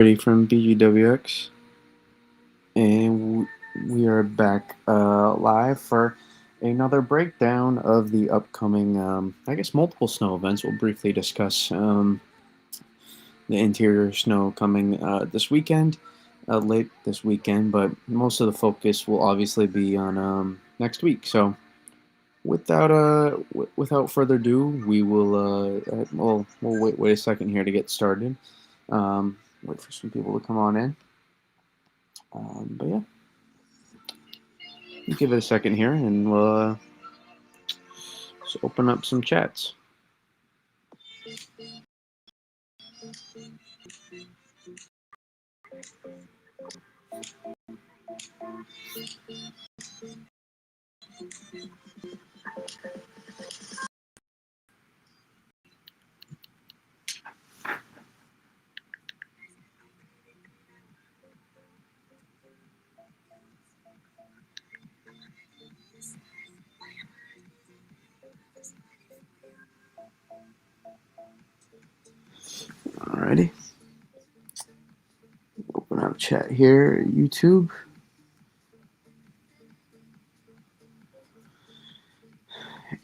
Ready from BGWX, and we are back live for another breakdown of the upcoming, I guess, multiple snow events. We'll briefly discuss the interior snow coming this weekend, late this weekend, but most of the focus will obviously be on next week. So, without further ado, we will we'll wait a second here to get started. Wait for some people to come on in. But yeah, give it a second here, and we'll just open up some chats. Alrighty. Open up chat here, YouTube.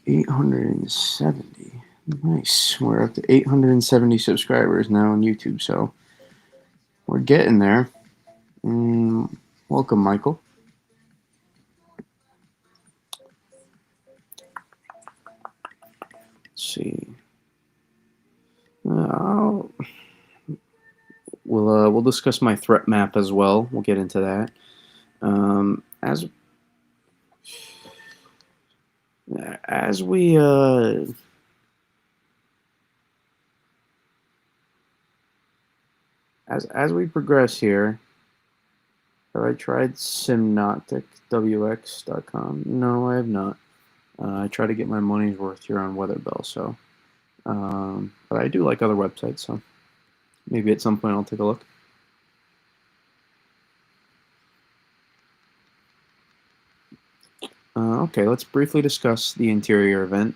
$870. Nice. We're up to 870 subscribers now on YouTube, so we're getting there. Welcome, Michael. Let's see. We'll discuss my threat map as well. We'll get into that. As we as we progress here, have I tried synopticwx.com? No, I have not. I try to get my money's worth here on Weatherbell, so but I do like other websites, so maybe at some point I'll take a look. Okay, let's briefly discuss the interior event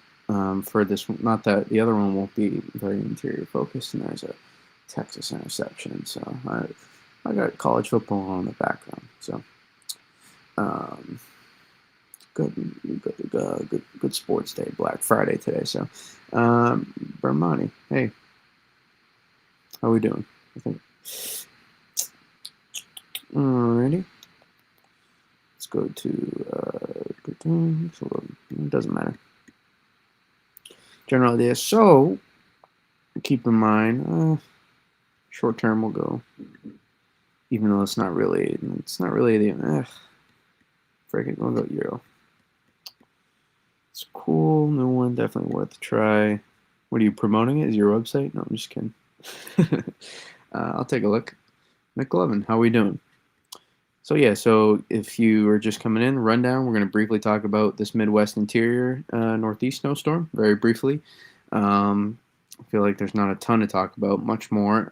for this one. Not that the other one won't be very interior focused, and there's a Texas interception, so I got college football on the background, so good sports day, Black Friday today. So Bermani, hey, how we doing? I think. Alrighty, let's go to it doesn't matter. General idea. So keep in mind, short term will go, even though it's not really the freaking we'll go Euro. It's cool, new one, definitely worth a try. What are you promoting it? Is your website? No, I'm just kidding. I'll take a look. McLovin, how are we doing? So yeah, so if you are just coming in, rundown, we're going to briefly talk about this Midwest interior Northeast snowstorm, very briefly. I feel like there's not a ton to talk about, much more,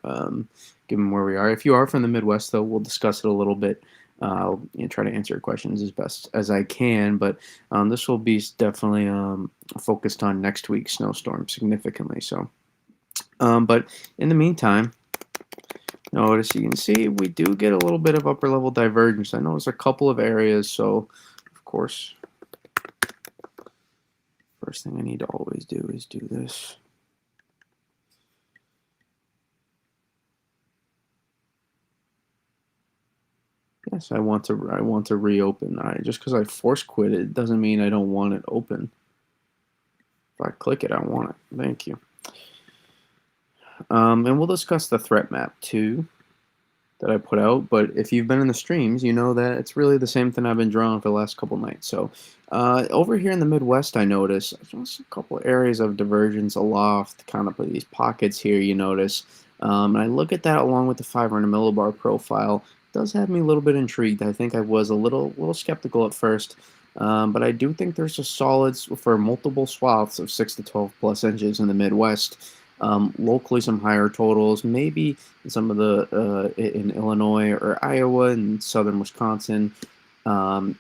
given where we are. If you are from the Midwest, though, we'll discuss it a little bit. I'll try to answer your questions as best as I can, but this will be definitely focused on next week's snowstorm significantly. So, but in the meantime, notice you can see we do get a little bit of upper level divergence. I notice a couple of areas, so of course, first thing I need to always do is do this. Yes, I want to reopen. Just because I force quit it doesn't mean I don't want it open. If I click it, I want it. Thank you. And we'll discuss the threat map too that I put out. But if you've been in the streams, you know that it's really the same thing I've been drawing for the last couple nights. So over here in the Midwest, I notice just a couple areas of divergence aloft, kind of these pockets here. You notice, and I look at that along with the 500 millibar profile. It does have me a little bit intrigued. I think I was a little skeptical at first. But I do think there's a solid for multiple swaths of 6 to 12 plus inches in the Midwest. Locally, some higher totals, maybe some of the in Illinois or Iowa and southern Wisconsin, or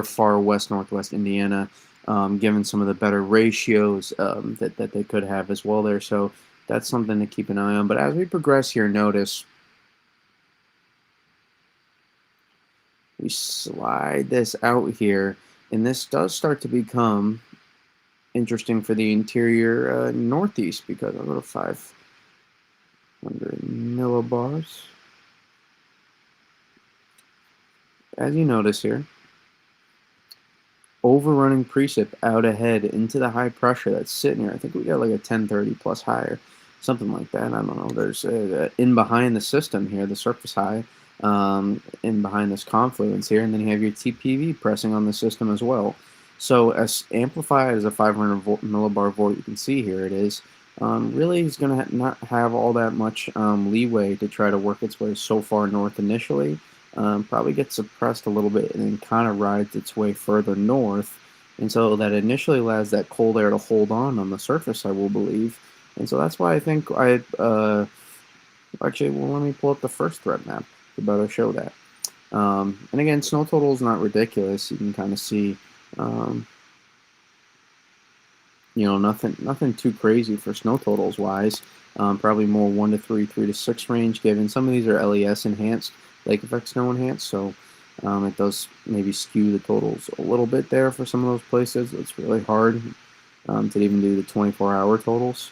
far west northwest Indiana, given some of the better ratios that they could have as well there. So that's something to keep an eye on. But as we progress here, notice we slide this out here, and this does start to become interesting for the interior northeast because I'll go to 500 millibars. As you notice here, overrunning precip out ahead into the high pressure that's sitting here. I think we got like a 1030 plus higher, something like that. I don't know. There's in behind the system here, the surface high, in behind this confluence here, and then you have your TPV pressing on the system as well. So as amplified as a 500 millibar volt, you can see here it is. Really is going to not have all that much leeway to try to work its way so far north initially. Probably gets suppressed a little bit and then kind of rides its way further north. And so that initially allows that cold air to hold on the surface, I will believe. And so that's why I think actually, well, let me pull up the first threat map to better show that. And again, snow total is not ridiculous. You can kind of see, nothing too crazy for snow totals wise. Probably more 1 to 3, 3 to 6 range, given some of these are LES enhanced, lake effect snow enhanced, so it does maybe skew the totals a little bit there for some of those places. It's really hard to even do the 24-hour totals.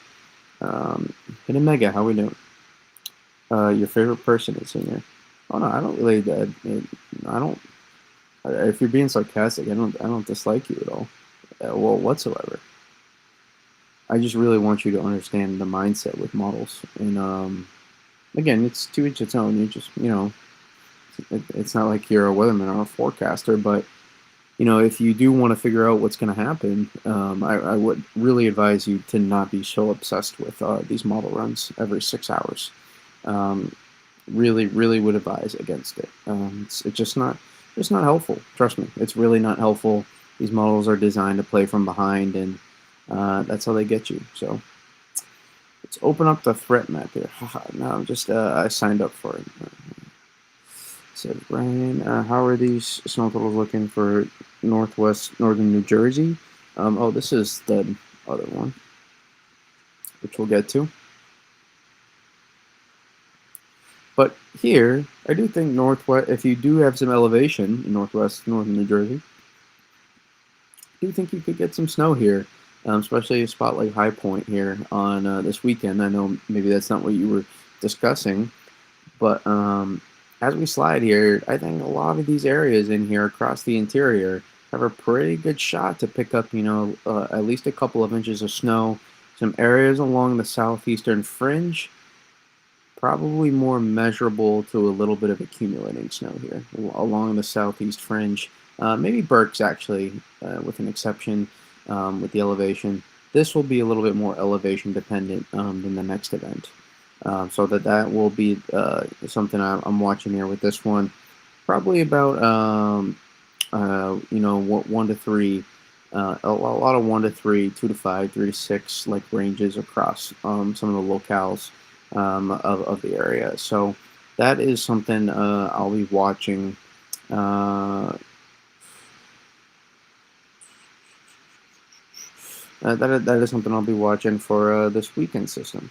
Hidden Mega, how we doing? Your favorite person is in here. Oh no, I don't really. I don't. If you're being sarcastic, I don't dislike you at all, well whatsoever. I just really want you to understand the mindset with models, and again, it's to each its own. You just it's not like you're a weatherman or a forecaster, but if you do want to figure out what's going to happen, I would really advise you to not be so obsessed with these model runs every 6 hours. Really, really would advise against it. It's just not helpful. Trust me, it's really not helpful. These models are designed to play from behind, and that's how they get you. So let's open up the threat map here. No, I'm just I signed up for it. Said Brian, how are these snow totals looking for northern New Jersey? Oh, this is the other one, which we'll get to. But here, I do think northwest, if you do have some elevation in northern New Jersey, I do think you could get some snow here, especially a spot like High Point here on this weekend. I know maybe that's not what you were discussing, but as we slide here, I think a lot of these areas in here across the interior have a pretty good shot to pick up, at least a couple of inches of snow. Some areas along the southeastern fringe, probably more measurable to a little bit of accumulating snow here along the southeast fringe. Maybe Berks actually, with an exception with the elevation. This will be a little bit more elevation dependent than the next event. So that will be something I'm watching here with this one. Probably about 1 to 3, a lot of 1 to 3, 2 to 5, 3 to 6 like ranges across some of the locales of the area. So that is something I'll be watching. That is something I'll be watching for this weekend system.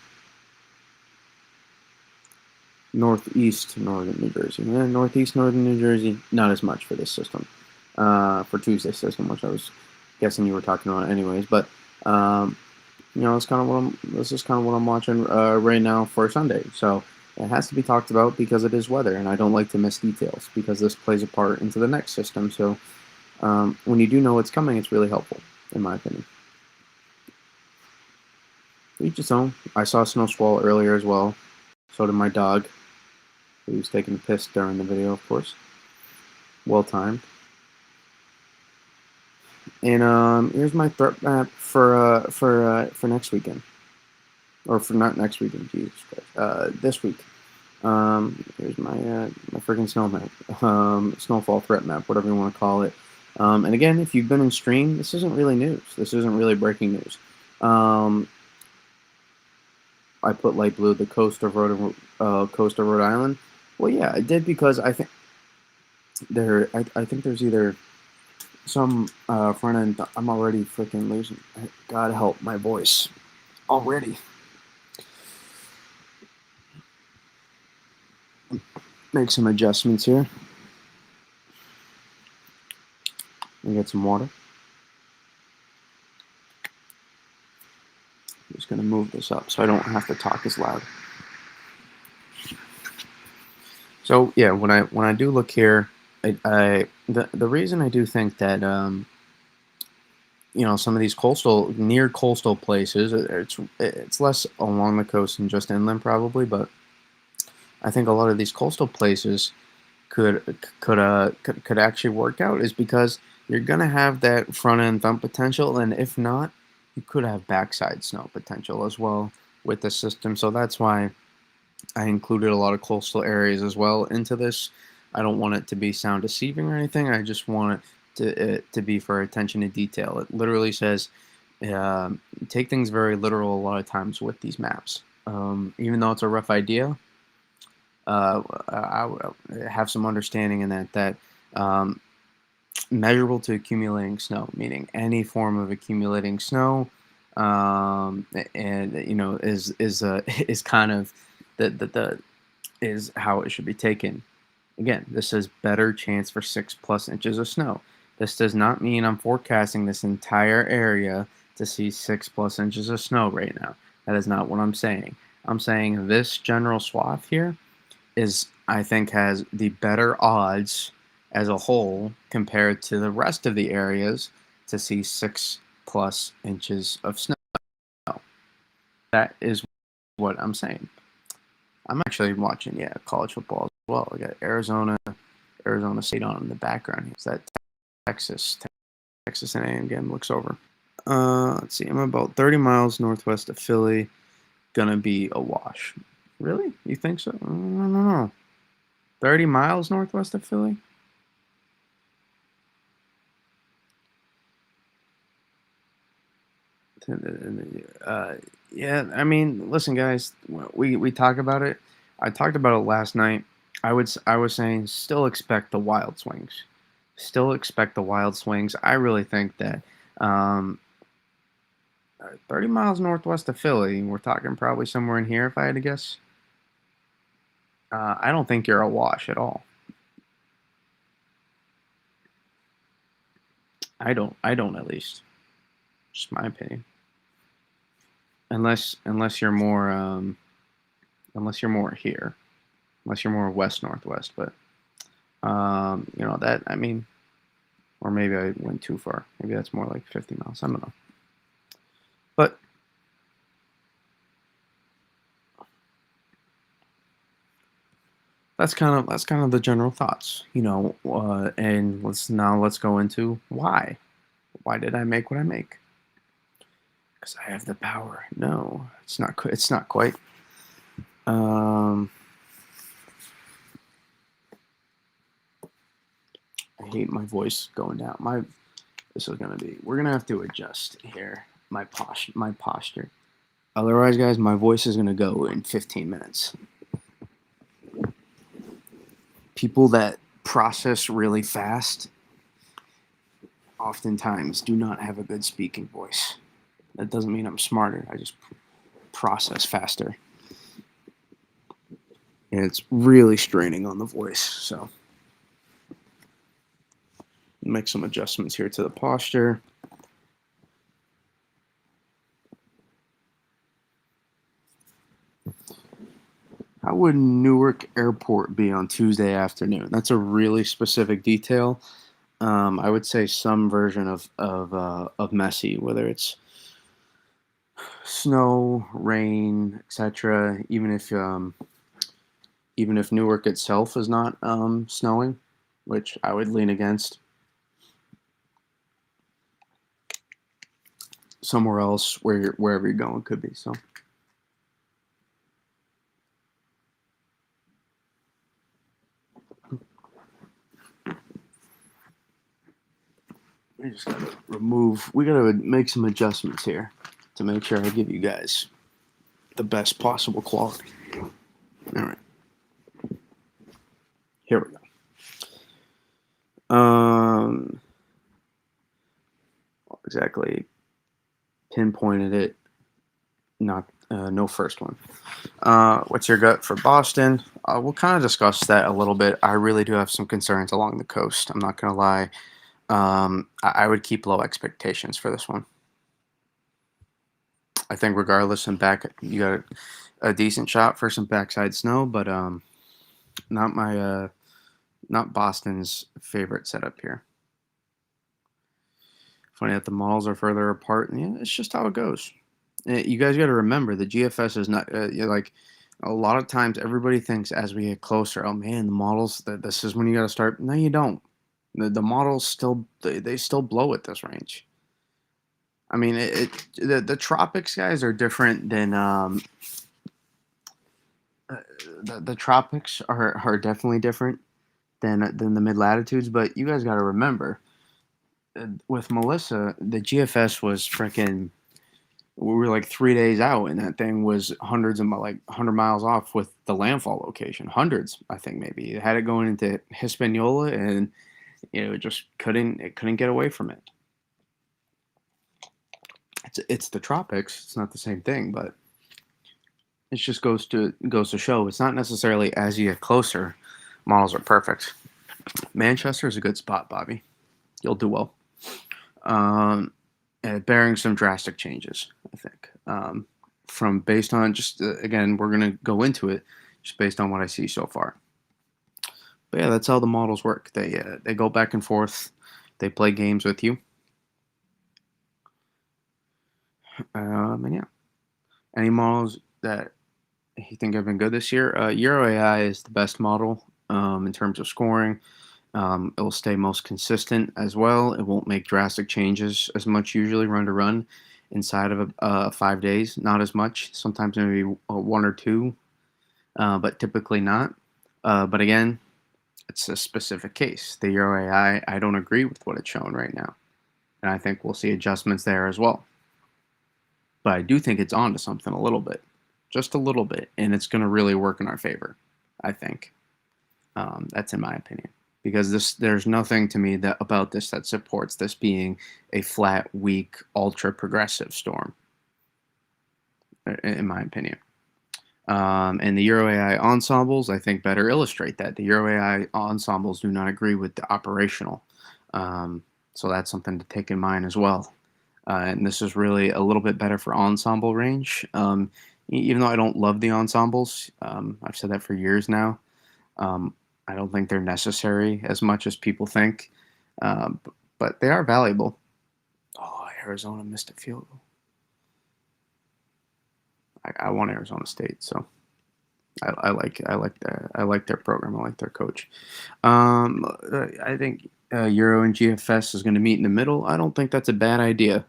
Northeast northern New Jersey. Northeast northern New Jersey, not as much for this system. For Tuesday's system, which I was guessing you were talking about anyways. But it's kind of this is kind of what I'm watching right now for Sunday. So it has to be talked about because it is weather, and I don't like to miss details because this plays a part into the next system. So when you do know what's coming, it's really helpful, in my opinion. Each its own. I saw a snow squall earlier as well. So did my dog. He was taking a piss during the video, of course. Well timed. And here's my threat map for next weekend, or for not next weekend. Jesus Christ, this week. Here's my freaking snow map, snowfall threat map, whatever you want to call it. And again, if you've been in stream, this isn't really news. This isn't really breaking news. I put light blue, the coast of Rhode Island. Well, yeah, I did because I think I think there's either some front end. I'm already freaking losing. God help my voice already. make some adjustments here. And get some water. I'm just going to move this up so I don't have to talk as loud. So yeah, when I do look here, the reason I do think that some of these near coastal places, it's less along the coast and just inland probably, but I think a lot of these coastal places could actually work out is because you're gonna have that front end thump potential, and if not, you could have backside snow potential as well with the system. So that's why I included a lot of coastal areas as well into this. I don't want it to be sound deceiving or anything. I just want it to be for attention to detail. It literally says uh, take things very literal a lot of times with these maps. Even though it's a rough idea, I have some understanding in that um, measurable to accumulating snow, meaning any form of accumulating snow, and is kind of the is how it should be taken. Again, this says better chance for 6+ inches of snow. This does not mean I'm forecasting this entire area to see 6+ inches of snow right now. That is not what I'm saying. I'm saying this general swath here I think, has the better odds as a whole compared to the rest of the areas to see 6+ inches of snow. That is what I'm saying. I'm actually watching, college football as well. I got Arizona State on in the background. It's that Texas A&M game looks over. Let's see. I'm about 30 miles northwest of Philly. Gonna be a wash. Really? You think so? I don't know. 30 miles northwest of Philly? Uh, yeah, I mean, listen, guys, we talk about it. I talked about it last night. I was saying still expect the wild swings. Still expect the wild swings. I really think that 30 miles northwest of Philly, we're talking probably somewhere in here if I had to guess. I don't think you're a wash at all. I don't at least. Just my opinion. Unless you're more unless you're more here. Unless you're more west northwest, but that I mean, or maybe I went too far. Maybe that's more like 50 miles. I don't know. But that's kind of the general thoughts, and let's go into why. Why did I make what I make? Because I have the power. No, it's not. It's not quite. Um, I hate my voice going down. This is gonna be. We're gonna have to adjust here. My posture. Otherwise, guys, my voice is gonna go in 15 minutes. People that process really fast oftentimes do not have a good speaking voice. That doesn't mean I'm smarter. I just process faster. And it's really straining on the voice. So make some adjustments here to the posture. How would Newark Airport be on Tuesday afternoon? That's a really specific detail. I would say some version of messy, whether it's snow, rain, etc. Even if Newark itself is not snowing, which I would lean against. Somewhere else wherever you're going could be. So we just gotta we gotta make some adjustments here to make sure I give you guys the best possible quality. All right, here we go. Exactly pinpointed it. Not No first one. What's your gut for Boston? We'll kind of discuss that a little bit. I really do have some concerns along the coast. I'm not going to lie. I would keep low expectations for this one. I think regardless, you got a decent shot for some backside snow, but not not Boston's favorite setup here. Funny that the malls are further apart. And yeah, it's just how it goes. You guys got to remember the GFS is not like a lot of times everybody thinks as we get closer, oh man, the models this is when you got to start. No, you don't. The models still they still blow at this range. I mean, the tropics guys are different than the tropics are definitely different than the mid latitudes. But you guys got to remember with Melissa, the GFS was freaking. We were like 3 days out, and that thing was hundreds of 100 miles off with the landfall location. Hundreds, I think maybe. It had it going into Hispaniola, and it just couldn't get away from it. It's the tropics. It's not the same thing, but it just goes to show it's not necessarily as you get closer, models are perfect. Manchester is a good spot, Bobby. You'll do well. Bearing some drastic changes, I think. From based on just again, we're gonna go into it just based on what I see so far. But yeah, that's how the models work. They go back and forth. They play games with you. And yeah, any models that you think have been good this year? Euro AI is the best model in terms of scoring. It will stay most consistent as well. It won't make drastic changes as much usually run to run inside of 5 days. Not as much. Sometimes maybe one or two, but typically not. But again, it's a specific case. The Euro AI, I don't agree with what it's showing right now. And I think we'll see adjustments there as well. But I do think it's on to something a little bit. Just a little bit. And it's going to really work in our favor, I think. That's in my opinion. Because there's nothing to me about this that supports this being a flat, weak, ultra progressive storm, in my opinion. And the Euro AI ensembles, I think, better illustrate that. The Euro AI ensembles do not agree with the operational. So that's something to take in mind as well. And this is really a little bit better for ensemble range. Even though I don't love the ensembles, I've said that for years now. I don't think they're necessary as much as people think, but they are valuable. Oh, Arizona missed a field goal. I want Arizona State, so I like their program. I like their coach. I think Euro and GFS is going to meet in the middle. I don't think that's a bad idea.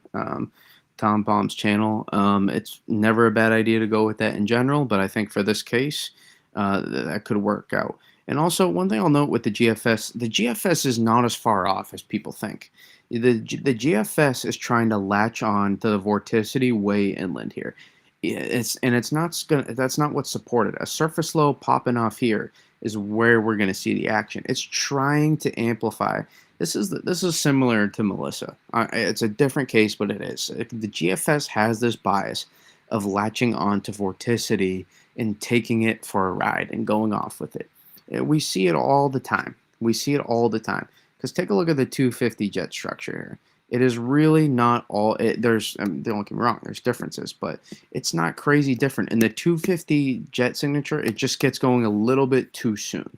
Tom Baum's channel. It's never a bad idea to go with that in general, but I think for this case, that could work out. And also, one thing I'll note with the GFS is not as far off as people think. The GFS is trying to latch on to the vorticity way inland here. That's not what's supported. A surface low popping off here is where we're going to see the action. It's trying to amplify. This is similar to Melissa. It's a different case, but it is. The GFS has this bias of latching on to vorticity and taking it for a ride and going off with it. We see it all the time. Because take a look at the 250 jet structure here. It is really not all. Don't get me wrong. There's differences, but it's not crazy different. In the 250 jet signature, it just gets going a little bit too soon.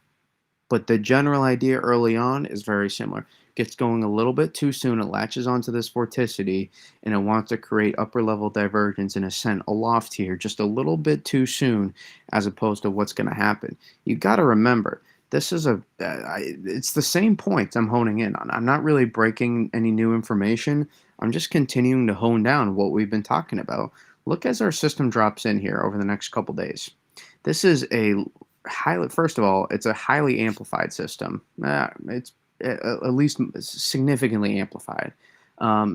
But the general idea early on is very similar. Gets going a little bit too soon. It latches onto this vorticity, and it wants to create upper level divergence and ascent aloft here just a little bit too soon, as opposed to what's going to happen. You got to remember. This is it's the same points I'm honing in on. I'm not really breaking any new information. I'm just continuing to hone down what we've been talking about. Look as our system drops in here over the next couple days. This is first of all, it's a highly amplified system. It's at least significantly amplified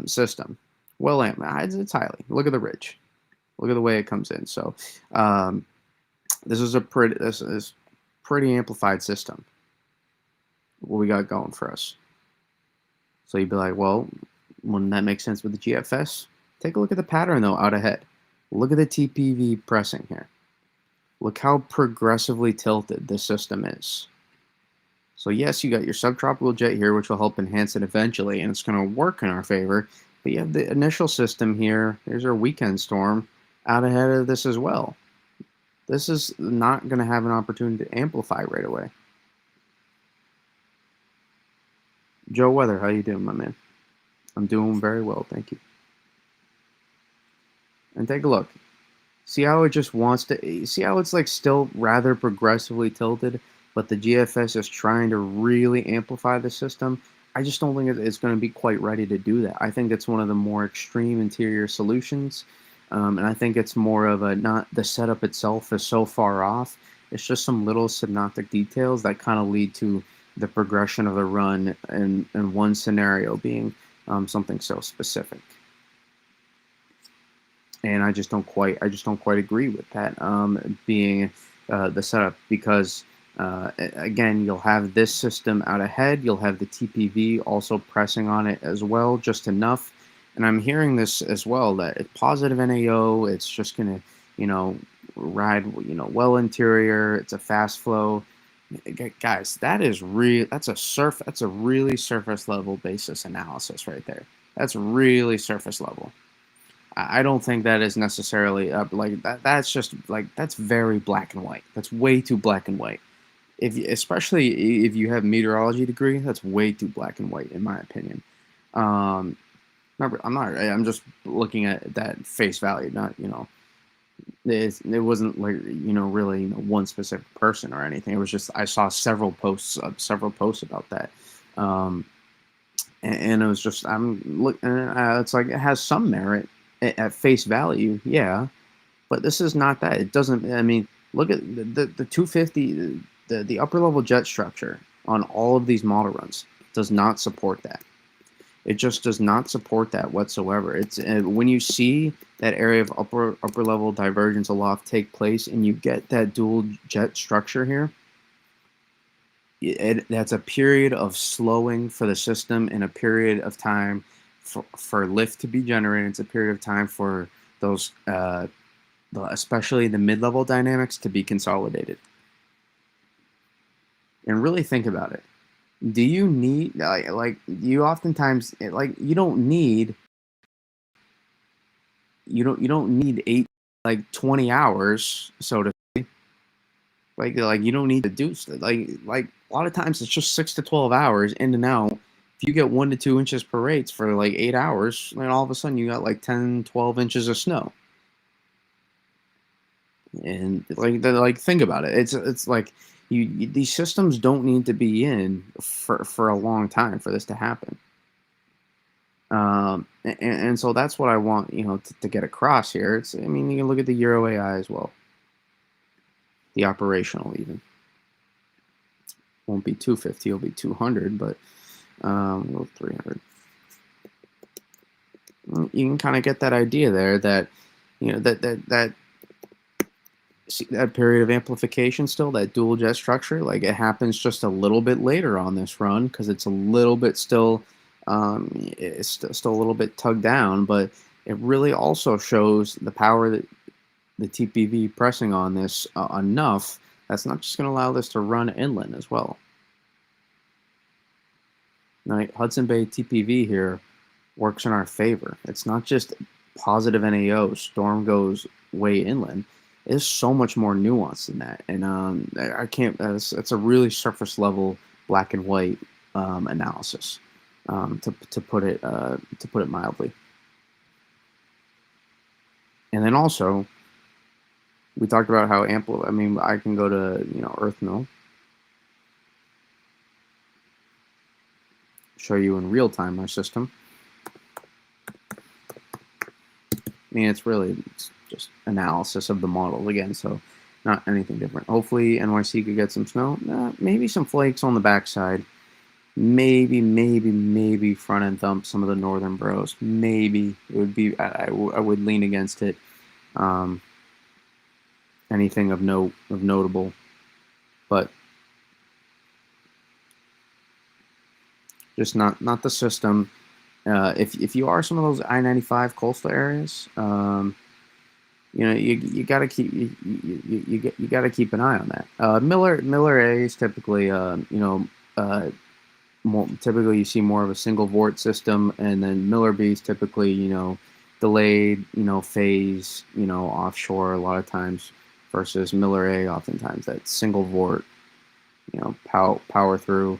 system. Well, it's highly. Look at the ridge. Look at the way it comes in. So this is pretty amplified system. What we got going for us. So you'd be like, well, wouldn't that make sense with the GFS? Take a look at the pattern though out ahead. Look at the TPV pressing here. Look how progressively tilted this system is. So yes, you got your subtropical jet here, which will help enhance it eventually, and it's going to work in our favor. But you have the initial system here. There's our weekend storm out ahead of this as well. This is not going to have an opportunity to amplify right away. Joe Weather, how you doing, my man? I'm doing very well, thank you. And take a look. See how it just wants to, see how it's like still rather progressively tilted, but the GFS is trying to really amplify the system. I just don't think it's going to be quite ready to do that. I think it's one of the more extreme interior solutions. And I think it's more of a, not the setup itself is so far off. It's just some little synoptic details that kind of lead to the progression of the run, and one scenario being something so specific. And I just don't quite agree with that being the setup, because again, you'll have this system out ahead, you'll have the TPV also pressing on it as well, just enough. And I'm hearing this as well, that it's positive NAO, it's just gonna, ride, well interior, it's a fast flow. Guys, that's a really surface level basis analysis right there. That's really surface level. I don't think that is necessarily like that. That's just like, that's very black and white. That's way too black and white. Especially if you have a meteorology degree, that's way too black and white in my opinion. Um, Remember, I'm just looking at that face value, not it wasn't like really one specific person or anything. It was just I saw several posts about that. Um, and it was just I'm looking. It's like it has some merit at face value, yeah, but this is not that. It doesn't. I mean, look at the 250, the upper level jet structure on all of these model runs does not support that. It just does not support that whatsoever. It's when you see that area of upper level divergence aloft take place, and you get that dual jet structure here. That's a period of slowing for the system, and a period of time for lift to be generated. It's a period of time for those, especially the mid-level dynamics, to be consolidated. And really think about it. Do you need you oftentimes you don't need 20 hours, so to like you don't need to do like a lot of times it's just 6 to 12 hours in and out. If you get 1 to 2 inches per rates for like 8 hours, then all of a sudden you got like 10, 12 inches of snow. And think about it. It's like these systems don't need to be in for a long time for this to happen. And so that's what I want to get across here. I mean, you can look at the Euro AI as well, the operational even. Won't be 250, it'll be 200, but 300. You can kind of get that idea there that see that period of amplification, still that dual jet structure, like it happens just a little bit later on this run because it's a little bit still still a little bit tugged down, but it really also shows the power that the TPV pressing on this enough that's not just going to allow this to run inland as well. Now, Hudson Bay TPV here works in our favor. It's not just positive NAO, storm goes way inland. It's so much more nuanced than that. And I can't, it's a really surface level black and white analysis, to put it mildly. And then also, we talked about how I mean, I can go to, EarthMill, show you in real time my system. I mean, it's just analysis of the model again, so not anything different. Hopefully NYC could get some snow. Maybe some flakes on the backside. Maybe front end thump some of the northern boroughs. Maybe it would be. I would lean against it. Anything of notable, but just not the system. If you are some of those I-95 coastal areas, you got to keep you got to keep an eye on that. Miller A is typically more typically you see more of a single vort system, and then Miller B is typically delayed phase offshore a lot of times, versus Miller A oftentimes that single vort power through,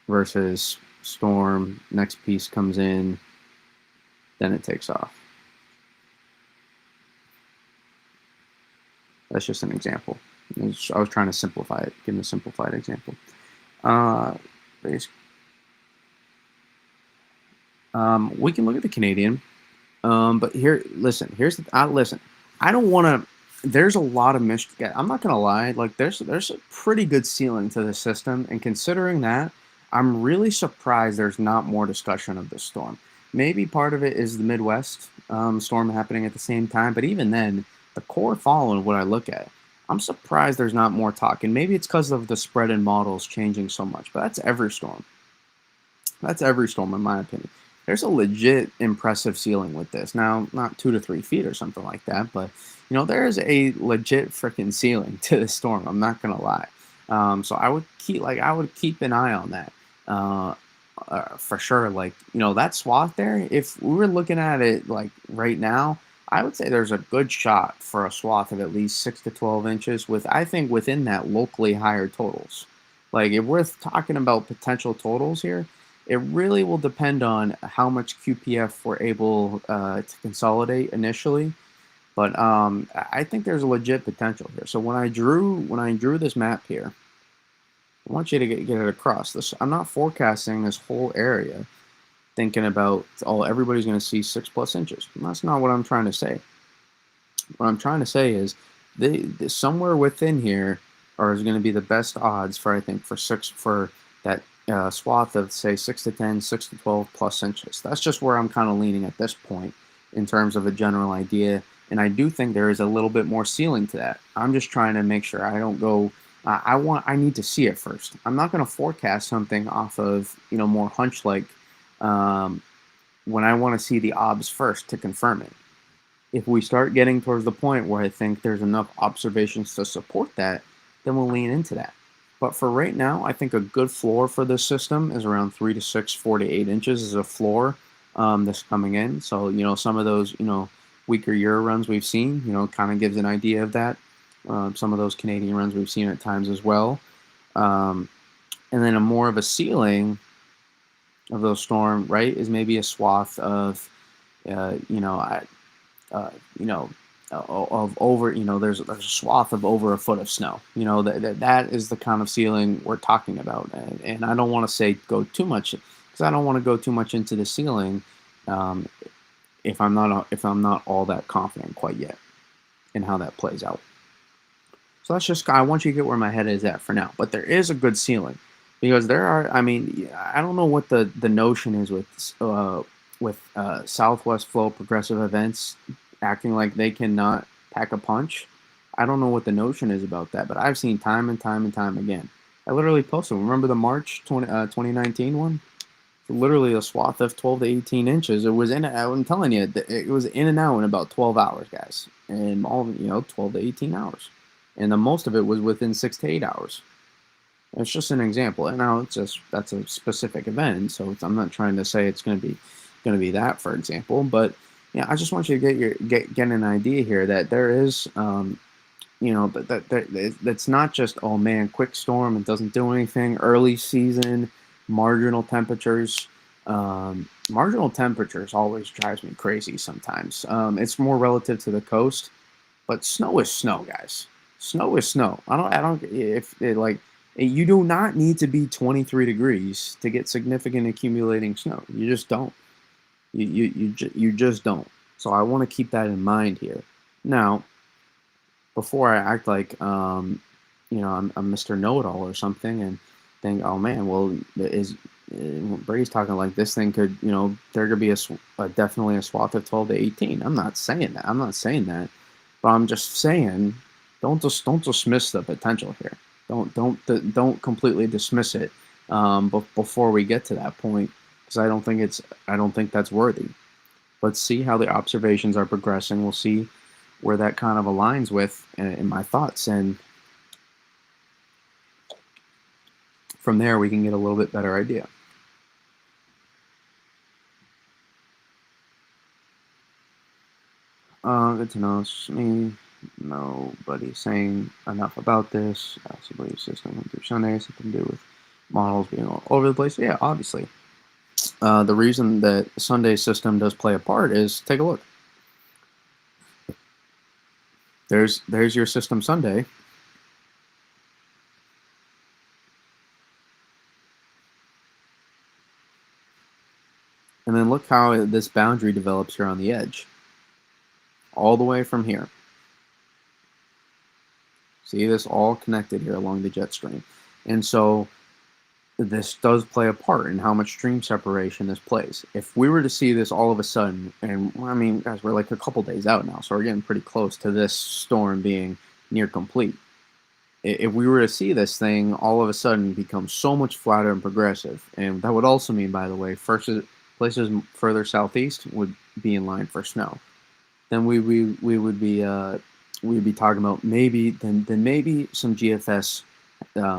versus storm. Next piece comes in, then it takes off. That's just an example. I was trying to simplify it, give a simplified example. Uh, we can look at the Canadian, but here, listen. Listen. I don't want to. There's a lot of mystery. I'm not gonna lie. Like there's a pretty good ceiling to the system, and considering that, I'm really surprised there's not more discussion of this storm. Maybe part of it is the Midwest storm happening at the same time, but even then, the core following what I look at, I'm surprised there's not more talk. And maybe it's because of the spread in models changing so much. But that's every storm. That's every storm, in my opinion. There's a legit impressive ceiling with this. Now, not 2 to 3 feet or something like that, but there is a legit freaking ceiling to this storm. I'm not gonna lie. So I would keep an eye on that for sure. Like that swath there. If we were looking at it like right now, I would say there's a good shot for a swath of at least 6 to 12 inches. With I think within that locally higher totals. Like if we're talking about potential totals here, it really will depend on how much QPF we're able to consolidate initially. But I think there's a legit potential here. So when I drew this map here, I want you to get it across. I'm not forecasting this whole area thinking about, oh, everybody's going to see 6+ inches. And that's not what I'm trying to say. What I'm trying to say is somewhere within here is going to be the best odds for, I think, for that swath of say 6 to 10, 6 to 12+ inches. That's just where I'm kind of leaning at this point in terms of a general idea. And I do think there is a little bit more ceiling to that. I'm just trying to make sure I don't go. I need to see it first. I'm not going to forecast something off of more hunch like when I want to see the obs first to confirm it. If we start getting towards the point where I think there's enough observations to support that, then we'll lean into that. But for right now, I think a good floor for this system is around 3 to 6, 4 to 8 inches is a floor that's coming in. So, some of those, weaker Euro runs we've seen, kind of gives an idea of that. Some of those Canadian runs we've seen at times as well. And then a more of a ceiling of those storm, right, is maybe a swath of, uh, you know, I, you know, of over, there's a swath of over a foot of snow. That is the kind of ceiling we're talking about. And I don't want to say go too much because I don't want to go too much into the ceiling um, if I'm not all that confident quite yet in how that plays out. So that's just I want you to get where my head is at for now. But there is a good ceiling because there are. I mean, I don't know what the notion is with Southwest flow progressive events acting like they cannot pack a punch. I don't know what the notion is about that, but I've seen time and time and time again. I literally posted. Remember the March 2019 one? Literally a swath of 12 to 18 inches. It was I'm telling you, it was in and out in about 12 hours, guys, and all 12 to 18 hours, and the most of it was within 6 to 8 hours. It's just an example, and now that's a specific event, so I'm not trying to say it's going to be that, for example, but yeah, I just want you to get an idea here that there is, that's not just, oh man, quick storm, it doesn't do anything, early season, marginal temperatures. Marginal temperatures always drives me crazy sometimes. It's more relative to the coast, but snow is snow, guys. Snow is snow. I don't, if it like, you do not need to be 23 degrees to get significant accumulating snow. You just don't. You just don't. So I want to keep that in mind here. Now, before I act like I'm Mr. Know-it-all or something and think, oh man, well, Brady's talking like this thing could, there could be definitely a swath of 12 to 18. I'm not saying that. I'm not saying that, but I'm just saying, don't dismiss the potential here. Don't completely dismiss it before we get to that point because I don't think that's worthy. let's see how the observations are progressing. We'll see where that kind of aligns with in my thoughts, and from there we can get a little bit better idea. Good to know. It's me. Nobody saying enough about this. Belief system went through Sunday, something to do with models being all over the place. Yeah, obviously. The reason that Sunday system does play a part is take a look. There's your system Sunday. And then look how this boundary develops here on the edge. All the way from here. See this all connected here along the jet stream. And so this does play a part in how much stream separation this plays. If we were to see this all of a sudden, and I mean, guys, we're like a couple days out now, so we're getting pretty close to this storm being near complete. If we were to see this thing all of a sudden become so much flatter and progressive, and that would also mean, by the way, places further southeast would be in line for snow. Then we would be we'd be talking about maybe maybe some GFS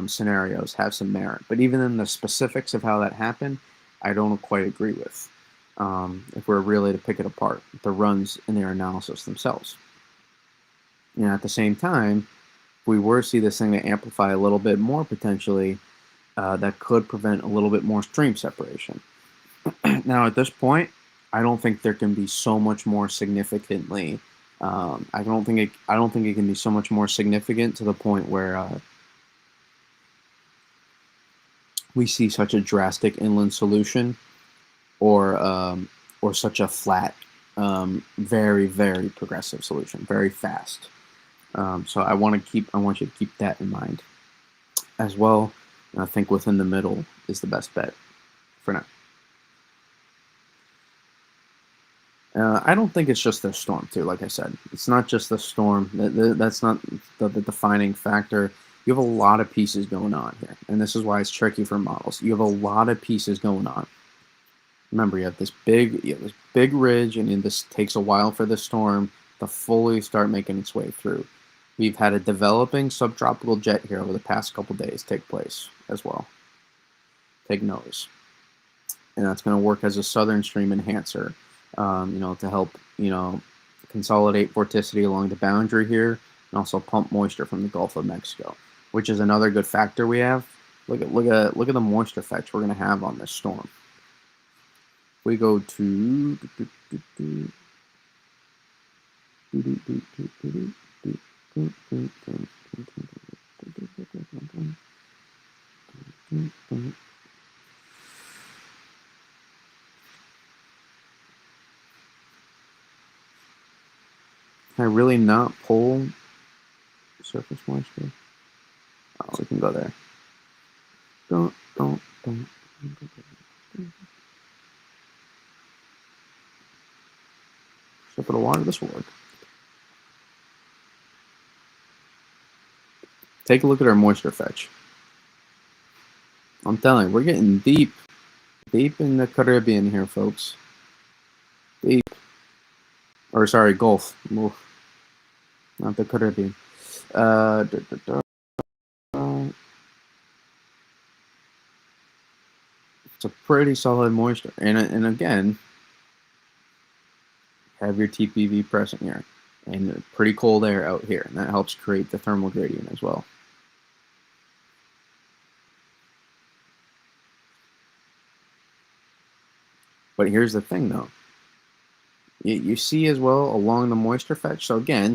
scenarios have some merit. But even in the specifics of how that happened, I don't quite agree with. If we're really to pick it apart, the runs in their analysis themselves. And at the same time, if we were to see this thing to amplify a little bit more potentially, that could prevent a little bit more stream separation. Now, at this point, I don't think there can be so much more significantly. I don't think it can be so much more significant to the point where we see such a drastic inland solution, or such a flat, very very progressive solution, very fast. So I want you to keep that in mind as well. And I think within the middle is the best bet for now. I don't think it's just the storm, too. Like I said, it's not just the storm. That's not the defining factor. You have a lot of pieces going on here, and this is why it's tricky for models. You have a lot of pieces going on. Remember, you have this big ridge, and this takes a while for the storm to fully start making its way through. We've had a developing subtropical jet here over the past couple days take place as well. Take notice, and that's going to work as a southern stream enhancer. To help, consolidate vorticity along the boundary here, and also pump moisture from the Gulf of Mexico, which is another good factor we have. Look at the moisture fetch we're going to have on this storm. We go to Can I really not pull surface moisture? Oh, we can go there. Don't. Step of the water, this will work. Take a look at our moisture fetch. I'm telling you, we're getting deep in the Caribbean here, folks. Deep. Or sorry, Gulf. Oof. Not the Caribbean. It's a pretty solid moisture. And again, have your TPV present here. And pretty cold air out here. And that helps create the thermal gradient as well. But here's the thing, though. You see as well along the moisture fetch. So again,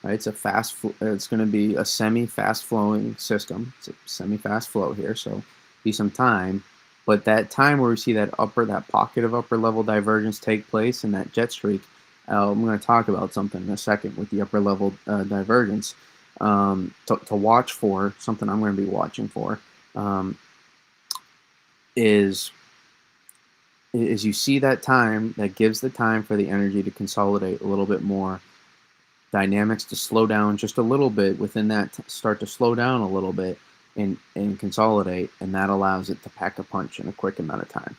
it's a fast. It's going to be a semi-fast flowing system. It's a semi-fast flow here, so be some time. But that time where we see that pocket of upper level divergence take place in that jet streak, I'm going to talk about something in a second with the upper level divergence. To watch for, something I'm going to be watching for, is you see that time, that gives the time for the energy to consolidate a little bit more, dynamics to slow down just a little bit within that, start to slow down a little bit and consolidate, and that allows it to pack a punch in a quick amount of time.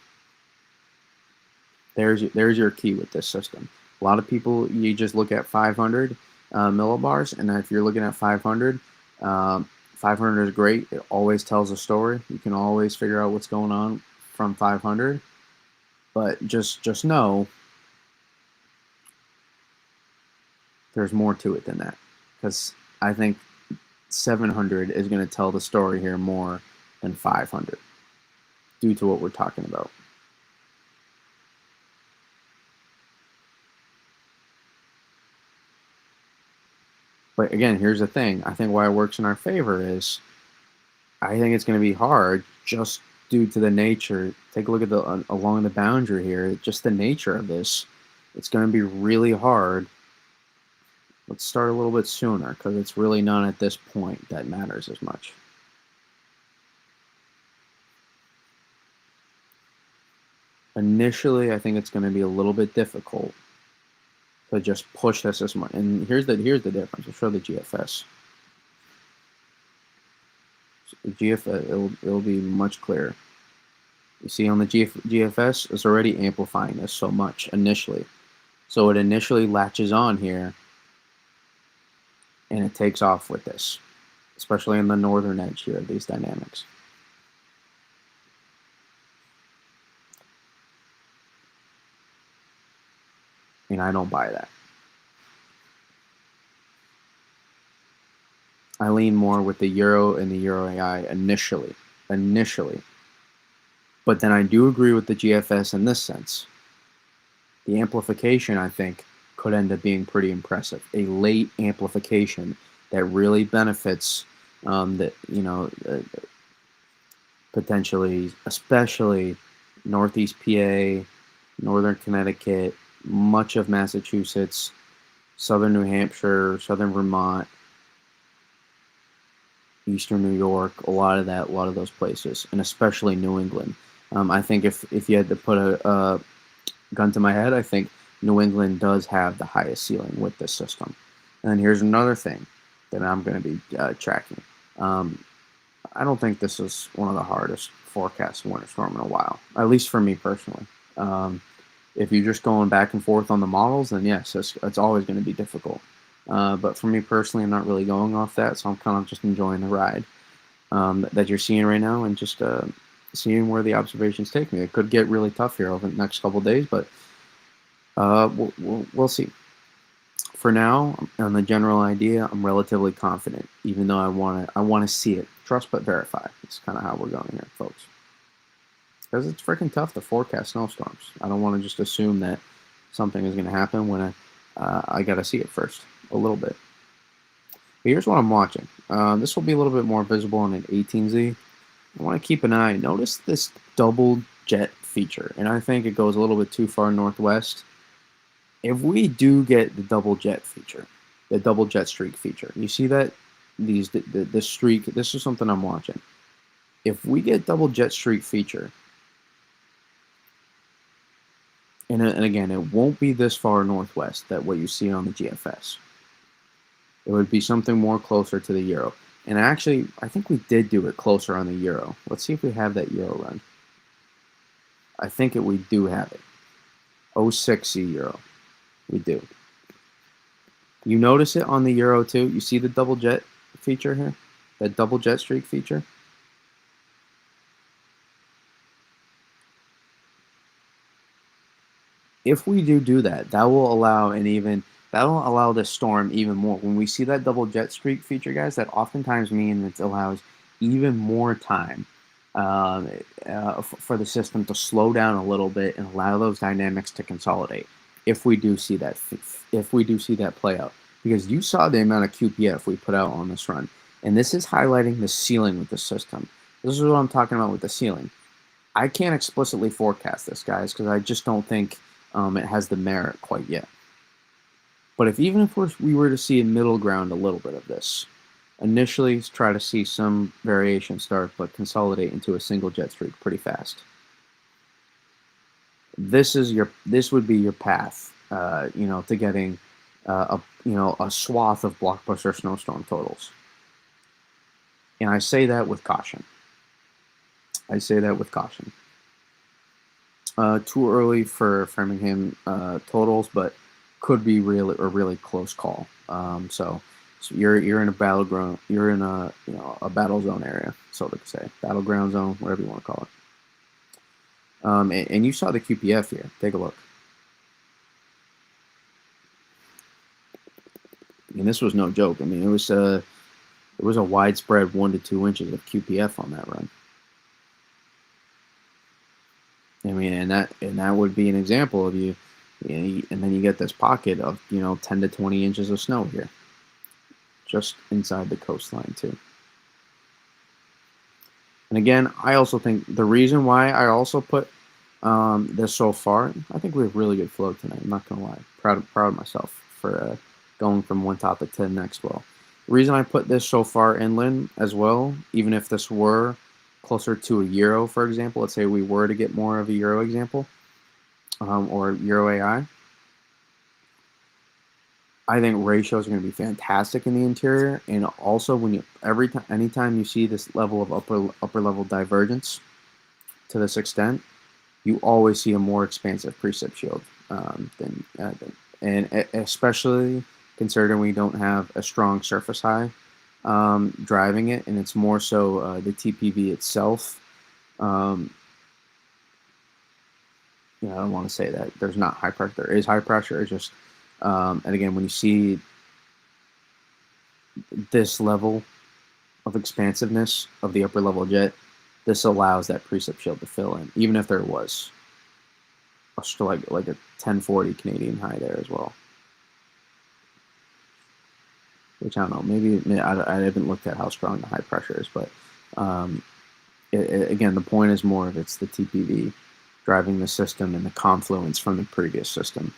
There's your key with this system. A lot of people, you just look at 500 millibars, and if you're looking at 500, 500 is great. It always tells a story. You can always figure out what's going on from 500, but just know there's more to it than that, because I think 700 is going to tell the story here more than 500 due to what we're talking about. But again, here's the thing. I think why it works in our favor is I think it's going to be hard just due to the nature. Take a look at the along the boundary here. Just the nature of this. It's going to be really hard. Let's start a little bit sooner because it's really not at this point that matters as much. Initially, I think it's going to be a little bit difficult to just push this as much. And here's the difference. I'll show the GFS. The GFS it'll be much clearer. You see on the GFS, it's already amplifying this so much initially. So it initially latches on here, and it takes off with this, especially in the northern edge here of these dynamics. And I don't buy that. I lean more with the Euro and the Euro AI initially. But then I do agree with the GFS in this sense. The amplification, I think, could end up being pretty impressive. A late amplification that really benefits potentially, especially Northeast PA, Northern Connecticut, much of Massachusetts, Southern New Hampshire, Southern Vermont, Eastern New York, a lot of those places, and especially New England. I think if you had to put a gun to my head, I think New England does have the highest ceiling with this system. And then here's another thing that I'm going to be tracking. I don't think this is one of the hardest forecasts of winter storm in a while, at least for me personally. If you're just going back and forth on the models, then yes, it's always going to be difficult. But for me personally, I'm not really going off that, so I'm kind of just enjoying the ride that you're seeing right now, and just seeing where the observations take me. It could get really tough here over the next couple of days, but we'll see. For now, on the general idea, I'm relatively confident, even though I want to see it. Trust but verify. It's kind of how we're going here, folks. Because it's freaking tough to forecast snowstorms. I don't want to just assume that something is going to happen when I got to see it first a little bit. But here's what I'm watching. This will be a little bit more visible on an 18Z. I want to keep an eye. Notice this double jet feature, and I think it goes a little bit too far northwest. If we do get the double jet feature, the double jet streak feature, you see that the streak. This is something I'm watching. If we get double jet streak feature, and again, it won't be this far northwest that what you see on the GFS. It would be something more closer to the Euro. And actually, I think we did do it closer on the Euro. Let's see if we have that Euro run. I think we do have it. 06C Euro. We do. You notice it on the Euro too? You see the double jet feature here? That double jet streak feature? If we do that, that will allow that'll allow this storm even more. When we see that double jet streak feature, guys, that oftentimes means it allows even more time for the system to slow down a little bit and allow those dynamics to consolidate. If we do see that play out, because you saw the amount of QPF we put out on this run, and this is highlighting the ceiling with the system. This is what I'm talking about with the ceiling. I can't explicitly forecast this, guys, because I just don't think it has the merit quite yet. But even if we were to see a middle ground a little bit of this, initially try to see some variation start, but consolidate into a single jet streak pretty fast. This would be your path, to getting a swath of blockbuster snowstorm totals. And I say that with caution. Too early for Framingham totals, but could be really a really close call. So you're in a battleground, you're in a a battle zone area, so to say, battleground zone, whatever you want to call it. And you saw the QPF here. Take a look. And this was no joke. I mean, it was a widespread 1 to 2 inches of QPF on that run. I mean, and that would be an example of and then you get this pocket of 10 to 20 inches of snow here, just inside the coastline too. And again, I also think the reason why I also put this so far, I think we have really good flow tonight. I'm not gonna lie, proud of myself for going from one topic to the next. Well, the reason I put this so far inland as well, even if this were closer to a Euro, for example, let's say we were to get more of a Euro example, or Euro AI, I think ratios are going to be fantastic in the interior, and also when you anytime you see this level of upper level divergence to this extent, you always see a more expansive precip shield and especially considering we don't have a strong surface high driving it, and it's more so the TPV itself. I don't want to say that there's not high pressure. There is high pressure. It's just, and again, when you see this level of expansiveness of the upper level jet, this allows that precip shield to fill in, even if there was like a 1040 Canadian high there as well. Which I don't know. Maybe I haven't looked at how strong the high pressure is, but again, the point is more of it's the TPV driving the system and the confluence from the previous system.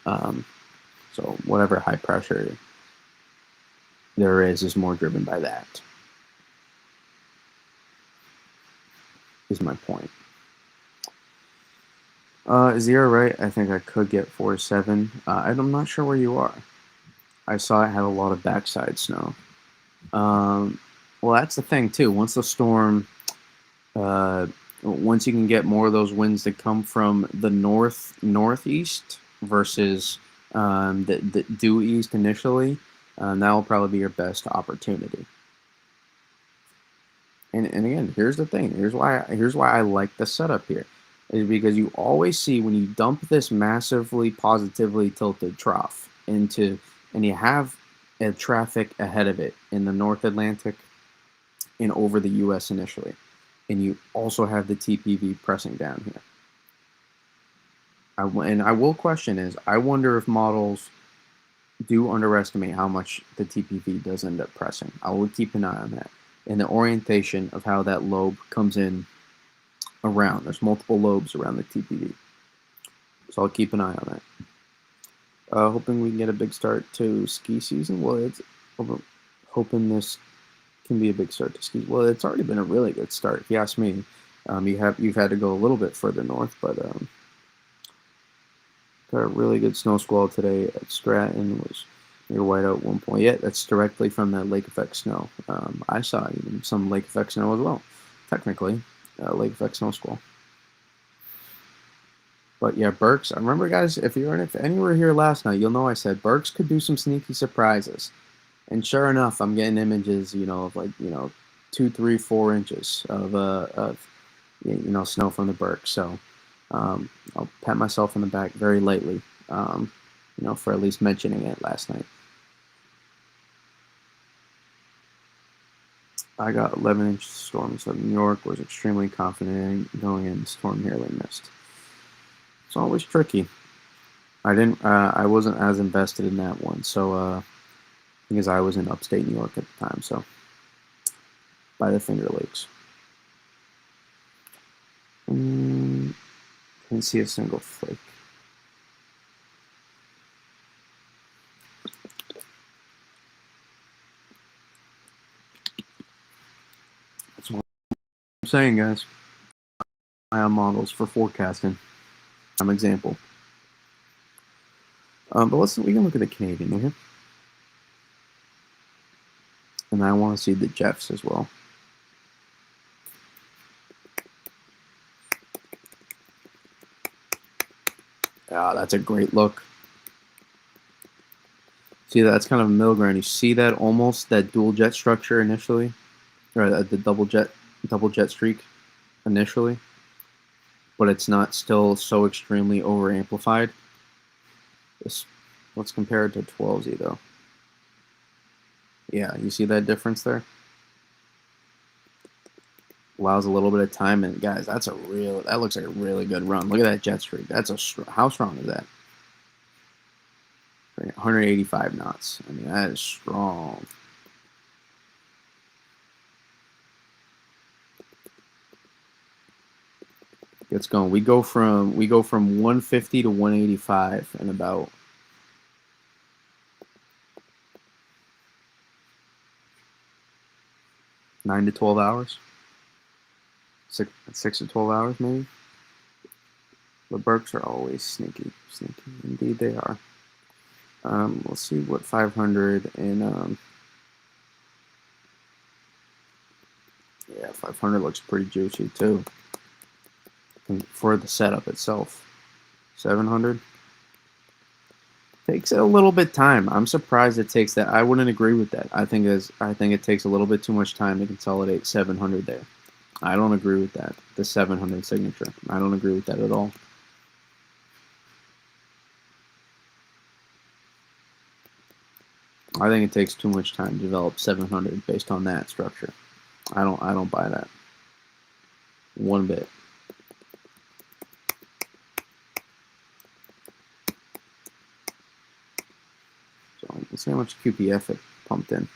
So whatever high pressure there is more driven by that. Is my point. Zero, right? I think I could get 4-7. I'm not sure where you are. I saw it had a lot of backside snow. Well, that's the thing too. Once the storm, once you can get more of those winds that come from the northeast versus the due east initially, that will probably be your best opportunity. And again, here's the thing. Here's why I like the setup here, is because you always see when you dump this massively positively tilted trough into, and you have a traffic ahead of it in the North Atlantic and over the U.S. initially, and you also have the TPV pressing down here. And I will question is, I wonder if models do underestimate how much the TPV does end up pressing. I will keep an eye on that. And the orientation of how that lobe comes in around. There's multiple lobes around the TPV. So I'll keep an eye on that. Hoping we can get a big start to ski season. Well, it's hoping this can be a big start to ski. Well, it's already been a really good start, if you ask me. You've had to go a little bit further north, but got a really good snow squall today at Stratton. Was near whiteout at one point. Yeah, that's directly from that lake effect snow. I saw even some lake effect snow as well. Technically, lake effect snow squall. But yeah, Burks. I remember, guys, if any were here last night, you'll know I said Burks could do some sneaky surprises. And sure enough, I'm getting images, of like 2, 3, 4 inches of snow from the Burks. So I'll pat myself on the back very lightly, for at least mentioning it last night. I got 11-inch storm in southern New York. Was extremely confident going in. Storm nearly missed. It's always tricky. I wasn't as invested in that one, so because I was in upstate New York at the time, so by the Finger Lakes. Can't see a single flake. That's what I'm saying, guys. Ion models for forecasting. Some example. But we can look at the Canadian here. And I want to see the Jeffs as well. Ah, that's a great look. See, that's kind of a middle ground. You see that almost that dual jet structure initially, or the double jet streak initially, but it's not still so extremely over amplified. Let's compare it to 12Z though. Yeah, you see that difference there? Allows a little bit of time, and guys, that looks like a really good run. Look at that jet streak. How strong is that? 185 knots. I mean, that is strong. Gets going. We go from 150 to 185 in about 9 to 12 hours. 6 to 12 hours, maybe. The Burks are always sneaky. Indeed, they are. Let's see what 500 and yeah, 500 looks pretty juicy too. And for the setup itself, 700 takes a little bit time. I'm surprised it takes that. I wouldn't agree with that. I think it takes a little bit too much time to consolidate 700 there. I don't agree with that. The 700 signature. I don't agree with that at all. I think it takes too much time to develop 700 based on that structure. I don't buy that one bit. So let's see how much QPF it pumped in.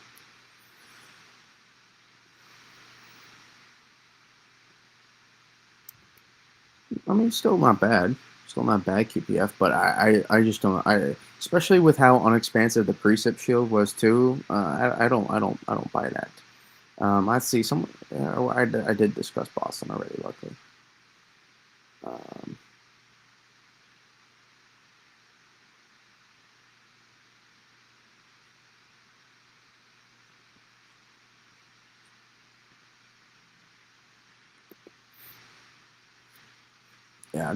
I mean, still not bad. Still not bad QPF, but I just don't. Especially with how unexpansive the precip shield was too. I don't buy that. I see some. I did discuss Boston already, luckily. Um, yeah, I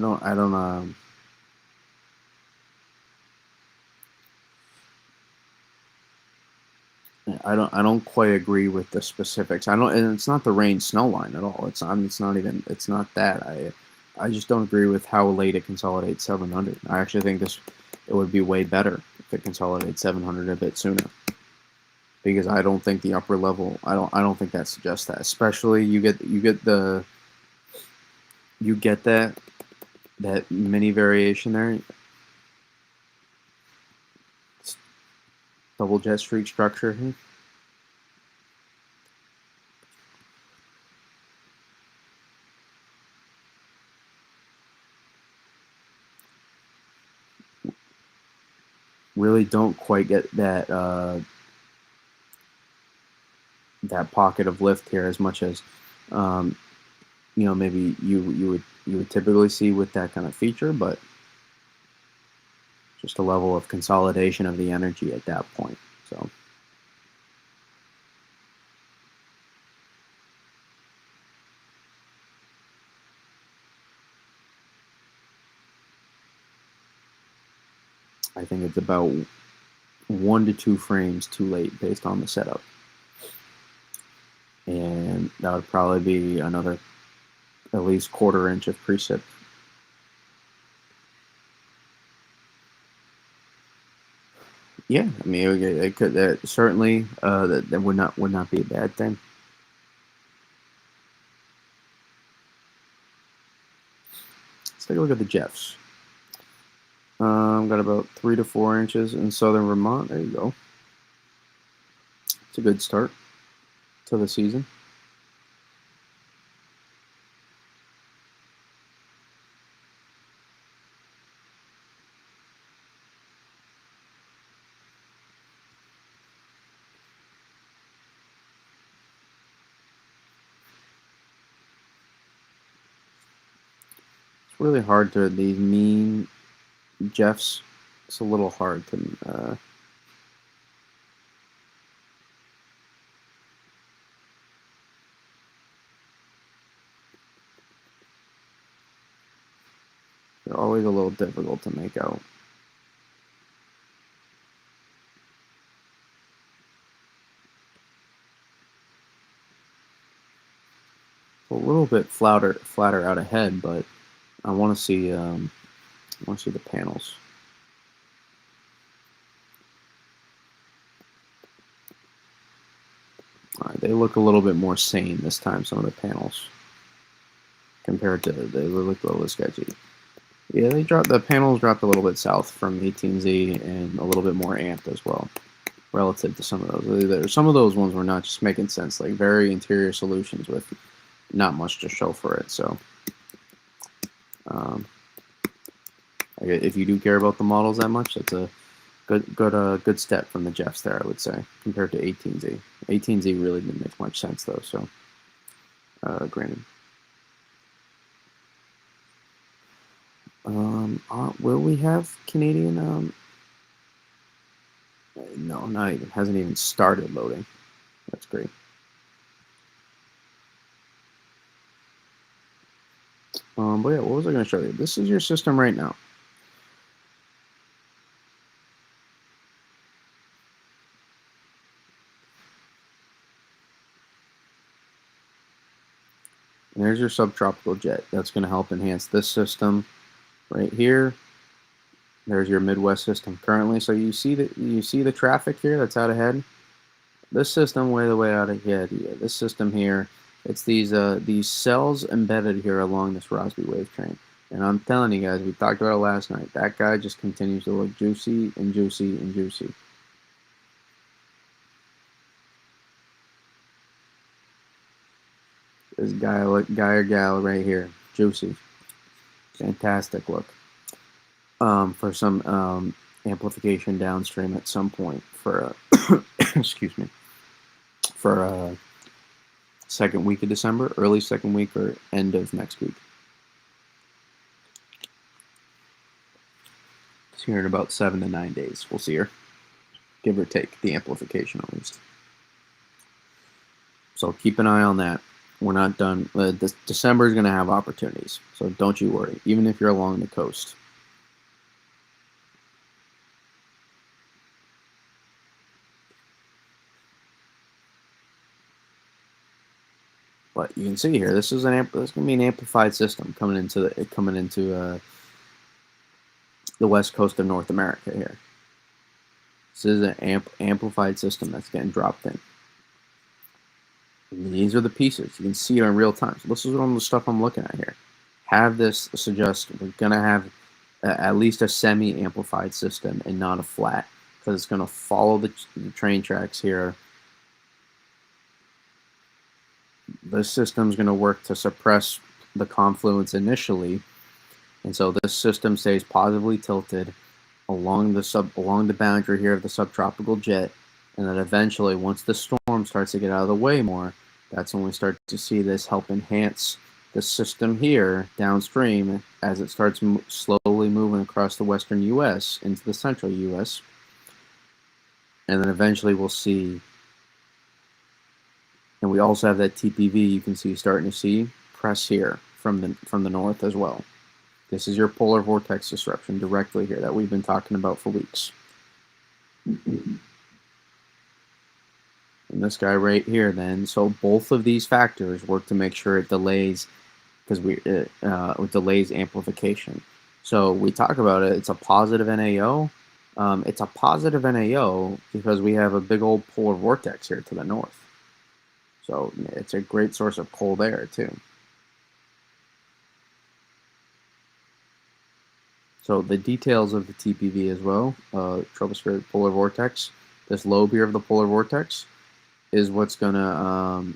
don't quite agree with the specifics. I don't, and it's not the rain snow line at all. It's not even. It's not that. I just don't agree with how late it consolidates 700. I actually think it would be way better if it consolidates 700 a bit sooner. Because I don't think the upper level. I don't think that suggests that. Especially you get that mini variation there. It's double jet streak structure here. Really don't quite get that pocket of lift here as much as um, maybe you would typically see with that kind of feature, but just a level of consolidation of the energy at that point. So I think it's about 1 to 2 frames too late based on the setup, and that would probably be another at least 1/4 inch of precip. Yeah, I mean it could certainly that would not be a bad thing. Let's take a look at the Jeffs. Got about 3 to 4 inches in southern Vermont. There you go. It's a good start to the season. It's really hard to these mean Jeffs. It's a little hard to. They're always a little difficult to make out. A little bit flatter out ahead, but I want to see the panels. All right, they look a little bit more sane this time. Some of the panels compared to they look a little sketchy. Yeah, the panels dropped a little bit south from 18Z and a little bit more amped as well, relative to some of those. Some of those ones were not just making sense, like very interior solutions with not much to show for it. So, if you do care about the models that much, that's a good step from the Jeffs there, I would say, compared to 18Z. 18Z really didn't make much sense though. So, granted. Will we have Canadian? No, not even. Hasn't even started loading. That's great. But yeah, what was I going to show you? This is your system right now. And there's your subtropical jet. That's going to help enhance this system right here. There's your Midwest system currently. So you see the traffic here that's out ahead. This system way out ahead. Yeah, this system here. It's these cells embedded here along this Rossby wave train. And I'm telling you guys, we talked about it last night. That guy just continues to look juicy and juicy and juicy. This guy or gal right here, juicy, fantastic look. For some amplification downstream at some point for excuse me, for second week of December, early second week or end of next week. It's here in about 7 to 9 days. We'll see her, give or take the amplification at least. So keep an eye on that. We're not done. December is going to have opportunities, so don't you worry. Even if you're along the coast. But you can see here, this is going to be an amplified system coming into the west coast of North America here. This is an amplified system that's getting dropped in. And these are the pieces. You can see it in real time. So this is one of the stuff I'm looking at here. Have this suggest we're going to have at least a semi-amplified system and not a flat, because it's going to follow the train tracks here. This system is going to work to suppress the confluence initially, and so this system stays positively tilted along the boundary here of the subtropical jet, and then eventually, once the storm starts to get out of the way more, that's when we start to see this help enhance the system here downstream as it starts slowly moving across the western U.S. into the central U.S. And then eventually we'll see, and we also have that TPV you can see starting to see press here from the north as well. This is your polar vortex disruption directly here that we've been talking about for weeks. And this guy right here then, so both of these factors work to make sure it delays, because it delays amplification. So we talk about it, it's a positive NAO. It's a positive NAO because we have a big old polar vortex here to the north. So it's a great source of cold air too. So the details of the TPV as well, tropospheric polar vortex, this lobe here of the polar vortex is what's gonna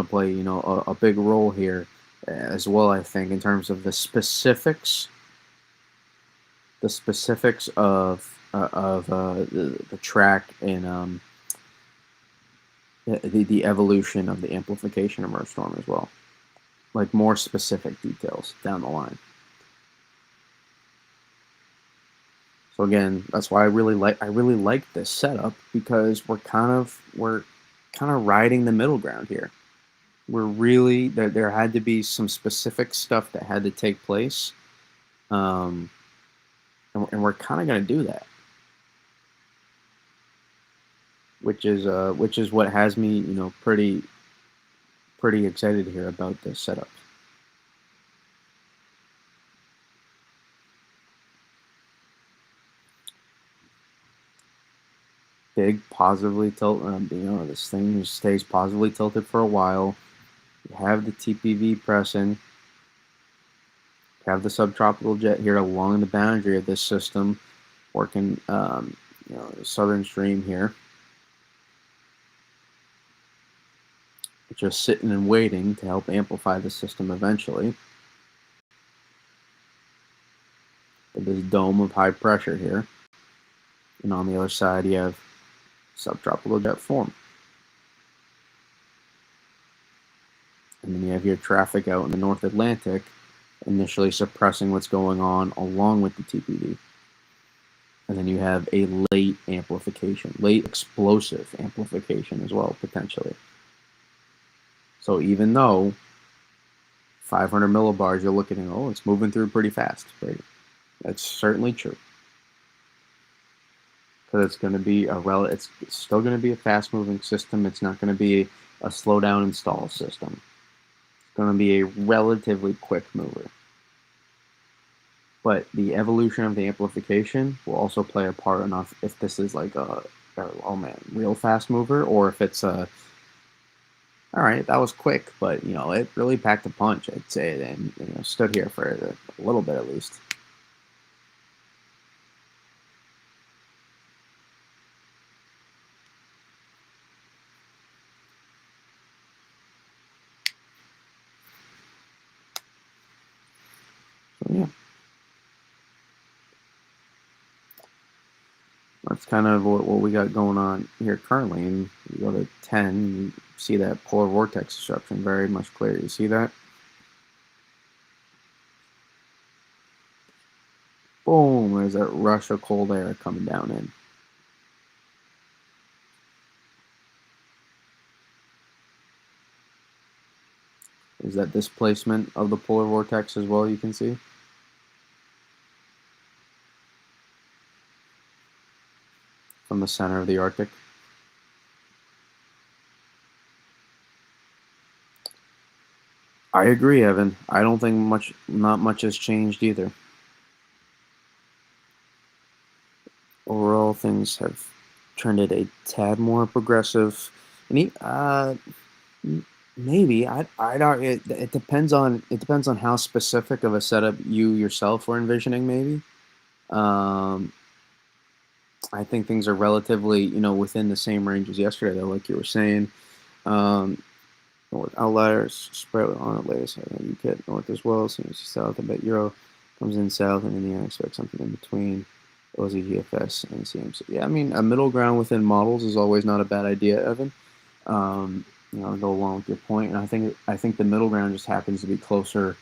play, a big role here as well. I think in terms of the specifics of the track and the evolution of the amplification of Earth storm as well, like more specific details down the line. So again, that's why I really like this setup, because we're kind of riding the middle ground here. we're really there had to be some specific stuff that had to take place, um, and we're kind of going to do that, which is what has me, pretty excited here about this setup. Big positively tilt. This thing stays positively tilted for a while. You have the TPV pressing. You have the subtropical jet here along the boundary of this system, working, the southern stream here. Just sitting and waiting to help amplify the system eventually. With this dome of high pressure here. And on the other side, you have subtropical jet form. And then you have your traffic out in the North Atlantic, initially suppressing what's going on along with the TPV. And then you have a late amplification, late explosive amplification as well, potentially. So even though 500 millibars, you're looking at, it's moving through pretty fast, right? That's certainly true. Because it's going to be it's still going to be a fast-moving system. It's not going to be a slow-down and stall system. It's going to be a relatively quick mover. But the evolution of the amplification will also play a part in if this is like real fast mover, or if it's all right, that was quick, but it really packed a punch, I'd say, and stood here for a little bit at least. So yeah. That's kind of what we got going on here currently. And you go to 10, you see that polar vortex disruption very much clear. You see that? Boom, there's that rush of cold air coming down in. Is that displacement of the polar vortex as well, you can see? From the center of the Arctic. I agree, Evan. I don't think not much has changed either. Overall, things have trended a tad more progressive. And maybe I don't. It depends on how specific of a setup you yourself were envisioning. Maybe. I think things are relatively within the same range as yesterday, though, like you were saying. North outliers spread on it latest. You get north as well. As soon as south, I bet Euro comes in south, and then I expect something in between OZGFS and CMC. Yeah, I mean, a middle ground within models is always not a bad idea, Evan. Go along with your point, and I think the middle ground just happens to be closer,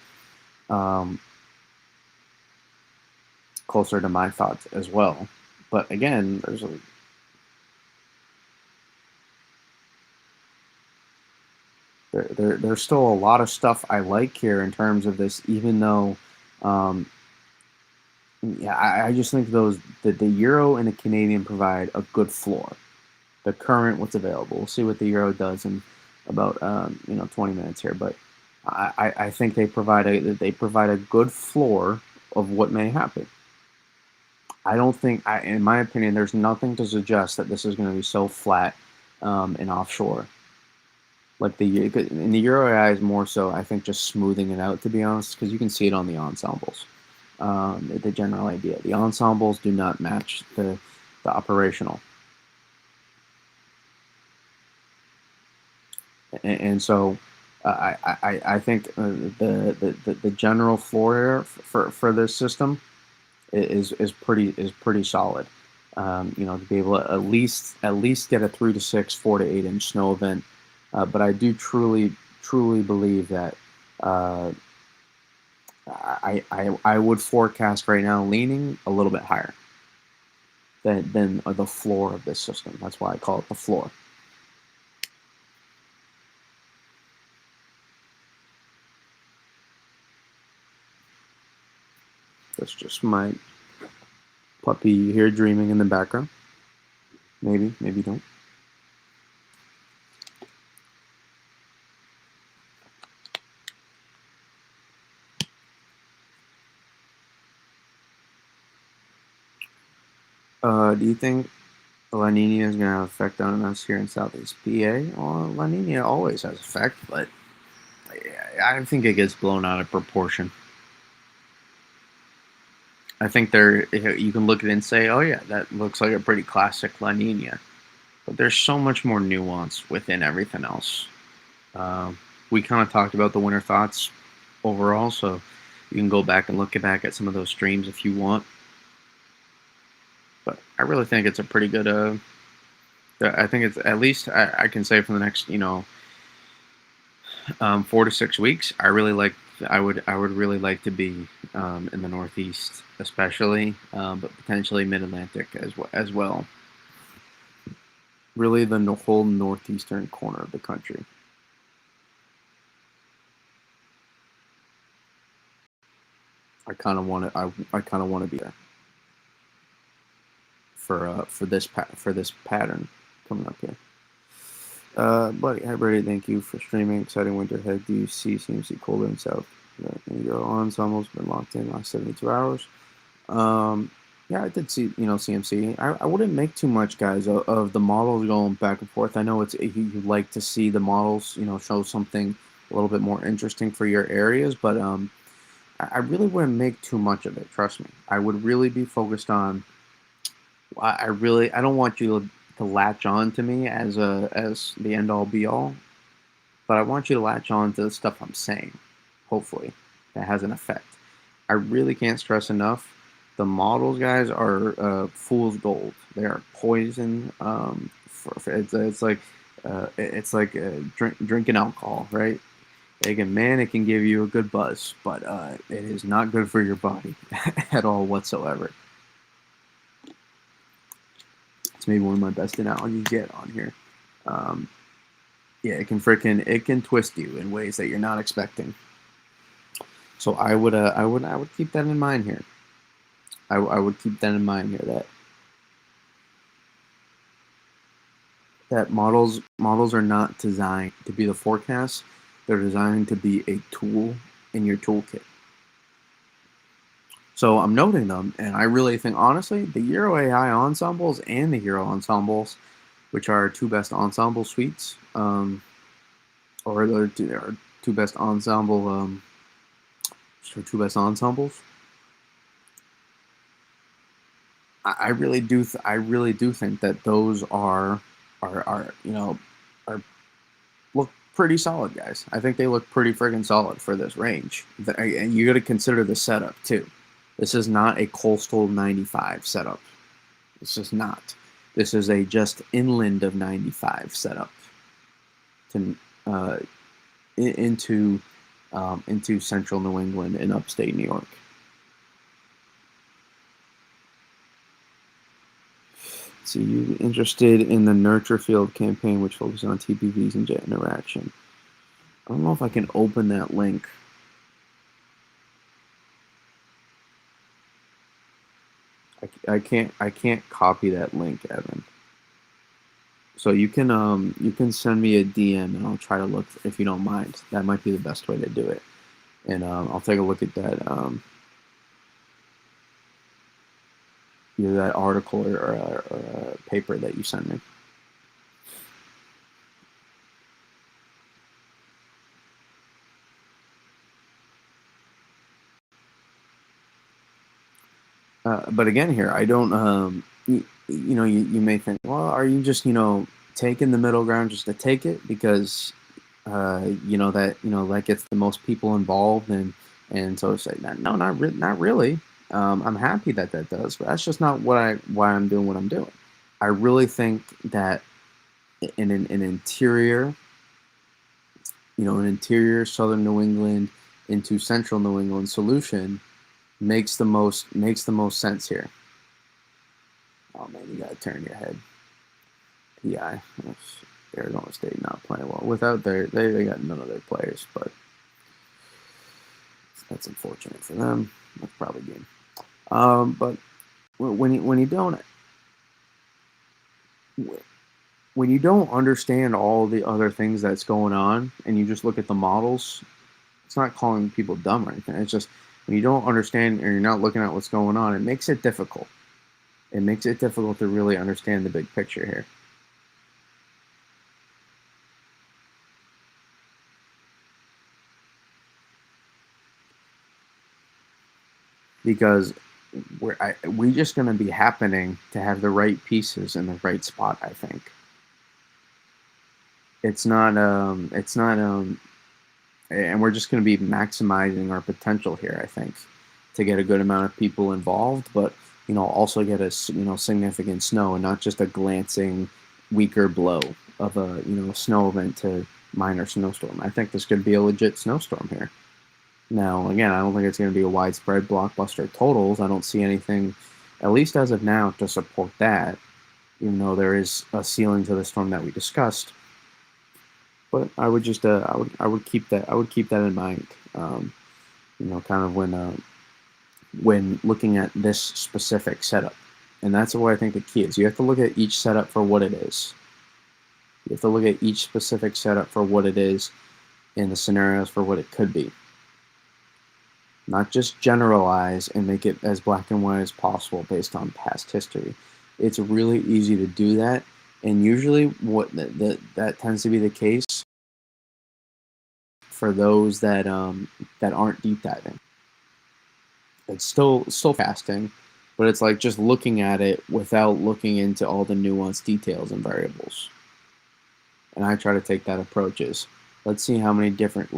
closer to my thoughts as well. But again, there's still a lot of stuff I like here in terms of this, even though, I just think the Euro and the Canadian provide a good floor. The current, what's available. We'll see what the Euro does in about 20 minutes here, but I think they provide a good floor of what may happen. I don't think, in my opinion, there's nothing to suggest that this is going to be so flat and offshore. Like in the Euro AI is more so, I think, just smoothing it out, to be honest, because you can see it on the ensembles. The general idea. The ensembles do not match the operational. And so I think the general floor here for this system is pretty solid. To be able to at least get a 3 to 6, 4 to 8 inch snow event. But I do truly believe that I would forecast right now leaning a little bit higher than the floor of this system. That's why I call it the floor. That's just my puppy you hear dreaming in the background. Maybe, maybe don't. Do you think La Nina is going to have effect on us here in Southeast PA? Well, La Nina always has effect, but I think it gets blown out of proportion. I think you can look at it and say, oh yeah, that looks like a pretty classic La Nina. But there's so much more nuance within everything else. Uh, we kind of talked about the winter thoughts overall, so you can go back and look back at some of those streams if you want. But I really think it's a pretty good. I think it's at least I can say for the next 4 to 6 weeks. I would really like to be in the Northeast, especially, but potentially Mid Atlantic as well. Really, the whole northeastern corner of the country. I kind of want to. I kind of want to be there for this pattern coming up here. Buddy, hi Brady, thank you for streaming. Exciting winter ahead. Do you see CMC colder in South? Your Ensembles been locked in last 72 hours. Yeah, I did see CMC. I wouldn't make too much, guys, of the models going back and forth. I know you like to see the models show something a little bit more interesting for your areas, but I really wouldn't make too much of it. Trust me, I would really be focused on. I don't want you to latch on to me as the end all be all, but I want you to latch on to the stuff I'm saying. Hopefully, that has an effect. I really can't stress enough. The models, guys, are fool's gold. They are poison. It's like drinking alcohol, right? It can give you a good buzz, but it is not good for your body at all whatsoever. It's maybe one of my best analogies yet on here. Yeah, it can twist you in ways that you're not expecting. So I would keep that in mind here. I would keep that in mind here that models are not designed to be the forecast. They're designed to be a tool in your toolkit. So I'm noting them, and I really think, honestly, the Euro AI ensembles and the Hero ensembles, which are two best ensemble suites, or the two best ensemble, two best ensembles. I really do. I really do think that those are look pretty solid, guys. I think they look pretty friggin' solid for this range. And you got to consider the setup too. This is not a coastal 95 setup. This is not. This is a just inland of 95 setup to into central New England and upstate New York. So you interested in the Nurture Field campaign, which focuses on TPVs and jet interaction? I don't know if I can open that link. I can't copy that link, Evan. So you can send me a DM and I'll try to look if you don't mind. That might be the best way to do it, and I'll take a look at that either that article or a paper that you sent me. But again, here I don't. You may think, well, are you just taking the middle ground just to take it because that gets the most people involved and so say that no, not really. I'm happy that does, but that's just not why I'm doing what I'm doing. I really think that in an interior, an interior southern New England into central New England solution makes the most sense here. Oh man, you gotta turn your head. PI, Arizona State not playing well. Without they got none of their players, but that's unfortunate for them. That's probably good. But when you don't when you don't understand all the other things that's going on, and you just look at the models, it's not calling people dumb or anything. It's just when you don't understand or you're not looking at what's going on, it makes it difficult. It makes it difficult to really understand the big picture here. Because we just going to be happening to have the right pieces in the right spot. I think it's not and we're just going to be maximizing our potential here. I think to get a good amount of people involved, but also get a significant snow and not just a glancing weaker blow of a snow event to minor snowstorm. I think this could be a legit snowstorm here. Now, again, I don't think it's going to be a widespread blockbuster totals. I don't see anything, at least as of now, to support that, even though there is a ceiling to the storm that we discussed. But I would just, I would keep that in mind. Kind of when looking at this specific setup, and that's what I think the key is. You have to look at each setup for what it is. You have to look at each specific setup for what it is, and the scenarios for what it could be. Not just generalize and make it as black and white as possible based on past history. It's really easy to do that, and usually that tends to be the case for those that aren't deep diving. It's still casting, but it's like just looking at it without looking into all the nuanced details and variables. And I try to take that approach is let's see how many different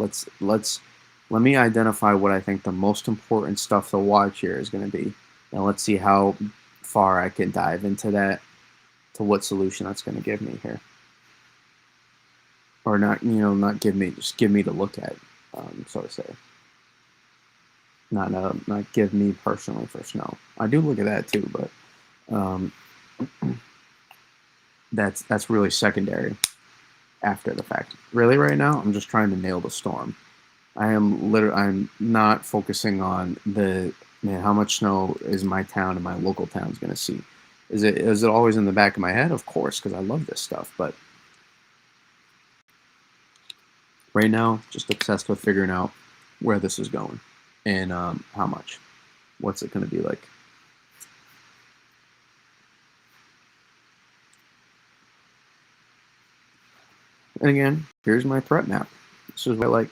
let me identify what I think the most important stuff to watch here is going to be. And let's see how far I can dive into that, to what solution that's going to give me here. Or not, not give me, just give me to look at, so to say. Not give me personally for snow. I do look at that too, but that's really secondary after the fact. Really, right now, I'm just trying to nail the storm. I'm not focusing on how much snow is my town and my local town's going to see. Is it always in the back of my head? Of course, because I love this stuff. But right now, just obsessed with figuring out where this is going and how much. What's it going to be like? And again, here's my threat map. This is what I like.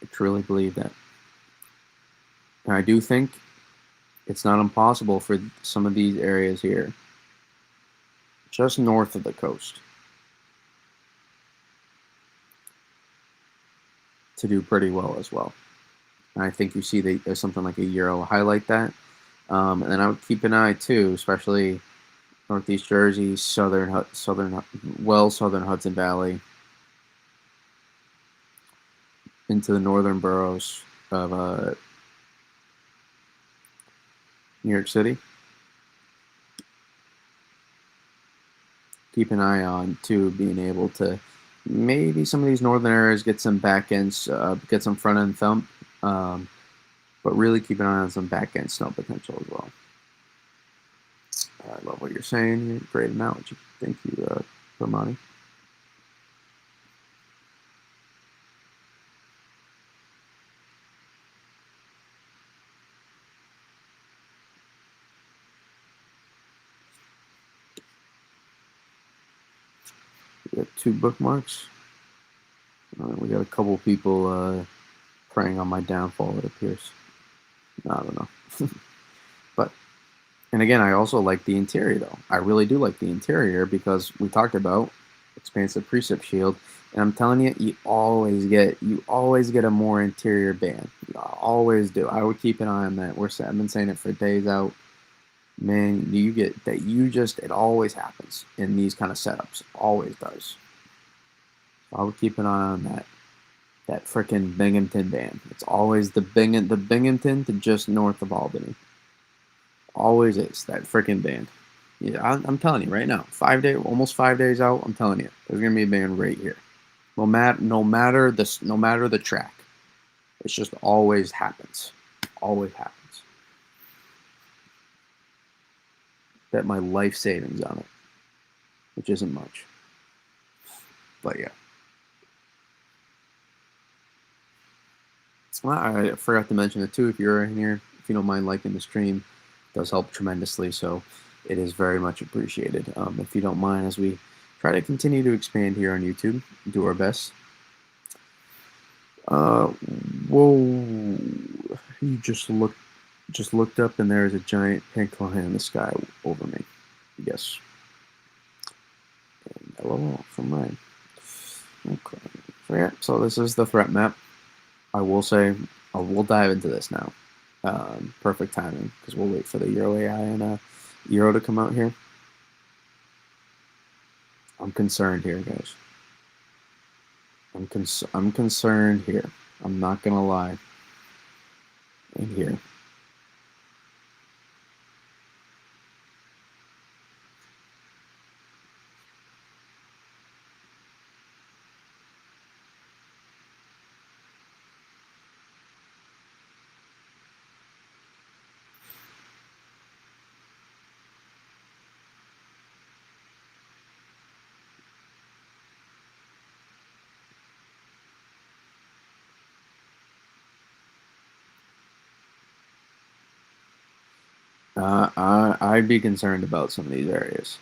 I truly believe that. And I do think it's not impossible for some of these areas here, just north of the coast, to do pretty well as well. And I think you see there's something like a Euro highlight that. And then I would keep an eye too, especially Northeast Jersey, southern Hudson Valley, into the northern boroughs of New York City. Keep an eye on too, being able to maybe some of these northern areas get some back ends, get some front end thump, but really keep an eye on some back end snow potential as well. I love what you're saying. Great analogy. Thank you, Ramani. We got 2 bookmarks. We got a couple people preying on my downfall, it appears. I don't know. But, and again, I also like the interior, though. I really do like the interior because we talked about expansive precip shield. And I'm telling you, you always get a more interior band. You always do. I would keep an eye on that. I've been saying it for days out. Man, you get that. It always happens in these kind of setups. Always does. So I would keep an eye on that. That frickin' Binghamton band. It's always the Binghamton to just north of Albany. Always is that frickin' band. Yeah, I'm telling you right now. Almost 5 days out. I'm telling you, there's gonna be a band right here. No matter the track, it just always happens. always happens. Bet my life savings on it, which isn't much. But yeah. Well, I forgot to mention it too. If you're in here, if you don't mind liking the stream, it does help tremendously. So it is very much appreciated. If you don't mind, as we try to continue to expand here on YouTube, do our best. Whoa! You just looked up, and there is a giant pink line in the sky over me. Yes. LOL from Ryan. Okay. So yeah. So this is the threat map. I will say, we'll dive into this now. Perfect timing, because we'll wait for the Euro AI and Euro to come out here. I'm concerned here, guys. I'm concerned here. I'm not gonna lie. In here. I'd be concerned about some of these areas.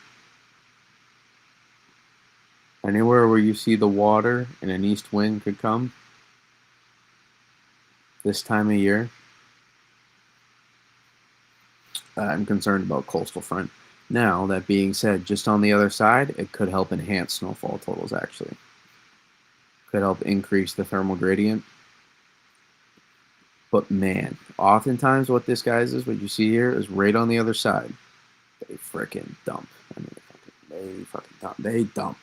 Anywhere where you see the water and an east wind could come this time of year, I'm concerned about coastal front. Now, that being said, just on the other side, it could help enhance snowfall totals, actually. Could help increase the thermal gradient. But man, oftentimes what this, guys, is what you see here is right on the other side. They freaking dump. I mean, they fucking dump. They dump.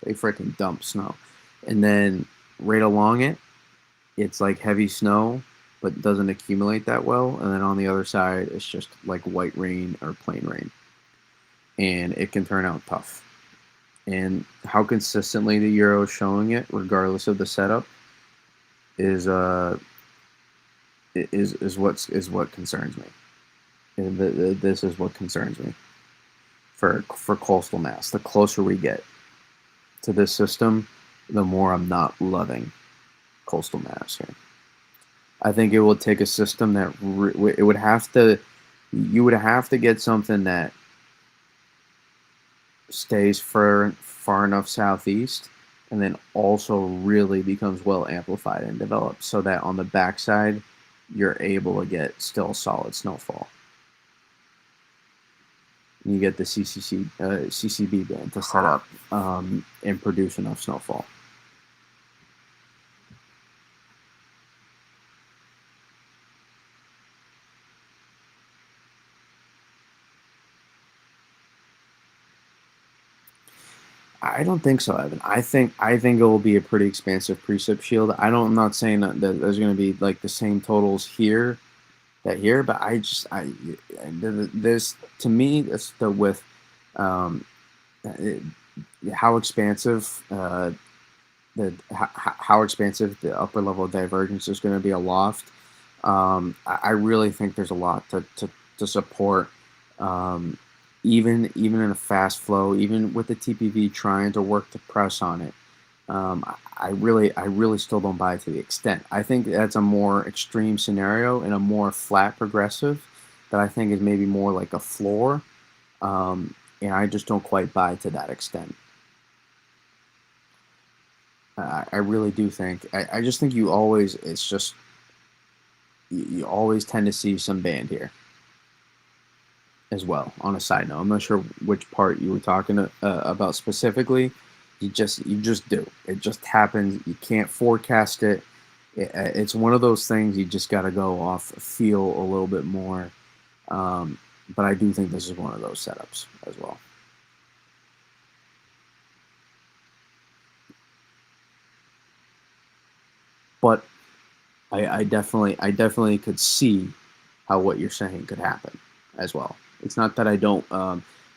They freaking dump snow. And then right along it, it's like heavy snow, but doesn't accumulate that well. And then on the other side, it's just like white rain or plain rain. And it can turn out tough. And how consistently the Euro is showing it, regardless of the setup, is what concerns me. This is what concerns me for coastal mass. The closer we get to this system, the more I'm not loving coastal mass here. I think it will take a system that it would have to. You would have to get something that stays far enough southeast, and then also really becomes well amplified and developed, so that on the backside, you're able to get still solid snowfall. You get the CCB band to set up and produce enough snowfall. I don't think so, Evan. I think it will be a pretty expansive precip shield. I'm not saying that there's going to be like the same totals here but this to me, it's the with how expansive how expansive the upper level of divergence is going to be aloft. I really think there's a lot to support. Even in a fast flow, even with the TPV trying to work to press on it, I really still don't buy it to the extent. I think that's a more extreme scenario and a more flat progressive that I think is maybe more like a floor, and I just don't quite buy to that extent. I really do think. I just think you always you always tend to see some band here as well. On a side note, I'm not sure which part you were talking about specifically. You just do. It just happens. You can't forecast it. It's one of those things you just got to go off feel a little bit more. But I do think this is one of those setups as well. But I definitely could see how what you're saying could happen as well. It's not that I don't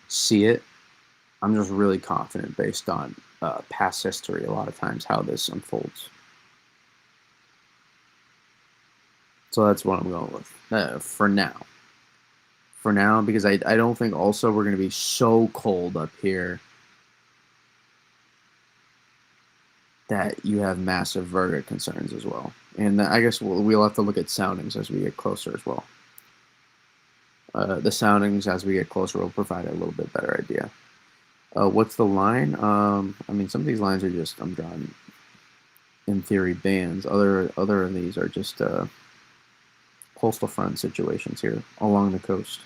see it. I'm just really confident based on past history, a lot of times, how this unfolds. So that's what I'm going with for now. For now, because I don't think also we're going to be so cold up here that you have massive vertigo concerns as well. And I guess we'll have to look at soundings as we get closer as well. The soundings as we get closer will provide a little bit better idea. What's the line? I mean, some of these lines are just, I'm drawing, in theory, bands. Other of these are just coastal front situations here along the coast.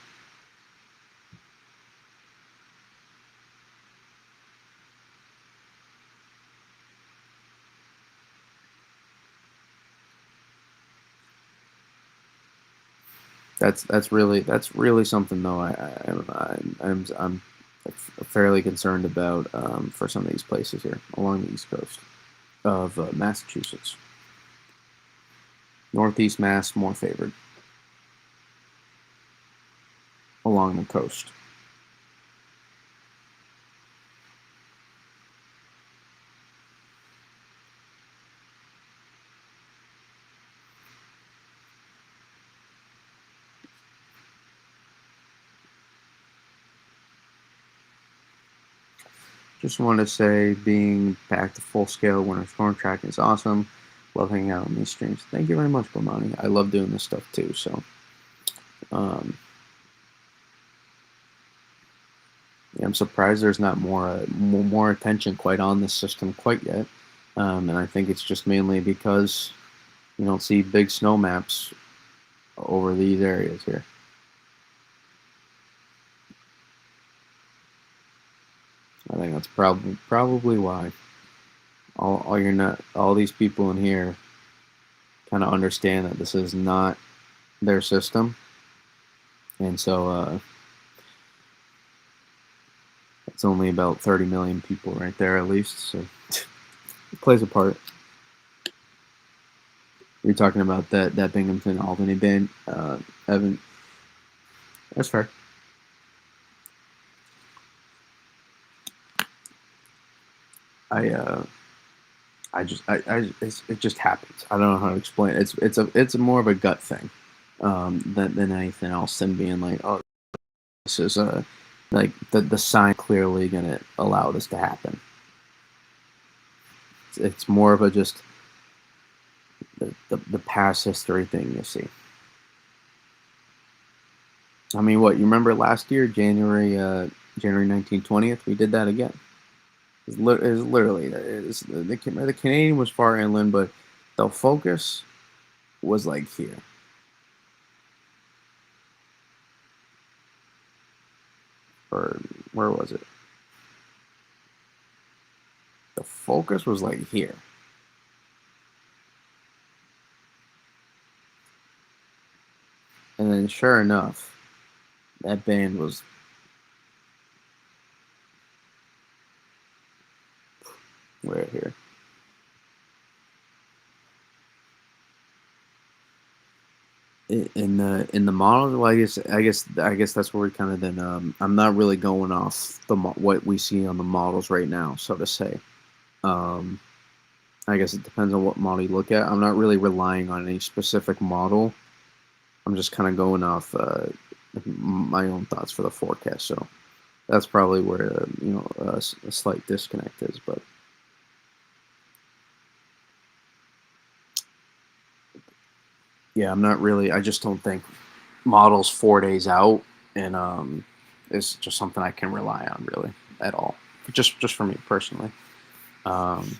That's really something though. I'm fairly concerned about for some of these places here along the east coast of Massachusetts. Northeast Mass more favored along the coast. Just want to say, being back to full scale winter storm tracking is awesome. Love hanging out on these streams. Thank you very much, Bomani. I love doing this stuff too. So, yeah, I'm surprised there's not more attention quite on this system quite yet. And I think it's just mainly because you don't see big snow maps over these areas here. I think that's probably why. All these people in here kind of understand that this is not their system, and so it's only about 30 million people right there at least, so it plays a part. You're talking about that Binghamton Albany band, Evan. That's fair. It just happens. I don't know how to explain it. It's more of a gut thing than anything else. Than being like, oh, this is like the sign clearly gonna allow this to happen. It's more of a just the past history thing you see. I mean, what you remember last year, January 19/20th, we did that again. It's literally the Canadian was far inland, but the focus was like here. Or where was it? The focus was like here. And then sure enough, that band was right here. In the models, well, I guess that's where we kind of then I'm not really going off what we see on the models right now, so to say. Um, I guess it depends on what model you look at. I'm not really relying on any specific model. I'm just kind of going off my own thoughts for the forecast. So that's probably where a slight disconnect is. But yeah, I'm not really. I just don't think models 4 days out and is just something I can rely on really at all. Just for me personally. Um,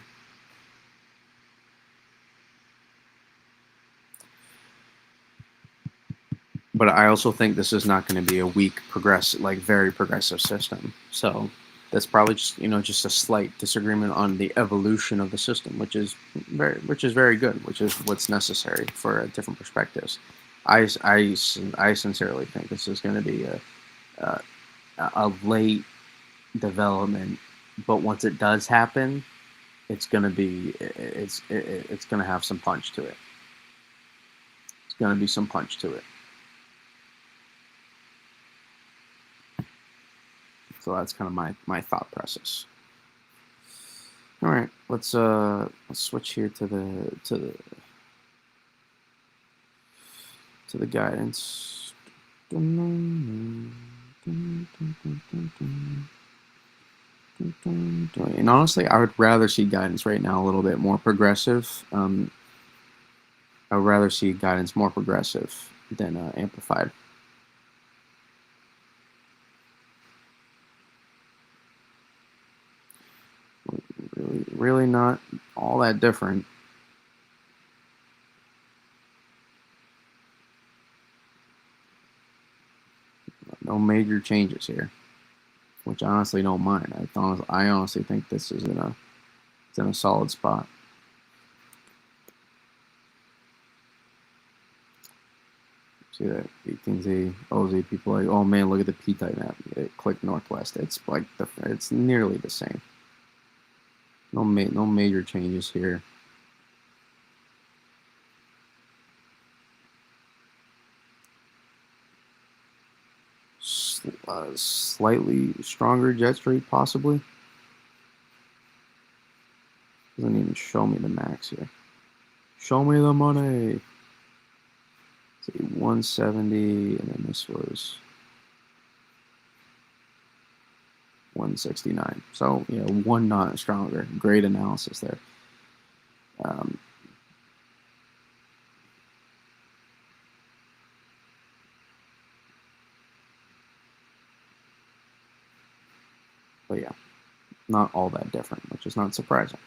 but I also think this is not going to be a weak very progressive system. So that's probably just a slight disagreement on the evolution of the system, which is very good, which is what's necessary for different perspectives. I sincerely think this is going to be a late development, but once it does happen, it's going to be it's going to have some punch to it. It's going to be some punch to it. So that's kind of my thought process. All right, let's switch here to the to the guidance. And honestly, I would rather see guidance right now a little bit more progressive. I would rather see guidance more progressive than amplified. Really not all that different. No major changes here, which I honestly don't mind. I honestly think this is it's in a solid spot. See that 18Z, OZ people like, oh man, look at the P-type map. Click northwest. It's like it's nearly the same. No major changes here. Slightly stronger jet stream, possibly. Doesn't even show me the max here. Show me the money. Let's see, 170, and then this was 169. So, you know, one knot stronger. Great analysis there. But yeah, not all that different, which is not surprising.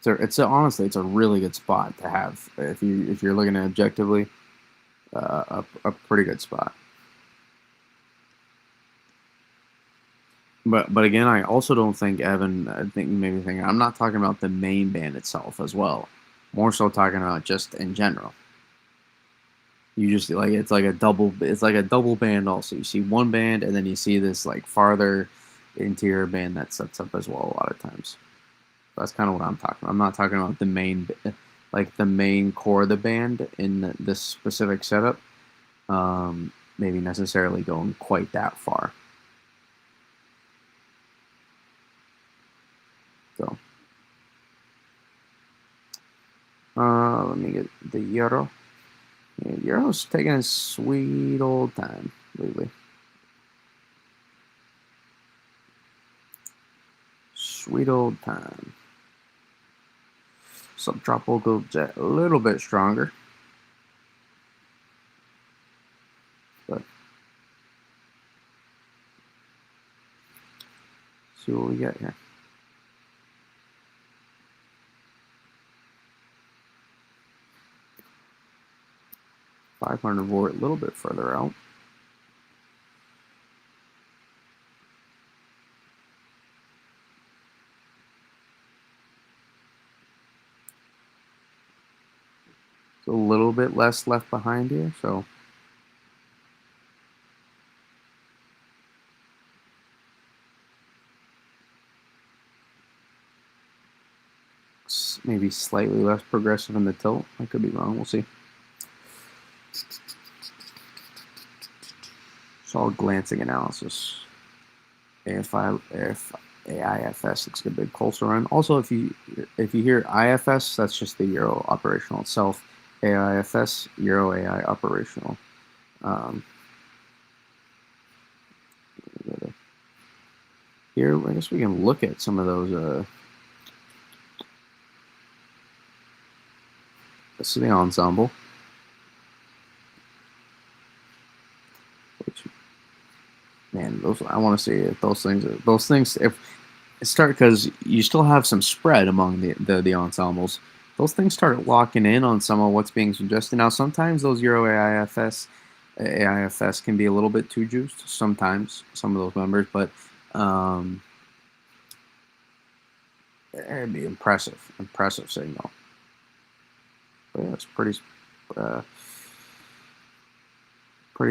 So honestly, it's a really good spot to have if you're looking at objectively, a pretty good spot. But again, I also don't think Evan. I think maybe thinking I'm not talking about the main band itself as well. More so talking about just in general. You just like it's like a double. It's like a double band. Also, you see one band, and then you see this like farther interior band that sets up as well a lot of times. That's kind of what I'm talking about. I'm not talking about the main, like the main core of the band in this specific setup. Maybe necessarily going quite that far. So, let me get the Euro. Yeah, Euro's taking a sweet old time lately. Sweet old time. Subtropical jet, a little bit stronger, but see what we get here. 500 volt, a little bit further out. It's a little bit less left behind here, so maybe slightly less progressive in the tilt. I could be wrong. We'll see. It's all glancing analysis. AIFS looks like a big pulse run. Also, if you hear IFS, that's just the Euro operational itself. AIFS, Euro AI operational. Here, I guess we can look at some of those. This is the ensemble. Which, man, those I want to see if those things if start because you still have some spread among the ensembles. Those things start locking in on some of what's being suggested. Now, sometimes those Euro AIFS can be a little bit too juiced. Sometimes some of those members, but it'd be impressive signal. But yeah, it's pretty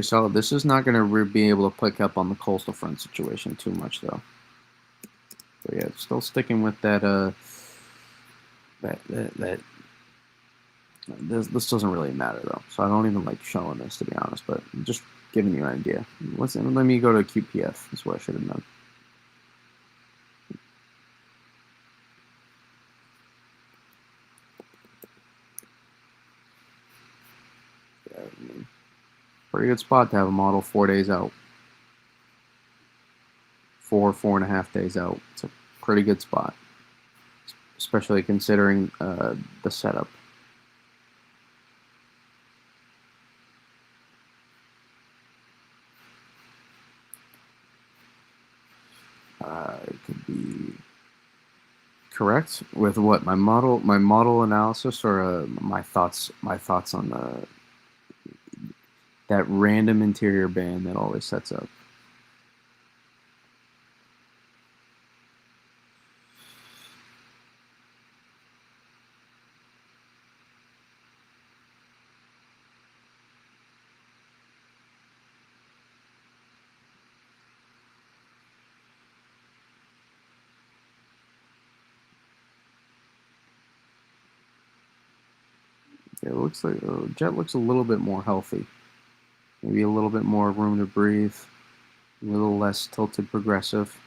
solid. This is not going to be able to pick up on the coastal front situation too much, though. So yeah, still sticking with that. This doesn't really matter though, so I don't even like showing this to be honest. But I'm just giving you an idea. Let me go to QPF. That's what I should have done. pretty good spot to have a model 4 days out. 4.5 days out. It's a pretty good spot, especially considering the setup. It could be correct with what my model analysis, or my thoughts on that random interior band that always sets up. It looks like Jet looks a little bit more healthy. Maybe a little bit more room to breathe. A little less tilted progressive,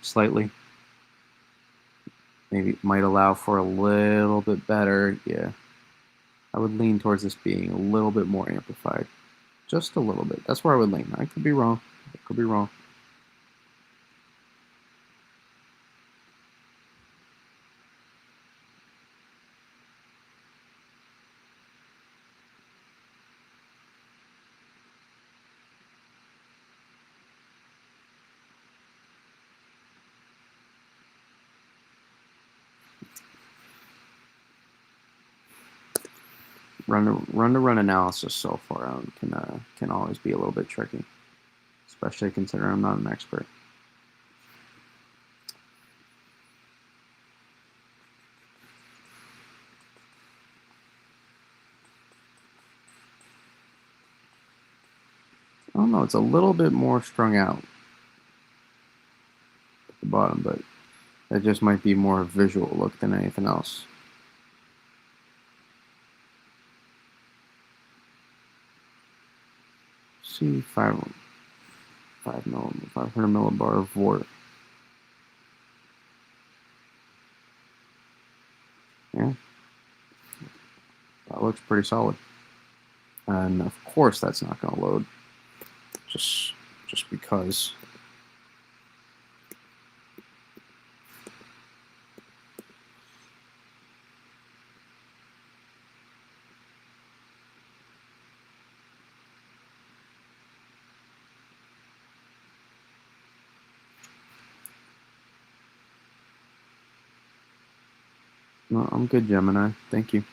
slightly. Maybe might allow for a little bit better. Yeah, I would lean towards this being a little bit more amplified. Just a little bit. That's where I would lean. I could be wrong. I could be wrong. Run analysis so far out can always be a little bit tricky, especially considering I'm not an expert. I don't know. It's a little bit more strung out at the bottom, but that just might be more a visual look than anything else. See, 500 millibar vort. Yeah, that looks pretty solid. And of course, that's not going to load. Just because. No, I'm good, Gemini. Thank you.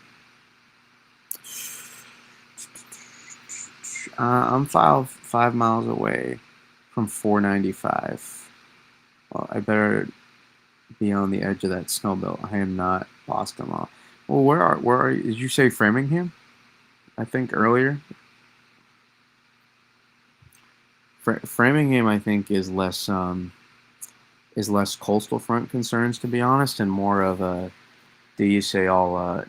I'm 5 miles away from 495. Well, I better be on the edge of that snow belt. I am not Boston off. Well, where are you? Did you say Framingham? I think earlier. Framingham, I think, is less coastal front concerns, to be honest, and more of a do you stay all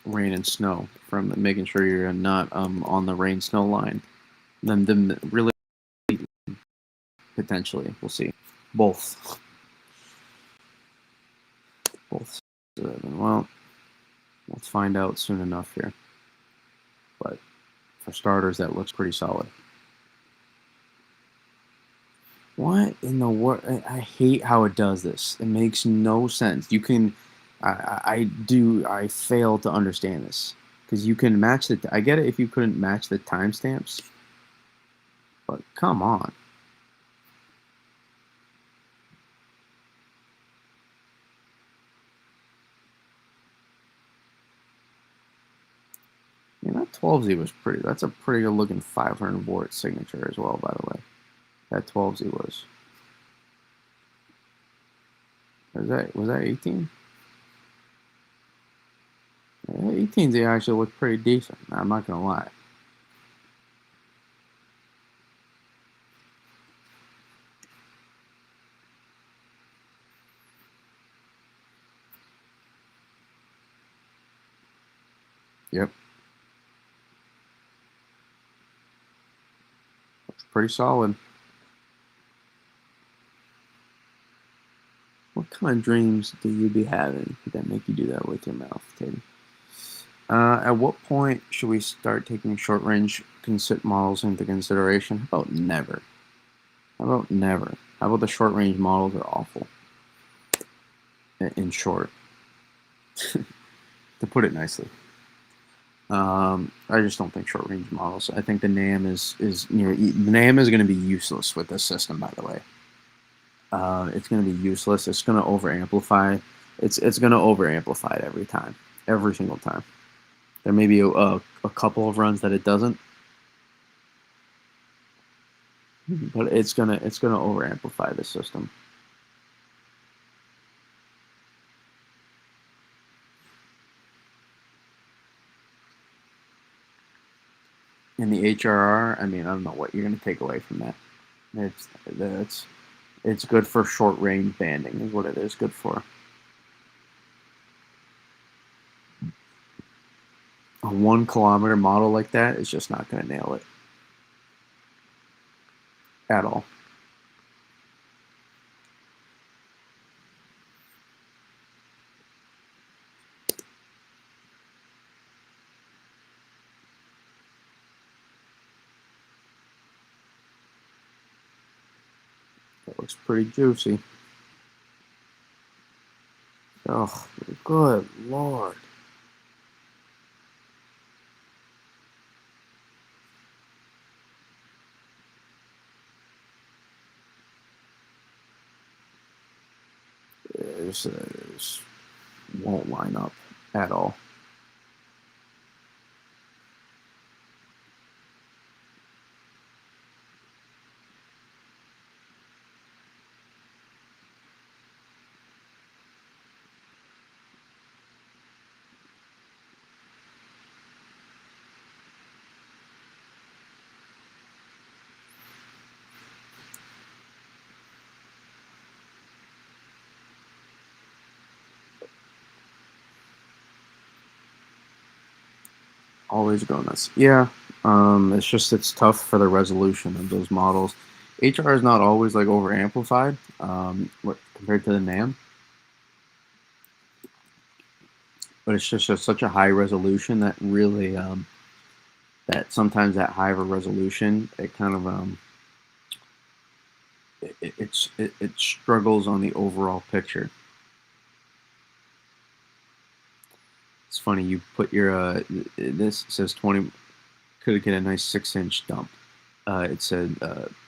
rain and snow, from making sure you're not on the rain snow line. Then really, potentially, we'll see. Both. Well, let's find out soon enough here. But for starters, that looks pretty solid. What in the world? I hate how it does this. It makes no sense. You can, I fail to understand this, because you can match the. I get it if you couldn't match the timestamps, but come on. I mean, that 12Z was pretty. That's a pretty good looking 500 volt signature as well, by the way. That 12Z was. Was that 18? 18Z actually looked pretty decent. I'm not gonna lie. Yep. Looks pretty solid. What kind of dreams do you be having that make you do that with your mouth, Teddy? At what point should we start taking short-range models into consideration? How about never? How about never? How about the short-range models are awful? In short, to put it nicely. I just don't think short-range models. I think the NAM is the NAM is going to be useless with this system. By the way, it's going to be useless. It's going to over-amplify. It's going to over-amplify it every single time. There may be a couple of runs that it doesn't, but it's gonna over-amplify the system. In the HRR, I mean, I don't know what you're gonna take away from that. It's good for short range banding, is what it is good for. A 1 kilometer model like that is just not gonna nail it at all. That looks pretty juicy. Oh, good lord. This won't line up at all. Always go nuts. Yeah, it's tough for the resolution of those models. HR is not always like over amplified compared to the NAM, but it's just such a high resolution that really that sometimes that high of a resolution it kind of it struggles on the overall picture. It's funny you put your this says 20 could get a nice 6-inch dump. It said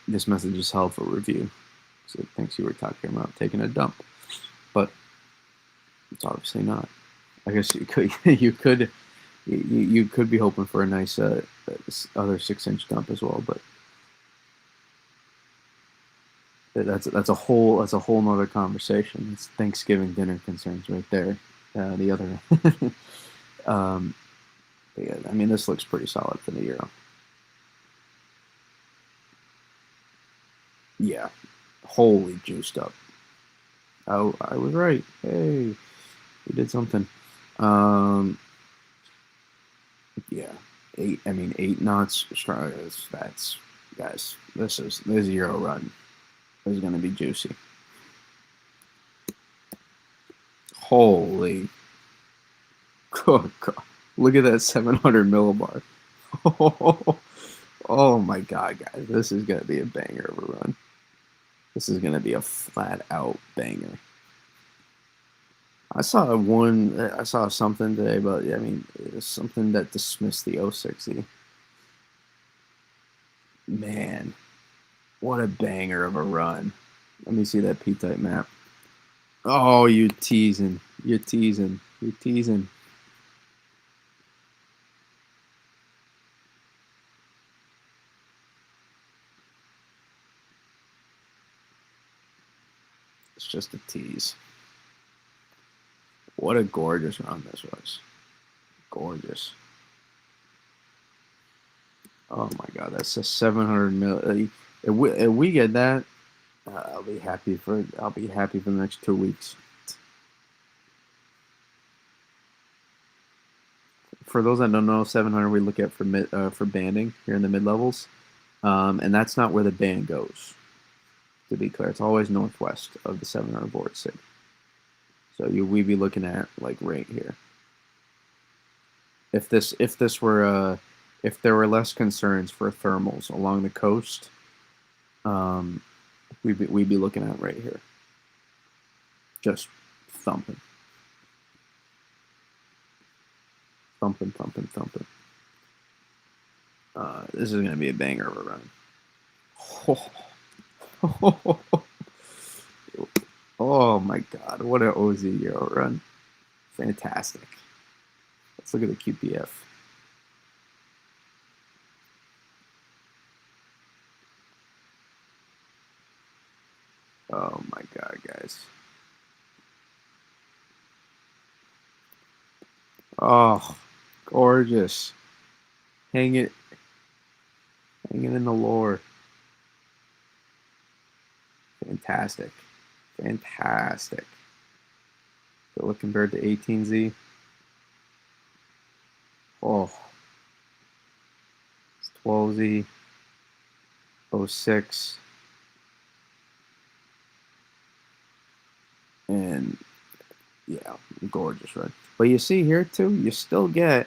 this message is held for review. So it thinks you were talking about taking a dump, but it's obviously not. I guess you could you could be hoping for a nice other 6-inch dump as well, but that's a whole nother conversation. It's Thanksgiving dinner concerns right there. The other, um, yeah, I mean this looks pretty solid for the Euro. Yeah, holy juiced up. I was right. Hey, we did something. Um, yeah, 8. I mean 8 knots. That's guys. This Euro run is going to be juicy. Holy, good God. Look at that 700 millibar. Oh my God, guys, this is going to be a banger of a run. This is going to be a flat out banger. I saw something today, but I mean, it was something that dismissed the 060. Man, what a banger of a run. Let me see that P-type map. Oh, you're teasing. You're teasing. You're teasing. It's just a tease. What a gorgeous run this was. Gorgeous. Oh my God, that's a 700 mil. If we get that, I'll be happy for the next 2 weeks. For those that don't know, 700 we look at for banding here in the mid levels, and that's not where the band goes. To be clear, it's always northwest of the 700 board sig. So we'd be looking at like right here. If if there were less concerns for thermals along the coast, um, we'd be looking at right here, just thumping, thumping, thumping, thumping. This is gonna be a banger of a run. Oh my god, what an OZ Euro run. Fantastic. Let's look at the QPF. Oh my god, guys. Oh, gorgeous. Hang it, hanging in the lore. Fantastic. Fantastic. So look compared to 18Z. Oh, it's 12Z, 06, and yeah, gorgeous run. But you see here too, you still get,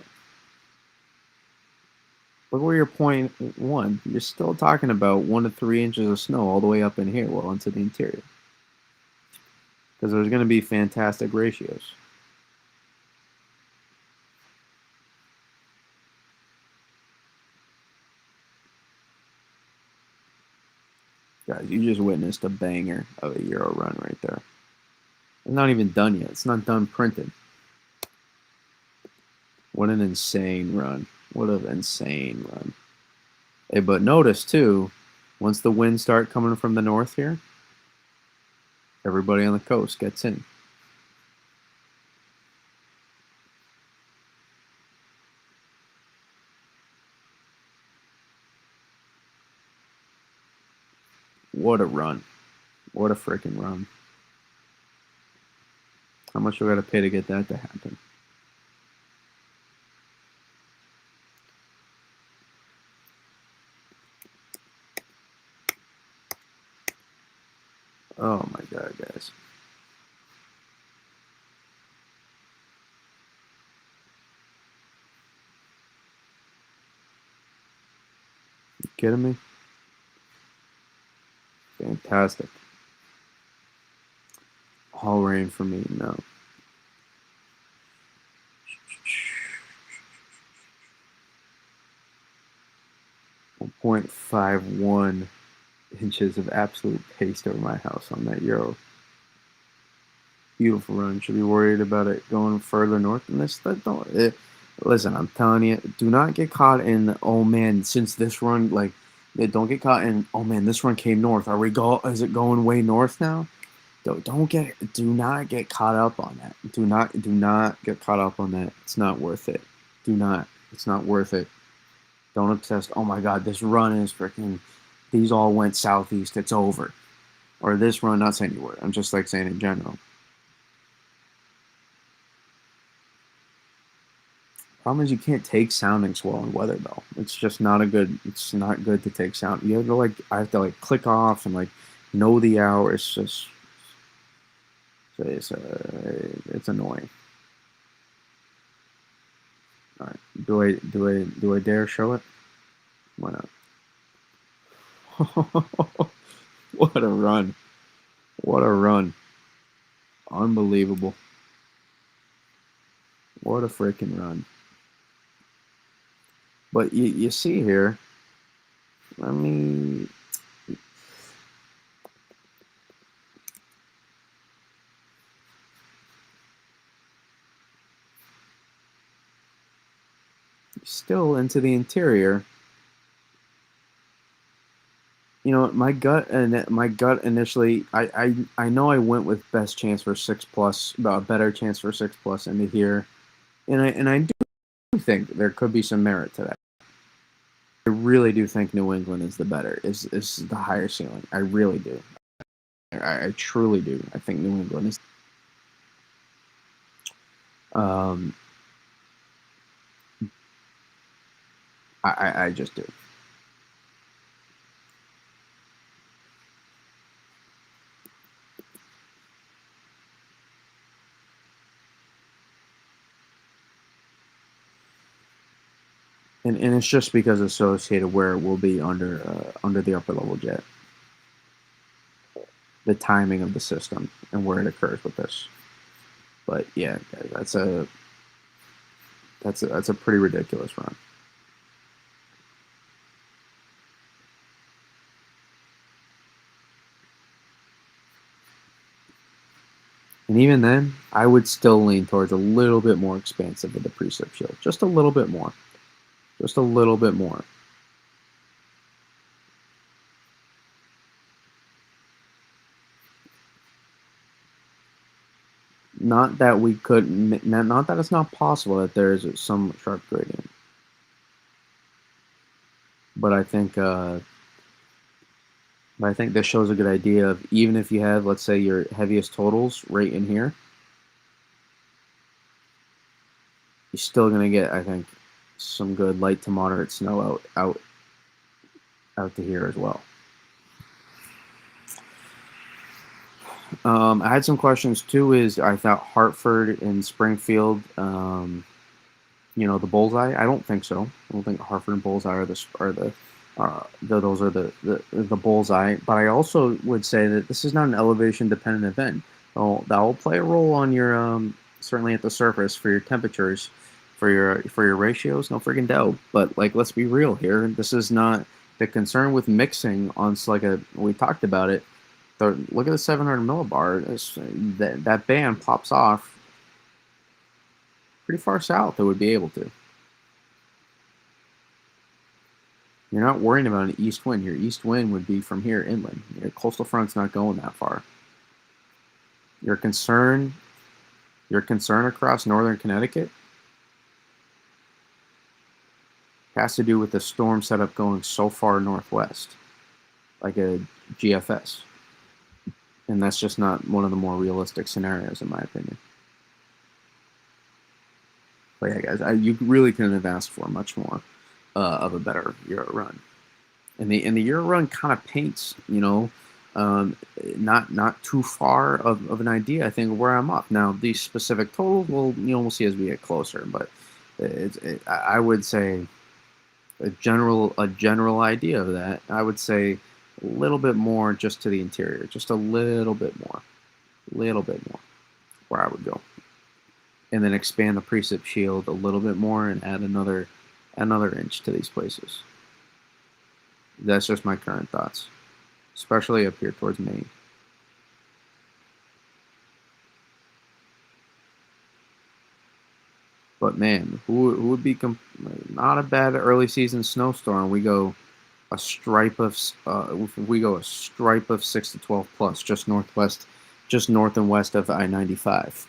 look where you're 0.1. You're still talking about 1 to 3 inches of snow all the way up in here, well into the interior. Because there's going to be fantastic ratios. Guys, you just witnessed a banger of a Euro run right there. It's not even done yet. It's not done printed. What an insane run. What an insane run. Hey, but notice too, once the winds start coming from the north here, everybody on the coast gets in. What a run. What a freaking run. How much we got to pay to get that to happen? Oh my god, guys. You kidding me? Fantastic. All rain for me, no. 1.51 inches of absolute paste over my house on that Euro. Beautiful run. Should be worried about it going further north than this. That don't. Listen, I'm telling you, do not get caught in. Oh man, since this run, like, don't get caught in. Oh man, this run came north. Are we go? Is it going way north now? Don't get. Do not get caught up on that. Do not get caught up on that. It's not worth it. Do not. It's not worth it. Don't obsess. Oh my god, this run is freaking. These all went southeast. It's over. Or this run, not saying you were. I'm just like saying in general. Problem is you can't take soundings well in weather though. It's just not a good. It's not good to take sound. You have to like. I have to like click off and like know the hour. It's just. It's annoying. All right. Do I dare show it? Why not? What a run! What a run! Unbelievable! What a freaking run! But you see here. I mean, still into the interior. You know, my gut initially, I know I went with best chance for 6 plus, about better chance for 6 plus into here, and I do think there could be some merit to that. I really do think New England is the better, is the higher ceiling. I really do. I truly do. I think New England is. Um, I just do. And it's just because associated where it will be under the upper level jet, the timing of the system and where it occurs with this. But yeah, that's a pretty ridiculous run. And even then, I would still lean towards a little bit more expansive of the precip shield, just a little bit more, just a little bit more. Not that we couldn't, not that it's not possible that there is some sharp gradient, but I think this shows a good idea of even if you have, let's say, your heaviest totals right in here, you're still gonna get, I think, some good light to moderate snow out to here as well. I had some questions too. Is I thought Hartford and Springfield, the bullseye. I don't think so. I don't think Hartford and bullseye those are the bullseye. But I also would say that this is not an elevation dependent event. That will play a role on your certainly at the surface for your temperatures, for your ratios. No freaking doubt. But like, let's be real here. This is not the concern with mixing on we talked about it. Look at the 700 millibar. That band pops off pretty far south. It would be able to. You're not worrying about an east wind. Your east wind would be from here inland. Your coastal front's not going that far. Your concern across northern Connecticut has to do with the storm setup going so far northwest, like a GFS. And that's just not one of the more realistic scenarios, in my opinion. But yeah, guys, you really couldn't have asked for much more of a better Euro run. And the Euro run kind of paints, not too far of an idea, I think, of where I'm up. Now, these specific totals, we'll see as we get closer. But I would say a general idea of that. I would say a little bit more just to the interior, just a little bit more, where I would go, and then expand the precip shield a little bit more and add another inch to these places. That's just my current thoughts, especially up here towards Maine. But man, who would be not a bad early season snowstorm? We go a stripe of 6 to 12 plus, just north and west of I-95.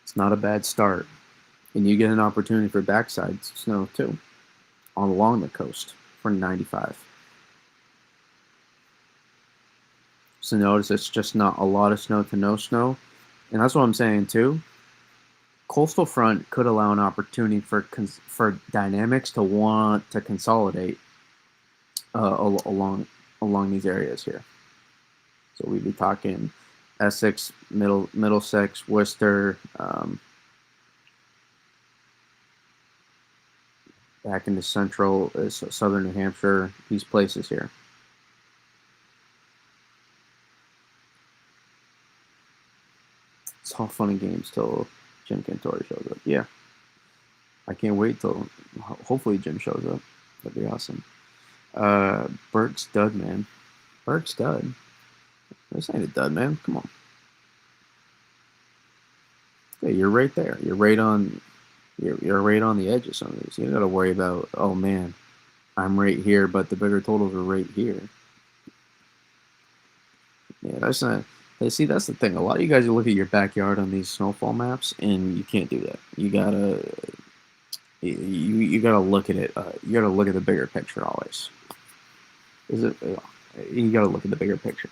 It's not a bad start, and you get an opportunity for backside snow too, along the coast for 95. So notice it's just not a lot of snow to no snow, and that's what I'm saying too. Coastal front could allow an opportunity for dynamics to want to consolidate along these areas here. So we'd be talking Essex, Middlesex, Worcester, back into central, southern New Hampshire, these places here. It's all fun and games till Jim Cantore shows up. Yeah. I can't wait till hopefully Jim shows up. That'd be awesome. Burke's dud, man. Burke's dud. This ain't a dud, man. Come on. Hey, you're right there. You're right on the edge of some of these. You don't gotta worry about, oh man, I'm right here, but the bigger totals are right here. Yeah, that's not. See, that's the thing. A lot of you guys look at your backyard on these snowfall maps, and you can't do that. You gotta look at it. You gotta look at the bigger picture always. You gotta look at the bigger picture.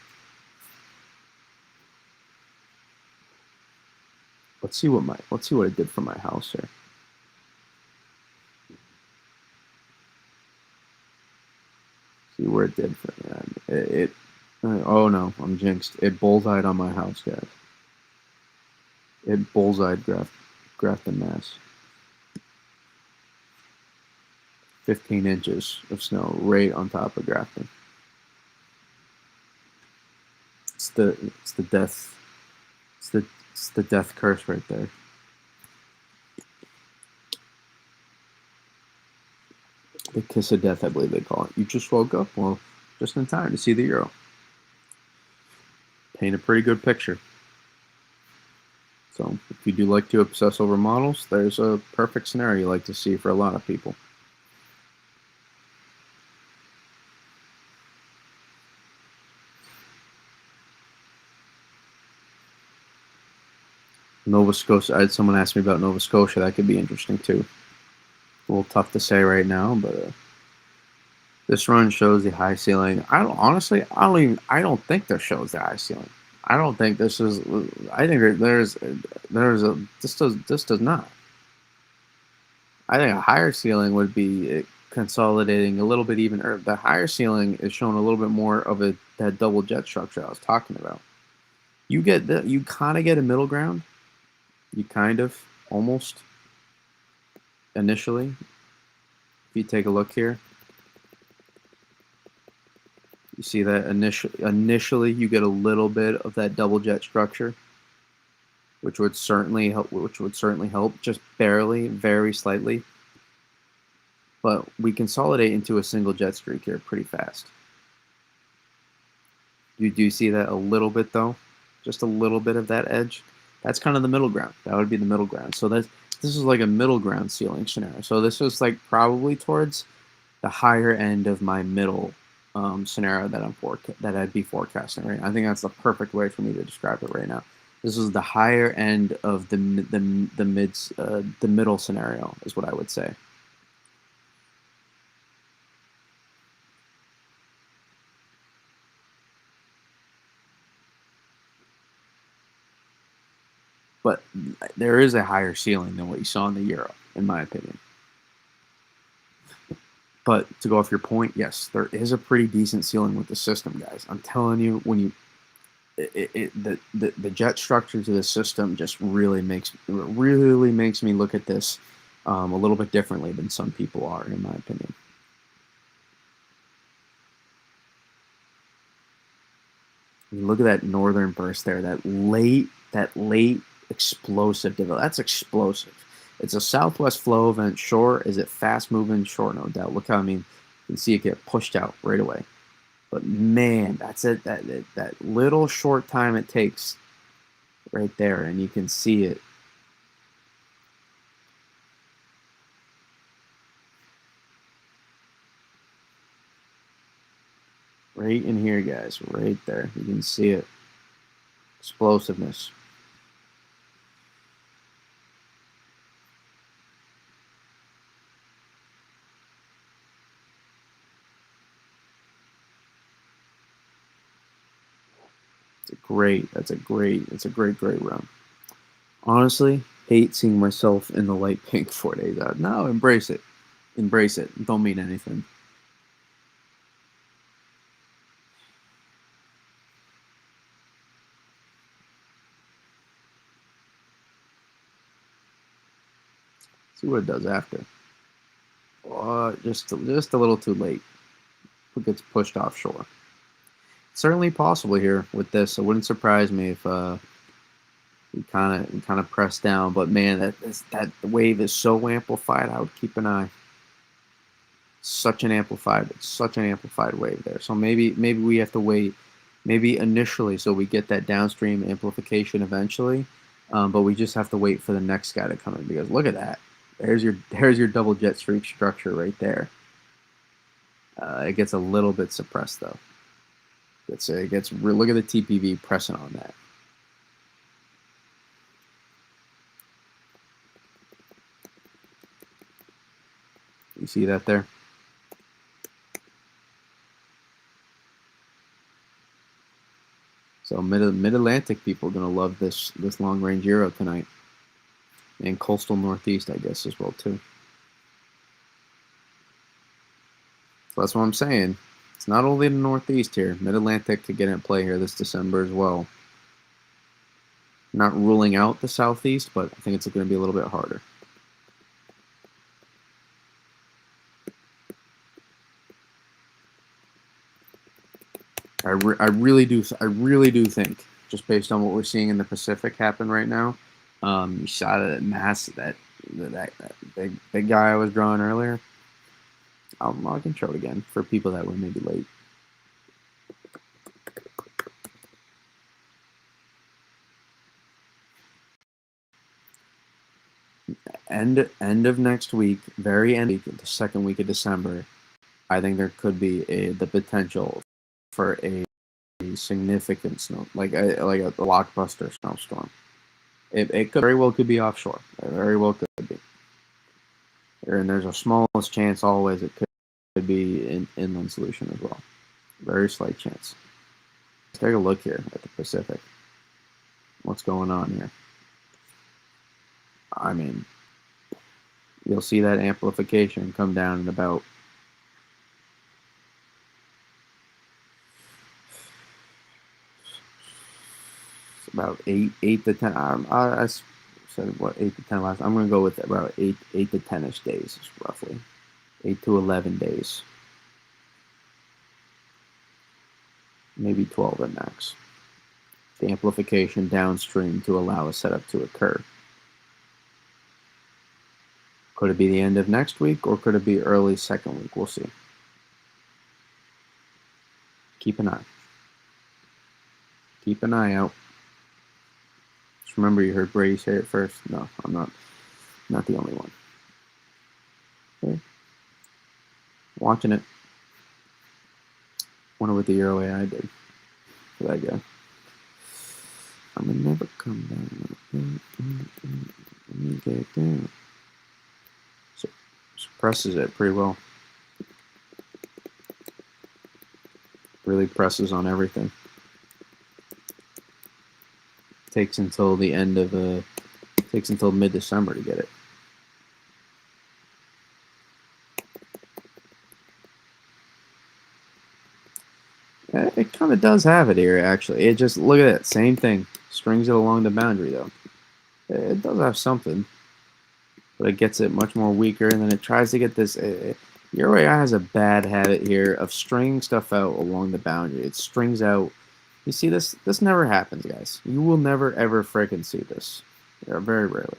Let's see what it did for my house here. See where it did for it. Oh no, I'm jinxed. It bullseyed on my house, guys. It bullseyed Grafton, Mass. 15 inches of snow right on top of Grafton. It's the death it's the death curse right there. The kiss of death, I believe they call it. You just woke up, well, just in time to see the Euro. Paint a pretty good picture. So if you do like to obsess over models, there's a perfect scenario you like to see for a lot of people. Nova Scotia, I had someone ask me about Nova Scotia. That could be interesting too. A little tough to say right now, but this run shows the high ceiling. I don't think this shows the high ceiling. I don't think this is. I think there's a. This does not. I think a higher ceiling would be consolidating a little bit even. Or the higher ceiling is showing a little bit more of that double jet structure I was talking about. You kind of get a middle ground. You kind of almost initially. If you take a look here, you see that initially you get a little bit of that double jet structure, which would certainly help, just barely, very slightly. But we consolidate into a single jet streak here pretty fast. You do see that a little bit though, just a little bit of that edge. That's kind of the middle ground. That would be the middle ground. So this is like a middle ground ceiling scenario. So this is like probably towards the higher end of my middle scenario that I'd be forecasting. Right, I think that's the perfect way for me to describe it right now. This is the higher end of the middle scenario is what I would say. But there is a higher ceiling than what you saw in the Euro, in my opinion. But to go off your point, yes, there is a pretty decent ceiling with the system, guys. I'm telling you, when you the jet structure to the system just really makes me look at this a little bit differently than some people are, in my opinion. You look at that northern burst there, that late explosive development. That's explosive. It's a southwest flow event. Sure, is it fast moving? Sure, no doubt. Look how you can see it get pushed out right away. But man, that's it. That little short time it takes right there, and you can see it. Right in here, guys. Right there. You can see it. Explosiveness. It's a great run. Honestly, hate seeing myself in the light pink 4 days out. No, embrace it. Embrace it. Don't mean anything. See what it does after. Just a little too late. It gets pushed offshore. Certainly possible here with this. It wouldn't surprise me if we kind of press down. But man, that wave is so amplified. I would keep an eye. Such an amplified wave there. So maybe we have to wait. Maybe initially, so we get that downstream amplification eventually. But we just have to wait for the next guy to come in, because look at that. There's your double jet streak structure right there. It gets a little bit suppressed though. Look at the TPV pressing on that. You see that there? So mid-Atlantic people are gonna love this long range Euro tonight, and coastal Northeast, I guess, as well too. So that's what I'm saying. It's not only the Northeast here. Mid-Atlantic could get in play here this December as well. Not ruling out the Southeast, but I think it's going to be a little bit harder. I really do think, just based on what we're seeing in the Pacific happen right now, you saw that big guy I was drawing earlier. I can show it again for people that were maybe late. End of next week, very end of the second week of December, I think there could be the potential for a significant snow, like a blockbuster snowstorm. It could very well could be offshore. It very well could be. And there's a smallest chance always it could be in inland solution as well. Very slight chance. Let's take a look here at the Pacific. What's going on here? I mean, you'll see that amplification come down in about eight to 10. I said what 8 to 10 last. I'm going to go with about eight to 10ish days, roughly 8 to 11 days, maybe 12 at max. The amplification downstream to allow a setup to occur. Could it be the end of next week, or could it be early second week? We'll see. Keep an eye. Keep an eye out. Just remember, you heard Brady say it first. No, I'm not the only one. Okay. Watching it. Wonder what the Euro AI did for that guy. I'm gonna never come down. Let me get it down. So suppresses it pretty well. Really presses on everything. Takes until the end of takes until mid-December to get it. It kind of does have it here, actually. It just, look at that, same thing. Strings it along the boundary, though. It does have something, but it gets it much more weaker, and then it tries to get this. Your AI has a bad habit here of stringing stuff out along the boundary. It strings out. You see this? This never happens, guys. You will never, ever freaking see this. Very rarely.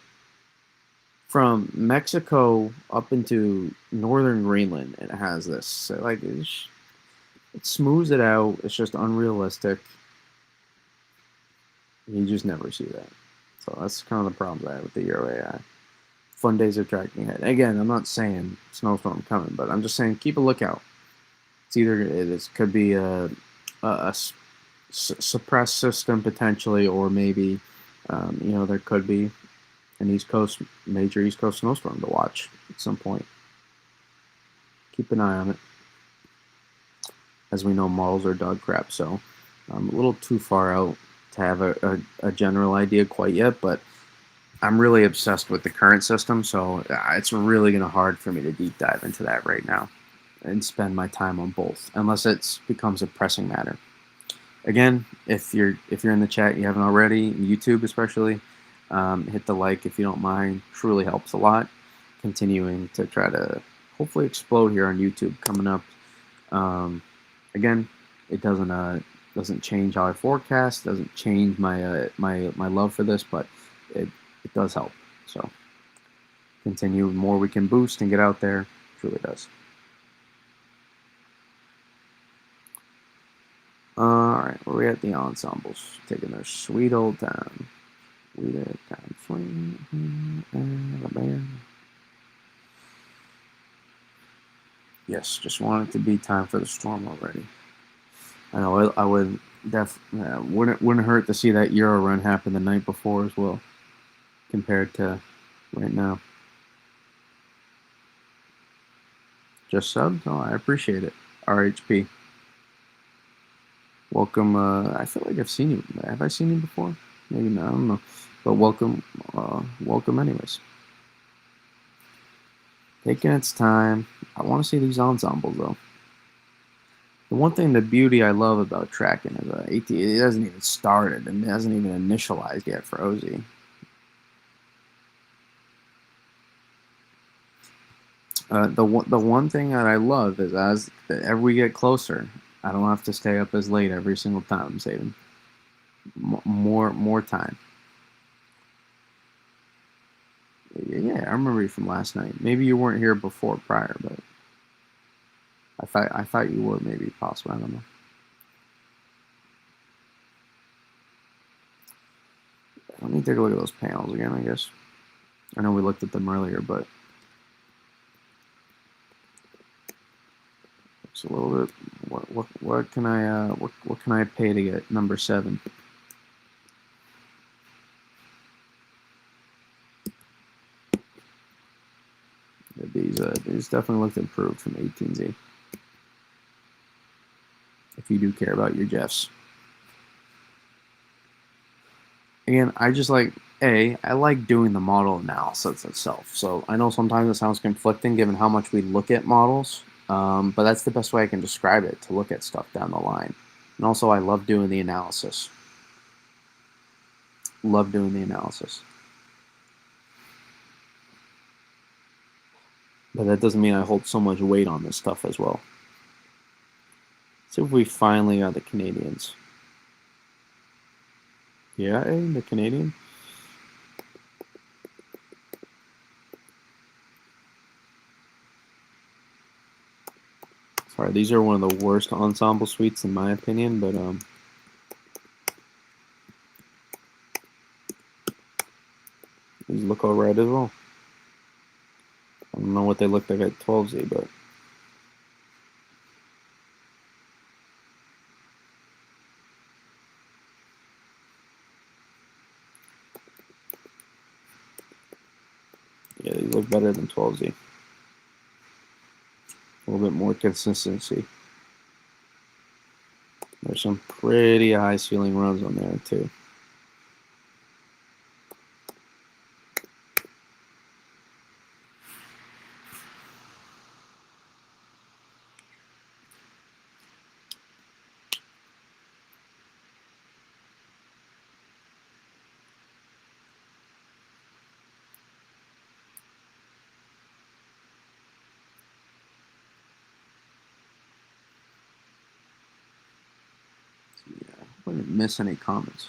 From Mexico up into northern Greenland, it has this. So, like, it smooths it out. It's just unrealistic. You just never see that. So that's kind of the problem I have with the Euro AI. Fun days of tracking ahead. Again, I'm not saying snowstorm coming, but I'm just saying keep a lookout. It's either it could be a suppressed system potentially, or maybe there could be an major East Coast snowstorm to watch at some point. Keep an eye on it. As we know, models are dog crap, so I'm a little too far out to have a general idea quite yet, but I'm really obsessed with the current system, so it's really going to hard for me to deep dive into that right now and spend my time on both, unless it becomes a pressing matter. Again, if you're in the chat, you haven't already, YouTube especially, hit the like if you don't mind. Truly helps a lot. Continuing to try to hopefully explode here on YouTube coming up. Again, it doesn't change how I forecast. Doesn't change my my love for this, but it does help. So continue. The more we can boost and get out there, truly does. Alright, where are we at? The ensembles. Taking their sweet old time. Sweet old time. Swing, Alabama. Yes, just want it to be time for the storm already. I know I would wouldn't hurt to see that Euro run happen the night before as well, compared to right now. Just subbed? Oh, I appreciate it. RHP. Welcome. I feel like I've seen you. Have I seen you before? Maybe not. I don't know. But welcome. Welcome anyways. Taking its time. I want to see these ensembles though. The one thing, the beauty I love about tracking is it hasn't even started and it hasn't even initialized yet for OZ. The one thing that I love is as we get closer, I don't have to stay up as late every single time. I'm saving more time. Yeah, I remember you from last night. Maybe you weren't here before prior, but I thought you were maybe possible. I don't know. Let me take a look at those panels again. I guess I know we looked at them earlier, but it's a little bit. What can I what can I pay to get number 7? These definitely looked improved from 18Z. If you do care about your Jeffs. Again, I just like I like doing the model analysis itself. So I know sometimes it sounds conflicting given how much we look at models, but that's the best way I can describe it, to look at stuff down the line. And also, I love doing the analysis. Love doing the analysis. But that doesn't mean I hold so much weight on this stuff as well. Let's see if we finally got the Canadians. Yeah, the Canadian. Sorry, these are one of the worst ensemble suites in my opinion, but these look alright as well. I don't know what they look like at 12Z, but yeah, these look better than 12Z. A little bit more consistency. There's some pretty high ceiling runs on there too. Yeah, I didn't miss any comments.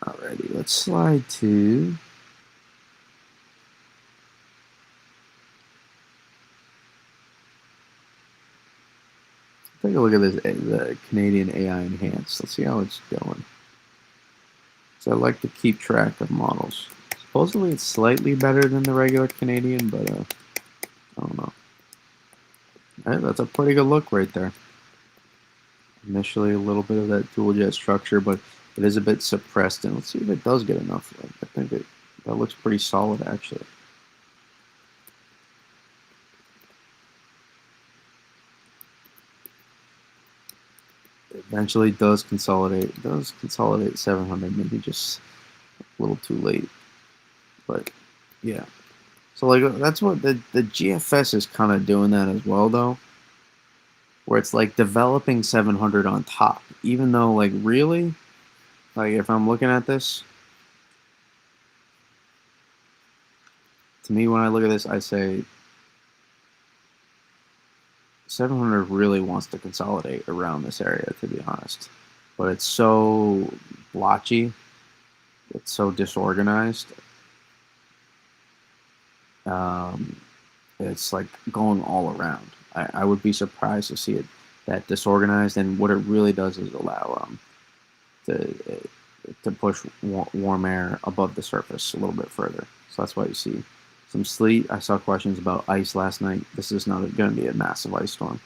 Alrighty, let's slide to take a look at this, the Canadian AI Enhanced. Let's see how it's going. So I like to keep track of models. Supposedly it's slightly better than the regular Canadian, but I don't know. All right, that's a pretty good look right there. Initially a little bit of that dual jet structure, but it is a bit suppressed, and let's see if it does get enough. I think that looks pretty solid actually. Eventually does consolidate. It does consolidate 700, maybe just a little too late. But yeah. So like that's what the GFS is kind of doing that as well though. Where it's like developing 700 on top. Even though like really, like if I'm looking at this, to me when I look at this I say 700 really wants to consolidate around this area, to be honest. But it's so blotchy, it's so disorganized. Um, it's like going all around. I would be surprised to see it that disorganized. And what it really does is allow to push warm air above the surface a little bit further. So that's why you see some sleet. I saw questions about ice last night. This is not going to be a massive ice storm.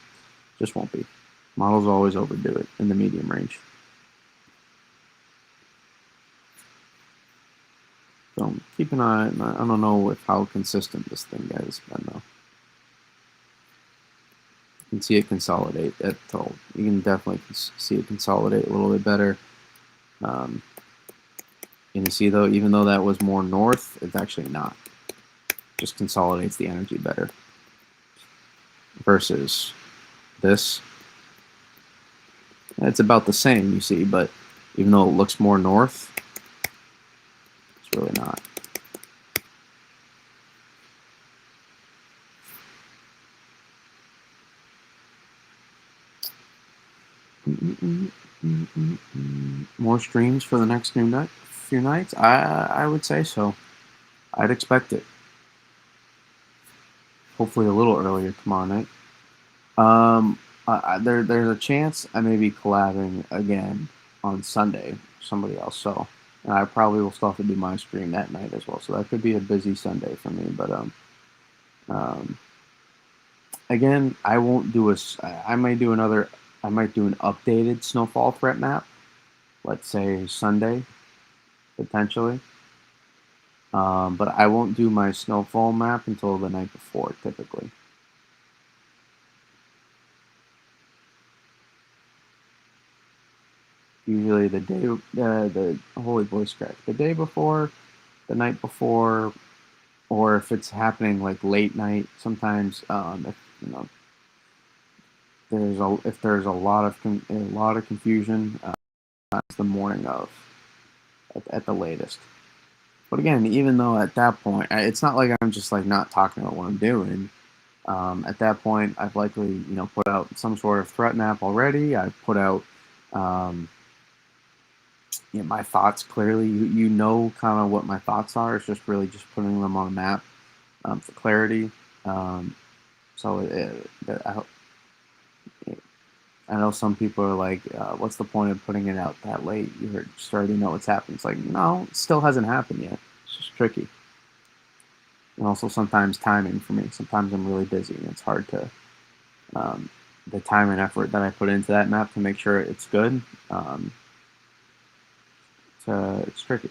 Just won't be. Models always overdo it in the medium range. So keep an eye. I don't know if how consistent this thing has been though. You can see it consolidate at all. You can definitely see it consolidate a little bit better. And you see though, even though that was more north, it's actually not. Just consolidates the energy better. Versus this. It's about the same, you see, but even though it looks more north, it's really not. More streams for the next few nights? I would say so. I'd expect it. Hopefully a little earlier tomorrow night. There's a chance I may be collabing again on Sunday with somebody else. So, and I probably will still have to do my stream that night as well. So that could be a busy Sunday for me. But um, again, I won't do a. I might do another. I might do an updated Snowfall Threat Map. Let's say Sunday, potentially. But I won't do my snowfall map until the night before, typically. Usually the day, the holy voice crack, the day before, the night before, or if it's happening like late night. Sometimes, if you know, there's a lot of confusion, it's the morning of, at the latest. But again, even though at that point, it's not like I'm just like not talking about what I'm doing. At that point, I've likely put out some sort of threat map already. I've put out my thoughts clearly. You know kind of what my thoughts are. It's just really just putting them on a map for clarity. So I know some people are like, "What's the point of putting it out that late? You just already know what's happened." It's like, no, it still hasn't happened yet. It's just tricky. And also sometimes timing for me. Sometimes I'm really busy and it's hard to the time and effort that I put into that map to make sure it's good. It's tricky.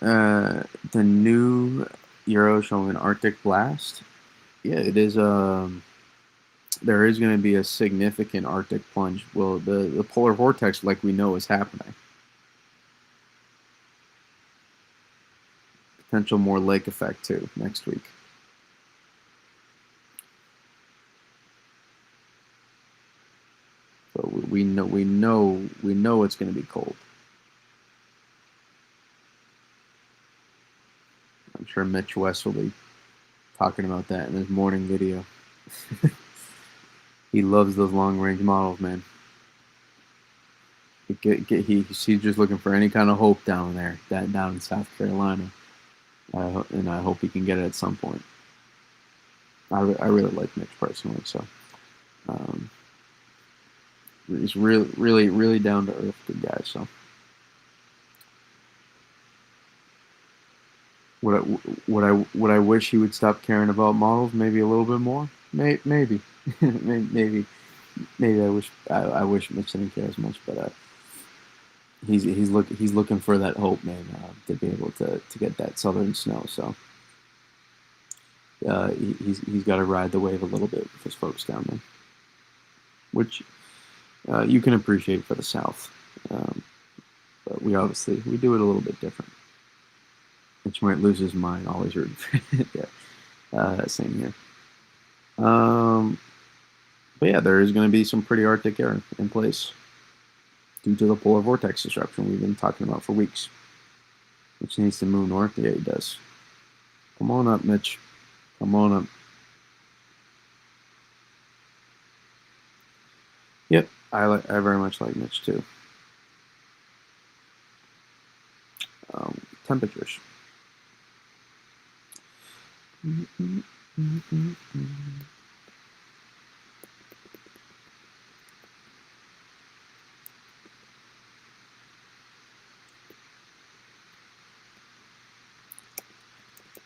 The new Euro showing an Arctic blast. Yeah, it is. There is going to be a significant Arctic plunge. Well, the polar vortex, like we know, is happening. Potential more lake effect too next week. So we know it's going to be cold. I'm sure Mitch West will be talking about that in his morning video. He loves those long range models, man. He's just looking for any kind of hope down there, down in South Carolina, and I hope he can get it at some point. I really like Mitch personally, so he's really down to earth, good guy. So would I wish he would stop caring about models maybe a little bit more? Maybe, maybe I wish Mitch didn't care as much, but he's looking for that hope, man, to be able to get that southern snow. So he's got to ride the wave a little bit with his folks down there, which you can appreciate for the South. But we do it a little bit different. Mitch might lose his mind, always rooting for yeah, same here. But yeah, there is going to be some pretty Arctic air in place due to the polar vortex disruption we've been talking about for weeks. Mitch needs to move north. Yeah, he does. Come on up, Mitch. Come on up. Yep, I very much like Mitch too. Temperatures.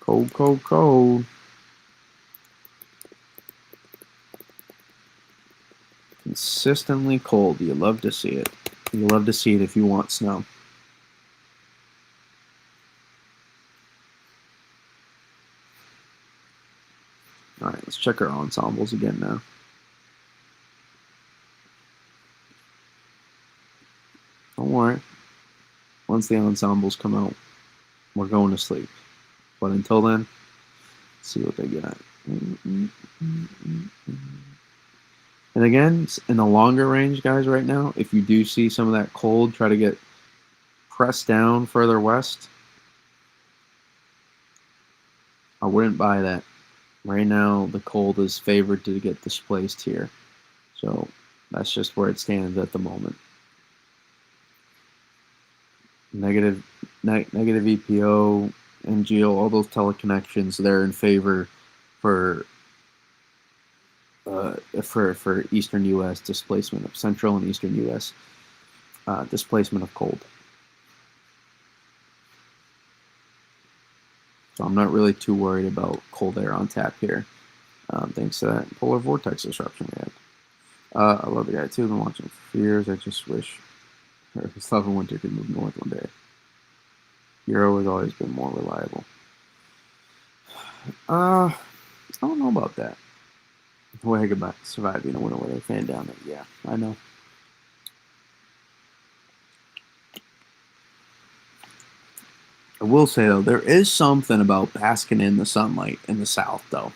Cold, cold, cold. Consistently cold. You love to see it. You love to see it if you want snow. All right, let's check our ensembles again now. Don't worry. Once the ensembles come out, we're going to sleep. But until then, see what they got. And again, in the longer range, guys, right now, if you do see some of that cold try to get pressed down further west, I wouldn't buy that. Right now, the cold is favored to get displaced here. So that's just where it stands at the moment. Negative EPO, NGO, all those teleconnections, they're in favor for eastern U.S. displacement of central and eastern U.S. Displacement of cold. So I'm not really too worried about cold air on tap here, thanks to that polar vortex disruption we had. I love the guy too. I've been watching for years. I just wish Southern Winter could move north one day. Euro has always been more reliable. I don't know about that. Way goodbye. Survive in a winter weather fan down there. Yeah, I know. I will say though, there is something about basking in the sunlight in the south though,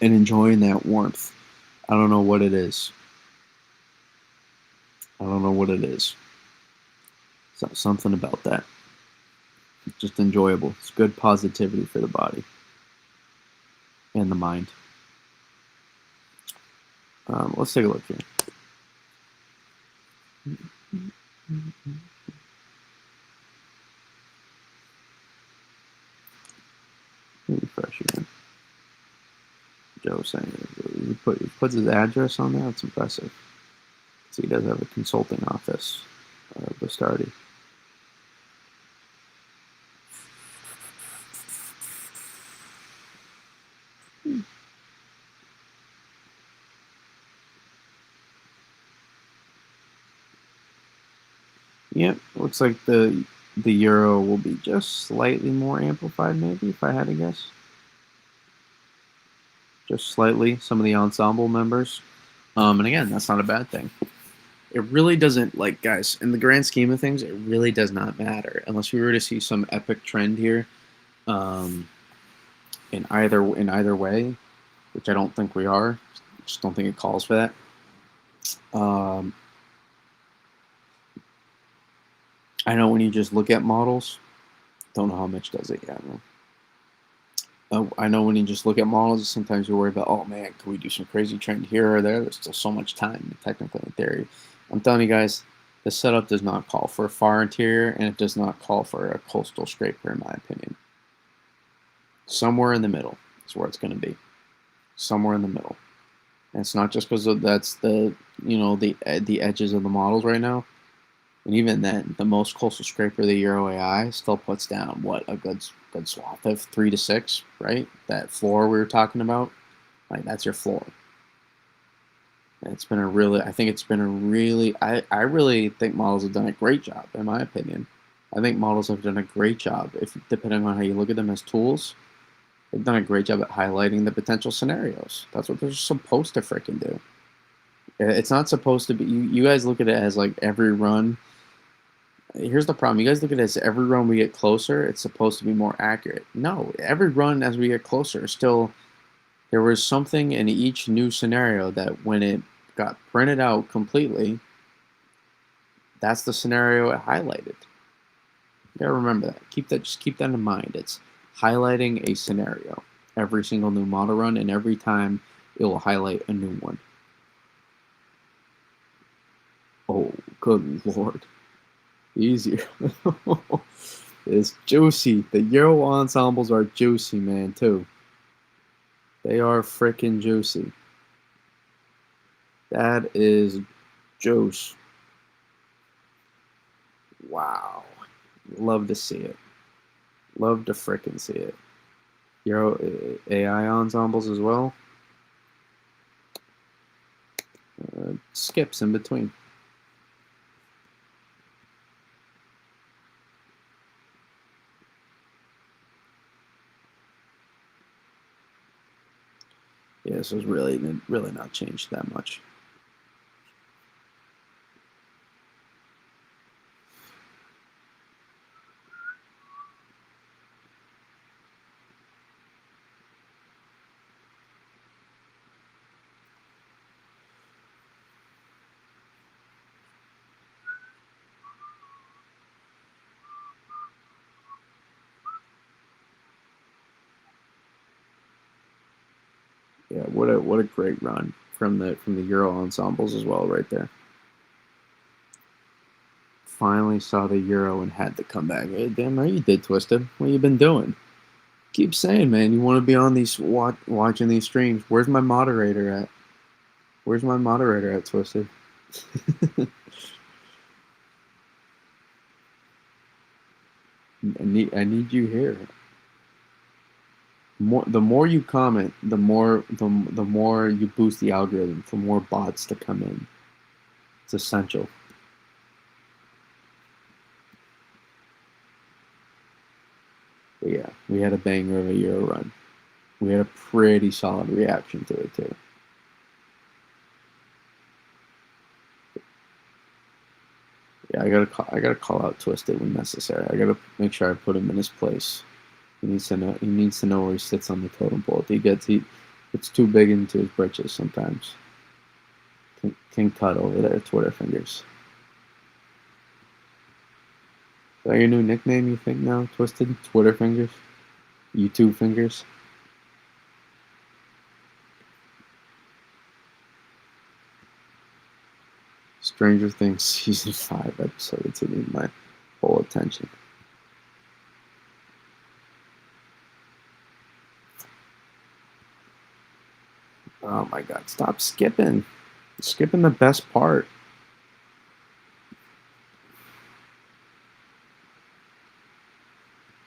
and enjoying that warmth. I don't know what it is. I don't know what it is. So, something about that. It's just enjoyable. It's good positivity for the body and the mind. Let's take a look here. Refresh again. Joe saying he puts his address on there. That's impressive. So he does have a consulting office, Bastardi. Yep, looks like the euro will be just slightly more amplified, maybe, if I had to guess. Just slightly, some of the ensemble members. And again, that's not a bad thing. It really doesn't, like, guys, in the grand scheme of things, it really does not matter. Unless we were to see some epic trend here in either way, which I don't think we are. Just don't think it calls for that. I know when you just look at models, don't know how much does it yet. I know when you just look at models, sometimes you're worried about, oh man, can we do some crazy trend here or there? There's still so much time, technically, in theory. I'm telling you guys, the setup does not call for a far interior, and it does not call for a coastal scraper, in my opinion. Somewhere in the middle is where it's going to be. Somewhere in the middle. And it's not just because that's the edges of the models right now. And even then, the most coastal scraper, the Euro AI, still puts down what, a good swath of 3 to 6, right? That floor we were talking about, like that's your floor. And it's been I really think models have done a great job, in my opinion. I think models have done a great job, if depending on how you look at them as tools. They've done a great job at highlighting the potential scenarios. That's what they're supposed to freaking do. It's not supposed to be. You guys look at it as like every run. Here's the problem. You guys look at it as every run we get closer, it's supposed to be more accurate. No, every run as we get closer, still, there was something in each new scenario that when it got printed out completely, that's the scenario it highlighted. You gotta remember that. Just keep that in mind. It's highlighting a scenario every single new model run, and every time it will highlight a new one. Oh, good lord. Easier. It's juicy. The Euro ensembles are juicy, man, too. They are freaking juicy. That is juice. Wow. Love to see it. Love to freaking see it. Euro AI ensembles as well. Skips in between. Yeah, this was really not changed that much. Yeah, what a great run from the Euro Ensembles as well, right there. Finally saw the Euro and had to come back. Hey, damn right you did, Twisted. What you been doing? Keep saying, man, you want to be on these watching these streams. Where's my moderator at? Where's my moderator at, Twisted? I need you here. The more you comment, the more you boost the algorithm for more bots to come in. It's essential. But yeah, we had a banger of a Euro run. We had a pretty solid reaction to it too. Yeah, I gotta call out Twisted when necessary. I gotta make sure I put him in his place. He needs to know. He needs to know where he sits on the totem pole. It's too big into his britches sometimes. King Tut over there, Twitter fingers. Is that your new nickname? You think now, Twisted Twitter fingers, YouTube fingers. Stranger Things season 5 episode 2 need my full attention. Oh my god, stop skipping. Skipping the best part.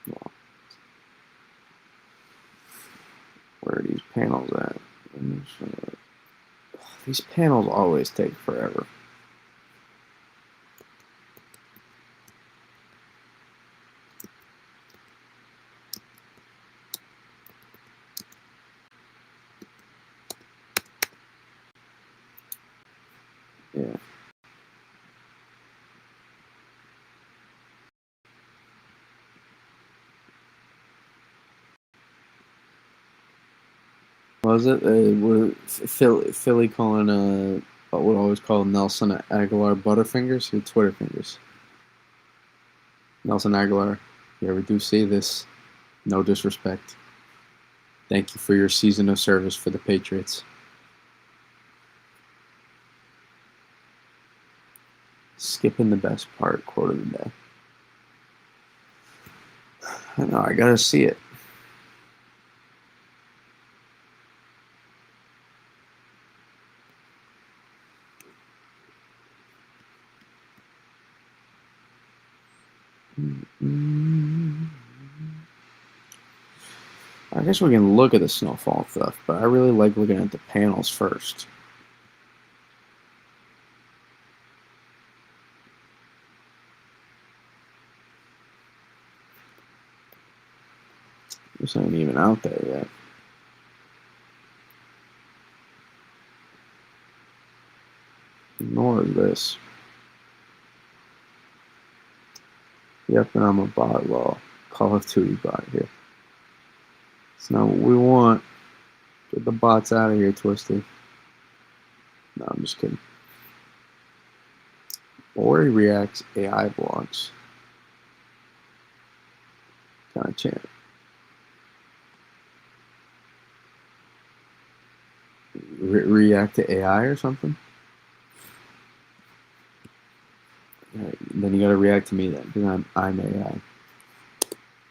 Well, where are these panels at? These panels always take forever. Yeah. What was it? Philly calling what would always call Nelson Aguilar Butterfingers? Your Twitter fingers. Nelson Aguilar, if you ever do see this, no disrespect. Thank you for your season of service for the Patriots. Skipping the best part, quote of the day. I know, I gotta see it. I guess we can look at the snowfall stuff, but I really like looking at the panels first. This ain't even out there yet. Nor is this. Yep, and I'm a bot. Well, Call of Duty bot here. It's not what we want. Get the bots out of here, Twisted. No, I'm just kidding. Ori reacts AI blogs. Kind of chant. React to AI or something? Right, then you gotta react to me then, because I'm AI.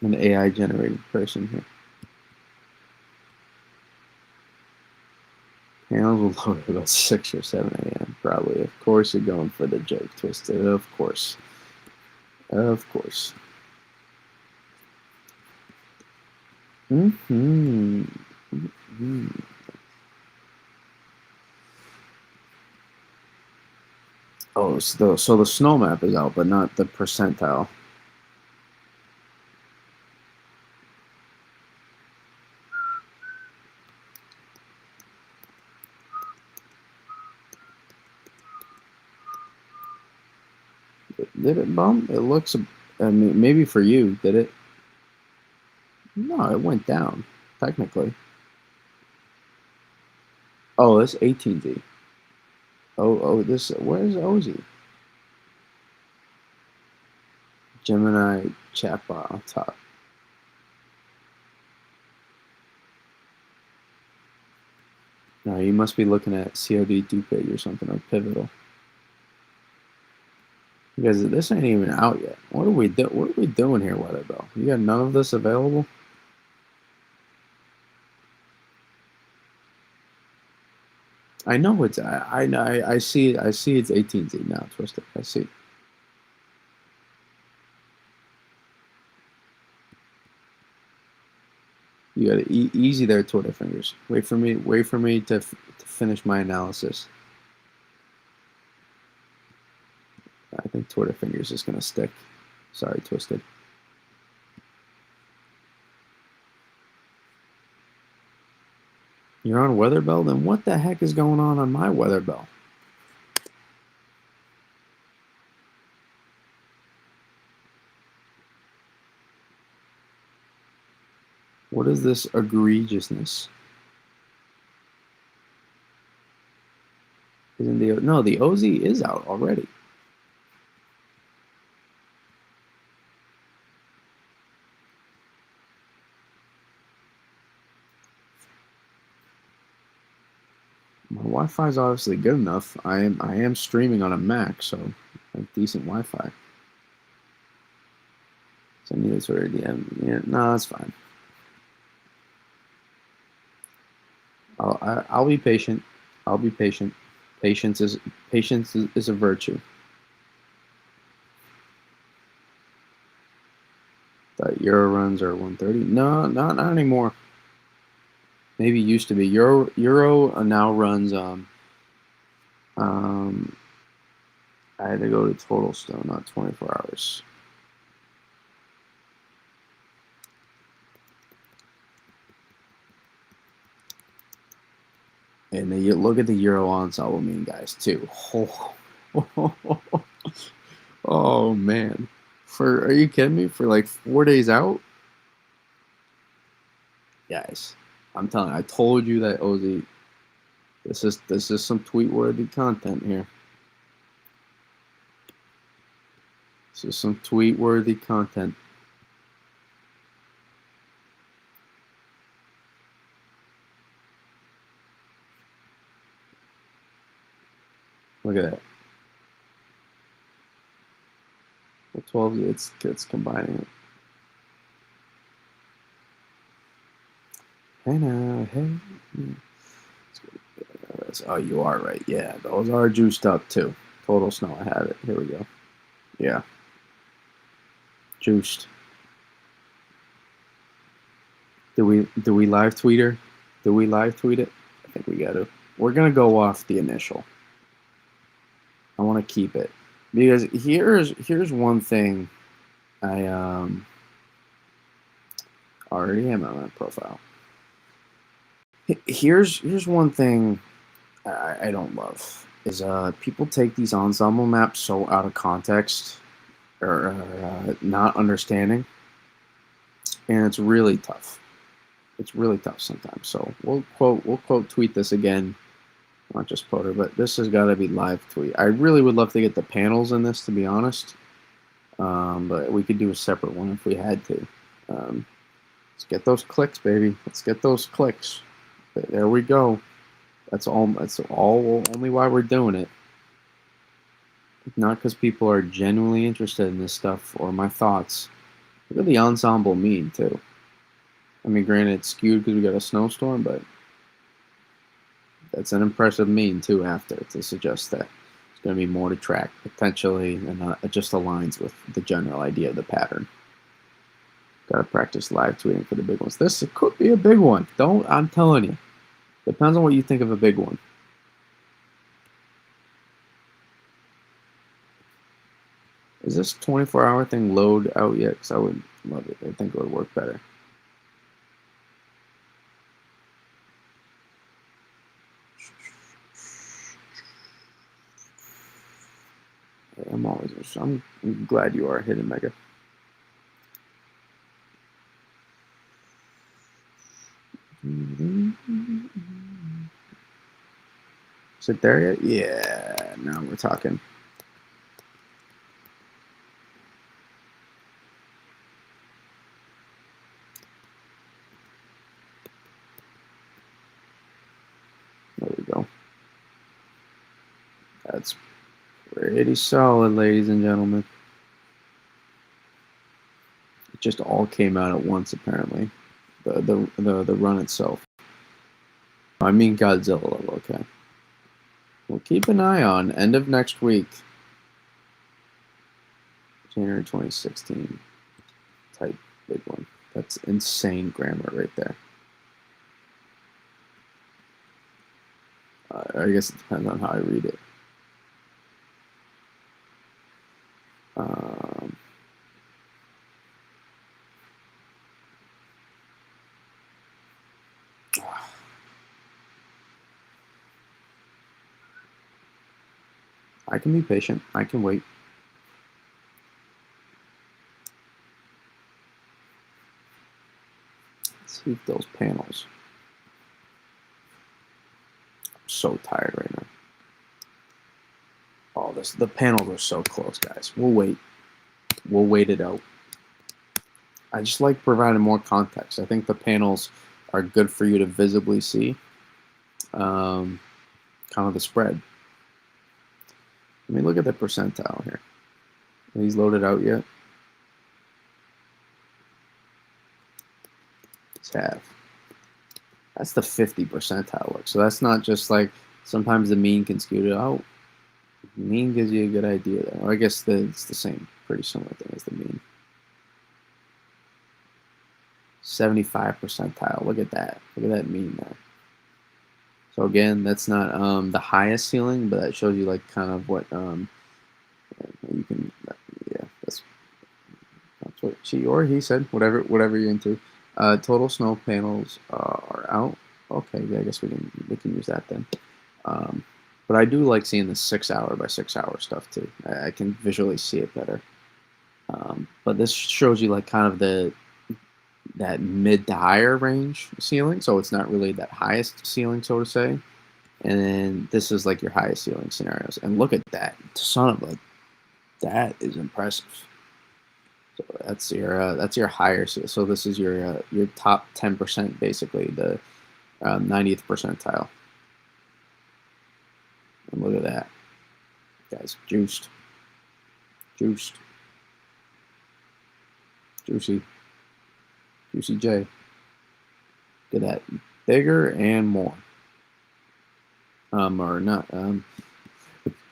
I'm an AI generated person here. Panels will load at about 6 or 7 a.m. probably. Of course you're going for the joke, Twisted. Of course. Of course. Mm-hmm. Mm-hmm. Oh, so the snow map is out, but not the percentile. Did it bump? It looks. I mean, maybe for you, did it? No, it went down. Technically. Oh, this 18Z. Oh, this. Where's Ozy? Gemini chatbot on top. No, you must be looking at COD Dupig or something, or Pivotal. Because this ain't even out yet. What are we doing here, Weatherbell? You got none of this available? I know it's I see it. I see it's 18Z now, Twisted. I see. You got it easy there, Twitter fingers. Wait for me. Wait for me to finish my analysis. I think Twitter fingers is gonna stick. Sorry, Twisted. You're on Weatherbell? Then what the heck is going on my Weatherbell? What is this egregiousness? Isn't the OZ is out already. My Wi-Fi is obviously good enough. I am streaming on a Mac, so I have decent Wi-Fi. So I need a Twitter DM. Yeah, no, that's fine. I'll be patient. I'll be patient. Patience is a virtue. The Euro runs are 130. No, not anymore. Maybe used to be. Euro now runs I had to go to total still, not 24 hours. And then you look at the Euro Ensemble mean guys too. Oh man. Are you kidding me? For like 4 days out? Guys, I'm telling you, I told you that OZ. This is some tweet worthy content here. This is some tweet worthy content. Look at that. The 12, it's combining it. Hey now, hey. Oh, you are right. Yeah, those are juiced up too. Total snow. I have it. Here we go. Yeah. Juiced. Do we live tweet her? Do we live tweet it? I think we got to. We're gonna go off the initial. I want to keep it because here's one thing I already am on my profile. Here's one thing I don't love is people take these ensemble maps so out of context or not understanding, and it's really tough. It's really tough sometimes. So we'll quote tweet this again, not just Potter, but this has got to be live tweet. I really would love to get the panels in this, to be honest, but we could do a separate one if we had to. Let's get those clicks, baby. Let's get those clicks. There we go. That's all. That's all. Only why we're doing it. Not because people are genuinely interested in this stuff or my thoughts. Look at the ensemble mean too. I mean, granted, it's skewed because we got a snowstorm, but that's an impressive mean too. After to suggest that there's going to be more to track potentially, and it just aligns with the general idea of the pattern. Got to practice live tweeting for the big ones. This could be a big one. I'm telling you. Depends on what you think of a big one. Is this 24-hour thing load out yet? Because I would love it. I think it would work better. I'm glad you are hitting Mega. Is it there yet? Yeah, now we're talking. That's pretty solid, ladies and gentlemen. It just all came out at once, apparently. The run itself. I mean Godzilla level, okay. We'll keep an eye on end of next week. January 2016. Type big one. That's insane grammar right there. I guess it depends on how I read it. I can be patient. I can wait. Let's see if those panels. I'm so tired right now. Oh, the panels are so close, guys. We'll wait. We'll wait it out. I just like providing more context. I think the panels are good for you to visibly see kind of the spread. Let me look at the percentile here. Are these loaded out yet? It's half. That's the 50 percentile look. So that's not just like sometimes the mean can skew it out. The mean gives you a good idea there. Well, I guess it's the same, pretty similar thing as the mean. 75 percentile. Look at that. Look at that mean there. So again, that's not the highest ceiling, but that shows you like kind of what you can. Yeah, that's what she or he said. Whatever you're into. Total snow panels are out. Okay, yeah, I guess we can use that then. But I do like seeing the 6 hour by 6 hour stuff too. I can visually see it better. But this shows you like kind of that mid to higher range ceiling, so it's not really that highest ceiling, so to say. And then this is like your highest ceiling scenarios. And look at that, son of a, that is impressive. So that's your higher ceiling. So this is your top 10%, basically the 90th percentile. And look at that, guys, juiced, juicy. Juicy J. Look at that. Bigger and more. Or not.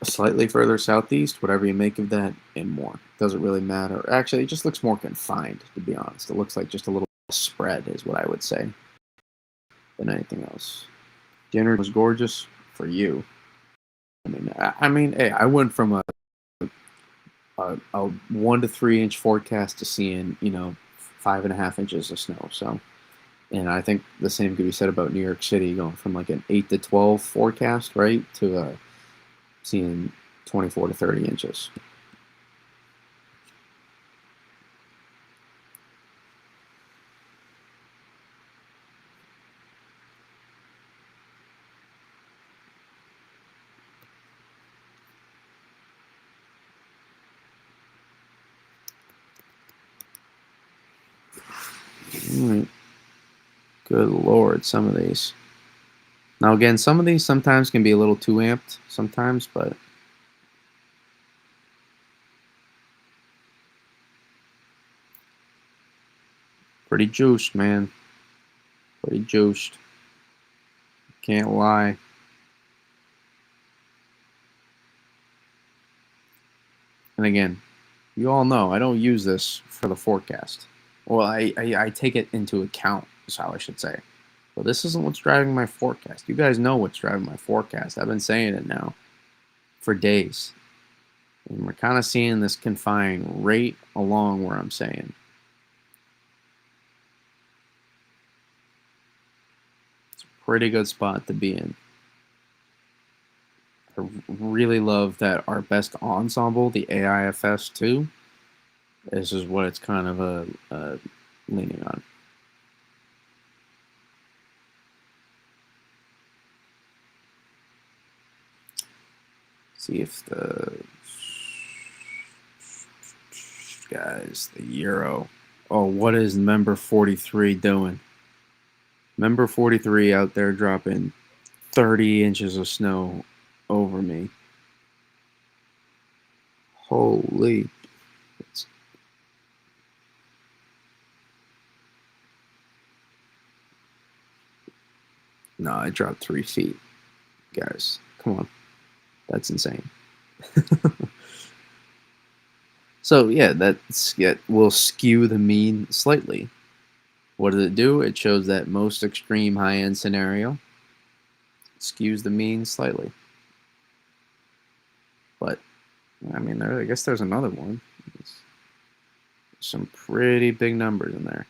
Slightly further southeast, whatever you make of that, and more. Doesn't really matter. Actually, it just looks more confined, to be honest. It looks like just a little spread, is what I would say, than anything else. January was gorgeous for you. I mean, hey, I went from a 1 to 3 inch forecast to seeing 5.5 inches of snow. So, and I think the same could be said about New York City, going from like an 8 to 12 forecast, right, to seeing 24 to 30 inches. All right. Good Lord, some of these. Now again, some of these sometimes can be a little too amped sometimes, but pretty juiced, man. Pretty juiced. Can't lie. And again, you all know I don't use this for the forecast. Well, I take it into account, is how I should say. But this isn't what's driving my forecast. You guys know what's driving my forecast. I've been saying it now for days. And we're kind of seeing this confine right along where I'm saying. It's a pretty good spot to be in. I really love that our best ensemble, the AIFS 2, this is what it's kind of leaning on. See if the guys, the Euro. Oh, what is member 43 doing? Member 43 out there dropping 30 inches of snow over me. Holy. No, I dropped 3 feet. Guys, come on. That's insane. So yeah, will skew the mean slightly. What does it do? It shows that most extreme high-end scenario skews the mean slightly. But I mean, I guess there's another one. There's some pretty big numbers in there.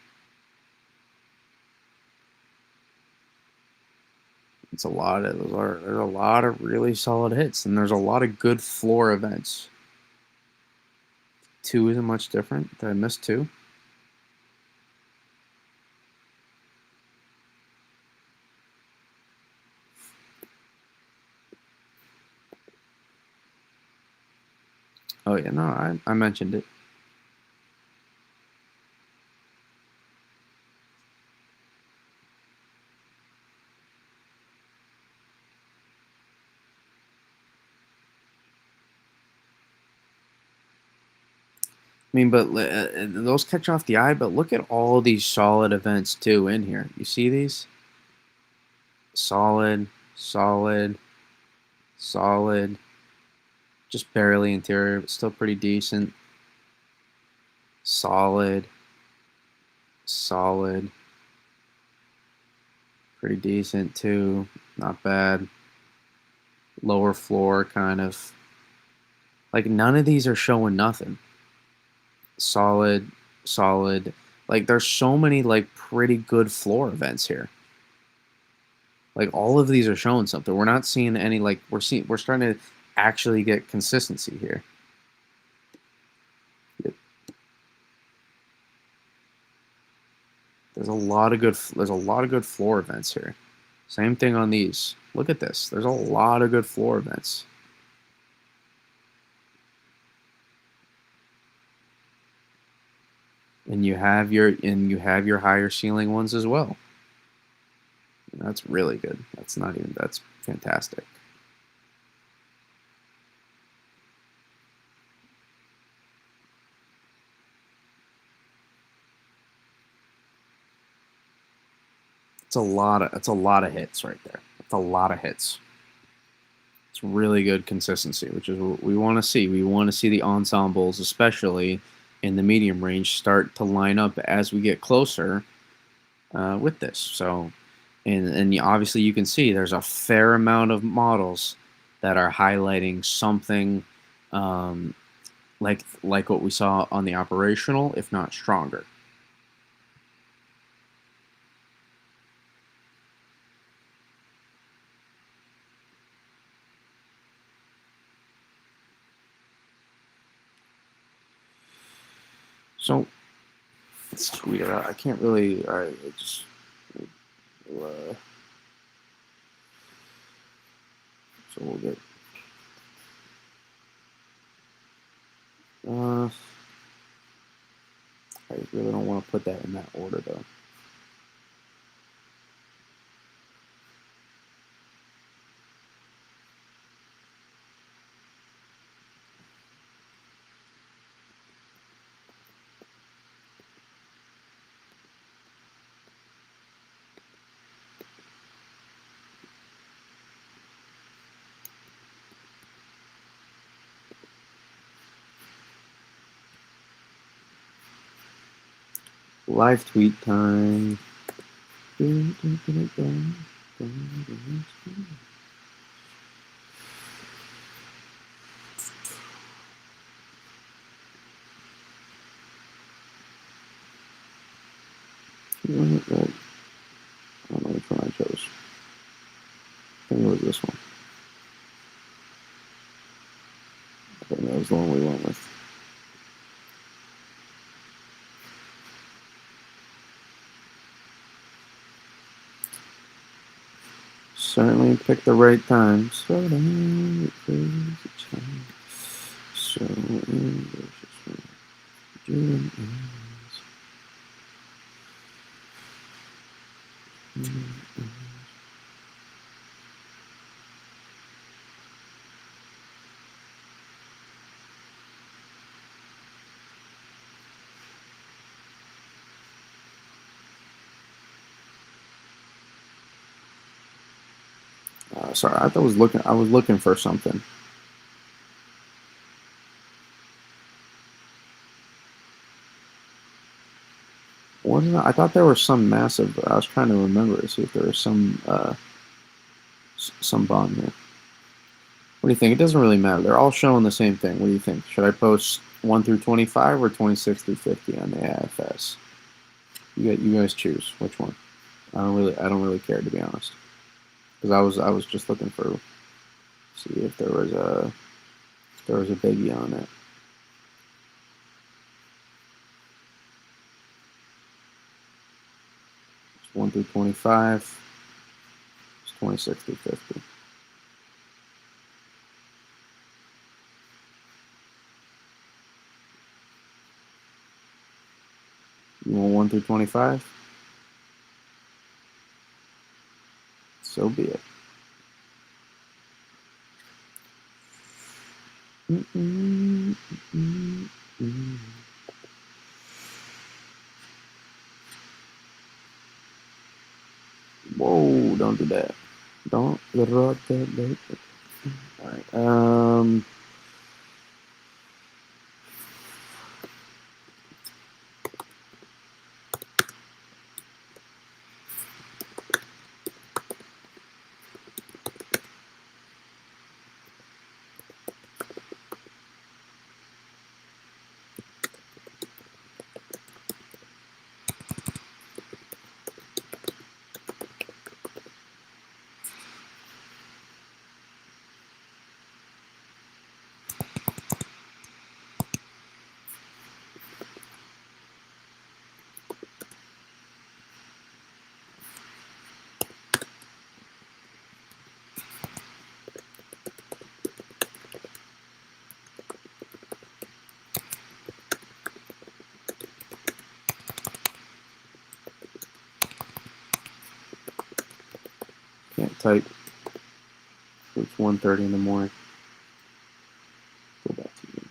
It's a lot of there's a lot of really solid hits, and there's a lot of good floor events. 2 isn't much different. Did I miss 2? Oh yeah, no, I mentioned it. I mean, but those catch off the eye. But look at all these solid events too in here. You see these? Solid, solid, solid. Just barely interior, but still pretty decent. Solid, solid. Pretty decent too. Not bad. Lower floor, kind of. Like, none of these are showing nothing. Solid, solid. Like, there's so many, like, pretty good floor events here. Like, all of these are showing something. We're not seeing any, like, we're starting to actually get consistency here. There's a lot of good floor events here. Same thing on these. Look at this. There's a lot of good floor events. And you have your higher ceiling ones as well. And that's really good. That's fantastic. It's a lot of hits right there. It's a lot of hits. It's really good consistency, which is what we want to see. We want to see the ensembles, especially in the medium range, start to line up as we get closer with this. So, and obviously you can see there's a fair amount of models that are highlighting something like what we saw on the operational, if not stronger. So let's tweet it out. I can't really. All right, just. Uh, so we'll get. I really don't want to put that in that order though. Live tweet time. I don't know which one I chose. I think it was this one. I think that was the one we went with. Certainly picked the right time. So down, crazy time. So ambitious. Doing Sorry, I was looking for something. Wasn't I thought there was some massive. I was trying to remember to see if there was some bomb here. What do you think? It doesn't really matter. They're all showing the same thing. What do you think? Should I post 1 through 25 or 26 through 50 on the AFS? You guys choose which one. I don't really care, to be honest, because I was just looking for see if there was a biggie on it. It's 1 through 25. It's 26 through 50. You want 1 through 25? So be it. Whoa, don't do that. Don't rotate that. Alright, can't type. It's 1:30 in the morning. Go back to you.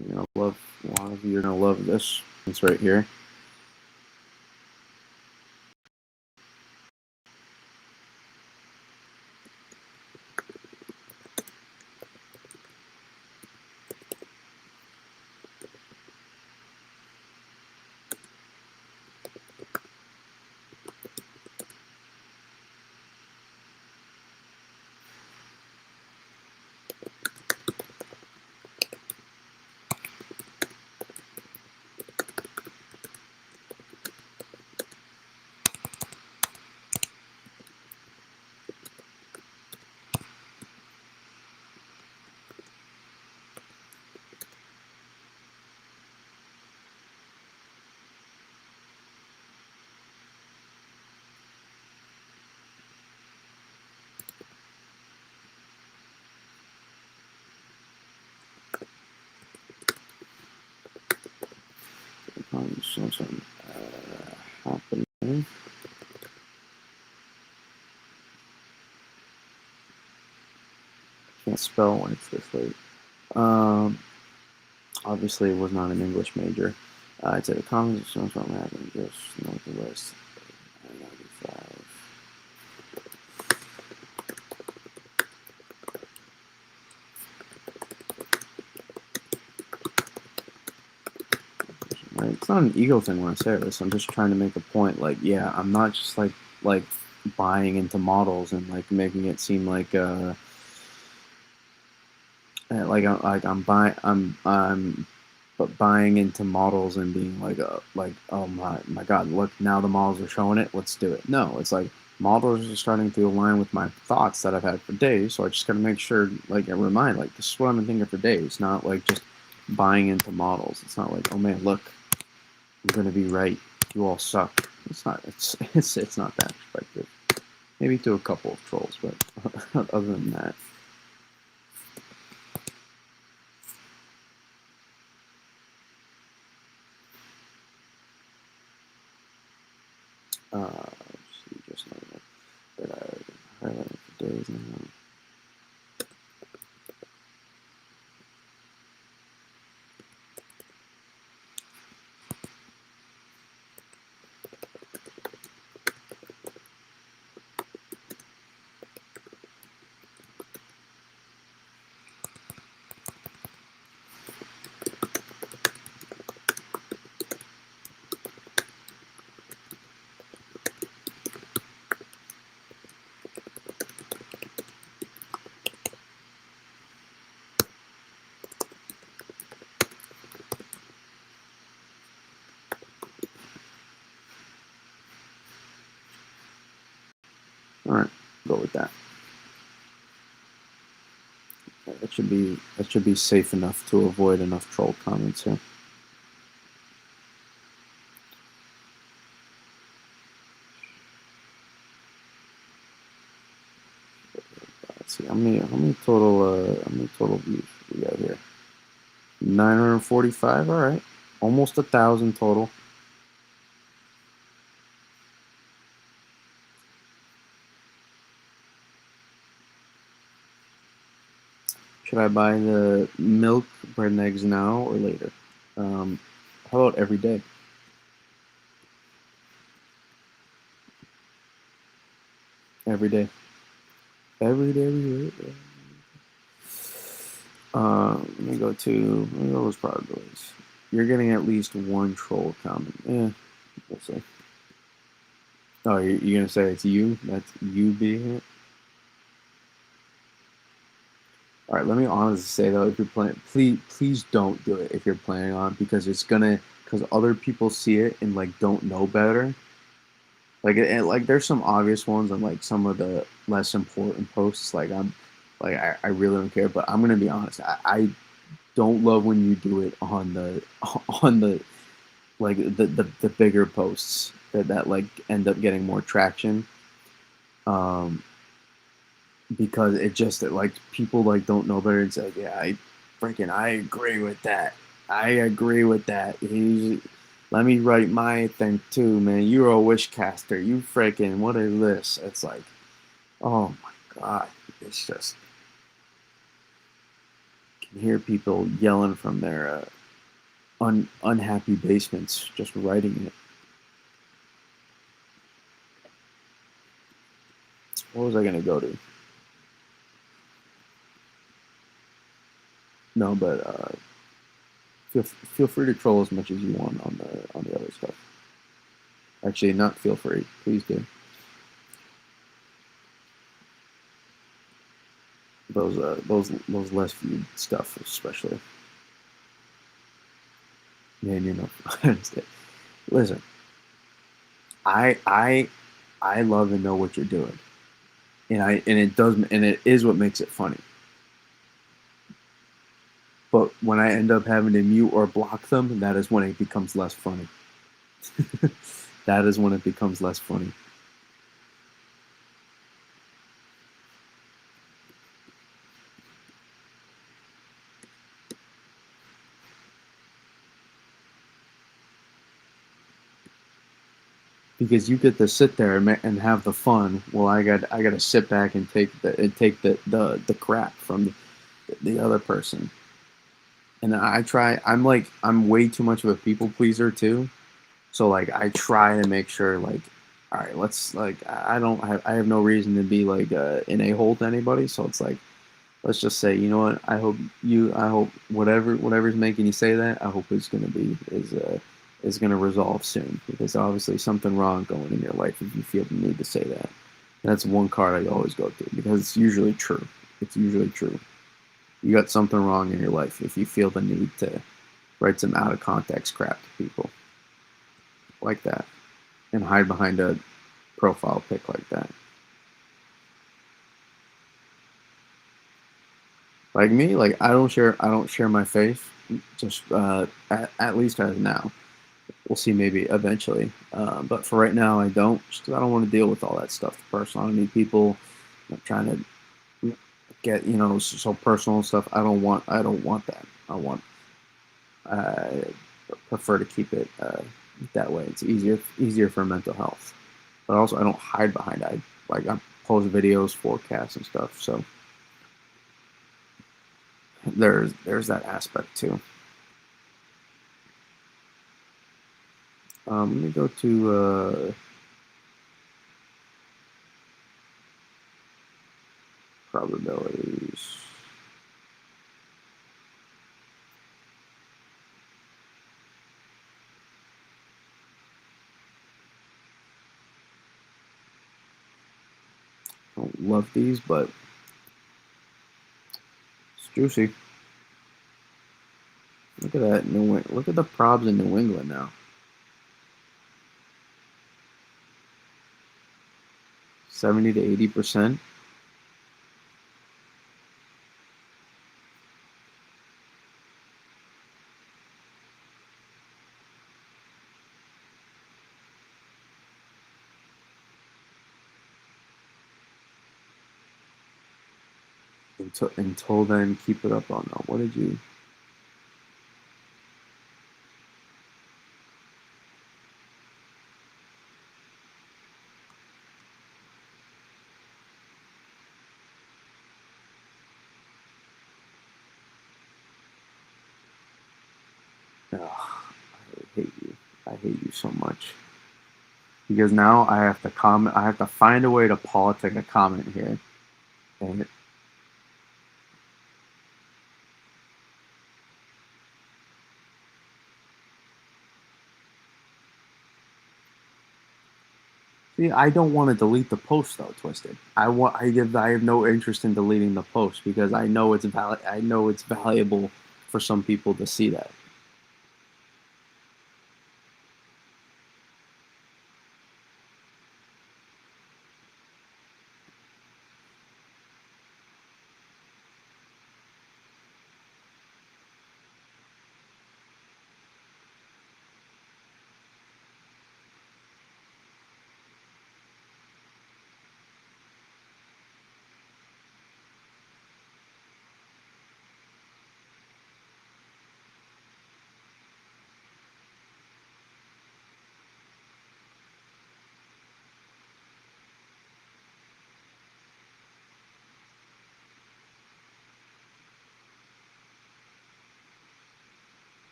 You're gonna love a lot of you are gonna love this. It's right here. Something happening. Can't spell when it's this late. Obviously, it was not an English major. I'd say the commons of snowstorm happened just northwest of 95. Right? It's not an ego thing when I say this. I'm just trying to make a point. Like, yeah, I'm not just like buying into models and like making it seem like I'm buying I'm but buying into models and being like oh my god, look, now the models are showing it, let's do it. No, it's like models are starting to align with my thoughts that I've had for days, so I just gotta make sure, like, I remind, like, this is what I've been thinking for days, not like just buying into models. It's not like, oh man, look, I'm gonna be right, you all suck. It's not. It's not that perspective. Maybe to a couple of trolls, but other than that. Just like that I highlighted for days now. All right, go with that. That should be safe enough to avoid enough troll comments here. Let's see how many total views we got here. 945. All right, almost 1,000 total. Should I buy the milk, bread, and eggs now or later? Um, how about every day? Every day. Every day. Every day. Let me go with probabilities. You're getting at least one troll comment. Yeah, we'll see. Oh, you're gonna say it's you? That's you being it? All right. Let me honestly say though, if you're playing, please don't do it if you're planning on, because because other people see it and like don't know better. Like there's some obvious ones on like some of the less important posts. I really don't care, but I'm gonna be honest. I don't love when you do it on the on the like the bigger posts that like end up getting more traction, um because like people like don't know better and say, yeah, I agree with that. I agree with that. Let me write my thing too, man. You're a wish caster, you freaking, what is this? It's like, oh my god. It's just, you can hear people yelling from their unhappy basements just writing it. What was I gonna go to? No, but feel free to troll as much as you want on the other stuff. Actually, not feel free. Please do. Those less viewed stuff, especially. Man, you know. Listen, I I I love to know what you're doing, and it is what makes it funny. But when I end up having to mute or block them, that is when it becomes less funny. That is when it becomes less funny. Because you get to sit there and have the fun. Well, I got to sit back and take the crap from the other person. And I'm way too much of a people pleaser too. So like I try to make sure like, all right, let's like I have no reason to be like an a-hole to anybody. So it's like, let's just say, you know what, I hope whatever's making you say that, I hope is gonna resolve soon, because obviously something wrong going in your life if you feel the need to say that. And that's one card I always go to because it's usually true. It's usually true. You got something wrong in your life if you feel the need to write some out of context crap to people like that and hide behind a profile pic like that. Like me, like I don't share my faith, just at least as now. We'll see, maybe eventually, but for right now I don't, just 'cause I don't want to deal with all that stuff personal. I don't need people, trying to get, so personal stuff. I don't want that. I prefer to keep it that way. It's easier for mental health. But also, I don't hide behind it. I post videos, forecasts, and stuff. So there's that aspect too. Let me go to probabilities. I don't love these, but it's juicy. Look at that Look at the probs in New England now. 70 to 80%. Until then, keep it up on that. What did you? Oh, I hate you. I hate you so much. Because now I have to comment. I have to find a way to politic a comment here. And see, I don't want to delete the post though, Twisted. I have no interest in deleting the post because I know it's valuable for some people to see that.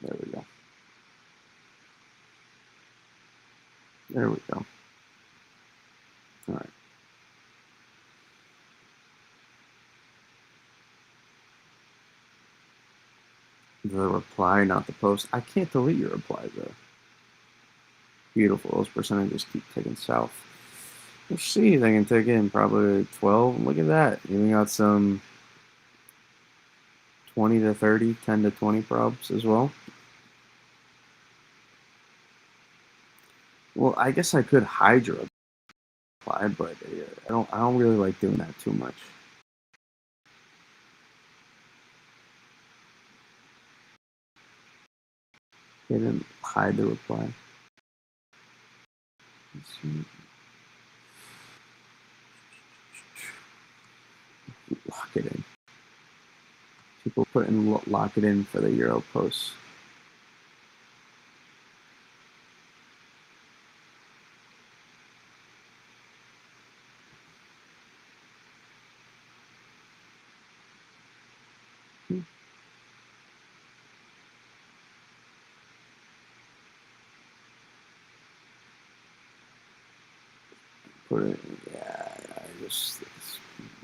There we go. There we go. All right. The reply, not the post. I can't delete your reply though. Beautiful. Those percentages keep taking south. Let's see. They can take in probably 12. Look at that. You got some 20 to 30, 10 to 20 probs as well. Well, I guess I could hide your reply, but I don't really like doing that too much. Didn't hide the reply. Let's see. Lock it in. People put in lock it in for the Euro posts. Put it, yeah, I just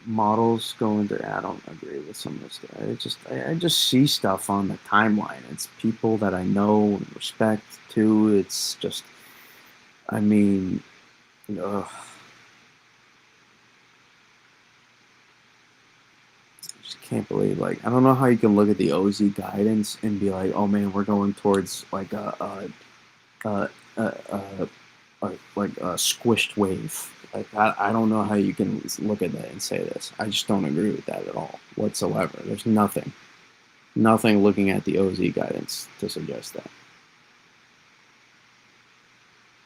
models go into. I don't agree with some of this. I just see stuff on the timeline. It's people that I know and respect too. It's just, I mean, ugh. I just can't believe, like, I don't know how you can look at the OZ guidance and be like, oh man, we're going towards like a, like a squished wave. Like I don't know how you can look at that and say this. I just don't agree with that at all whatsoever. There's nothing looking at the OZ guidance to suggest that.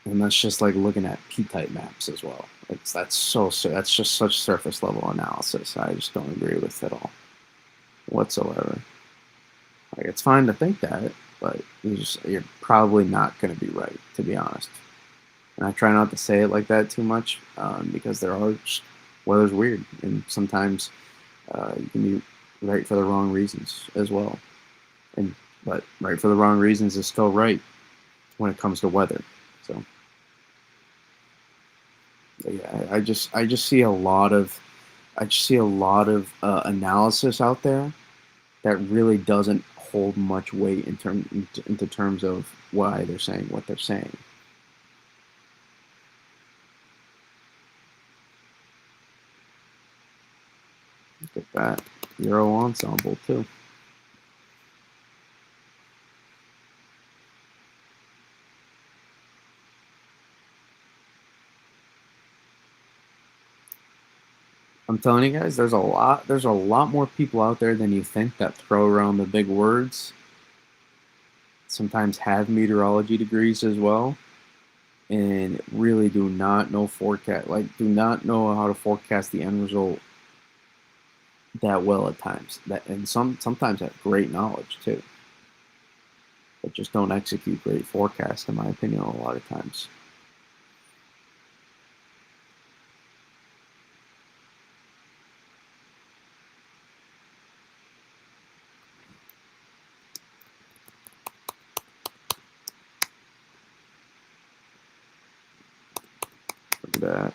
And that's just like looking at P-type maps as well. That's just such surface level analysis. I just don't agree with it all whatsoever. Like it's fine to think that, but you're probably not going to be right, to be honest. And I try not to say it like that too much because weather's weird, and sometimes you can be right for the wrong reasons as well. But right for the wrong reasons is still right when it comes to weather. So yeah, I just see a lot of analysis out there that really doesn't hold much weight into terms of why they're saying what they're saying. Look at that Euro ensemble too. I'm telling you guys, there's a lot more people out there than you think that throw around the big words. Sometimes have meteorology degrees as well, and really do not know do not know how to forecast the end result that well at times. And sometimes have great knowledge too, but just don't execute great forecasts, in my opinion, a lot of times. Look at that.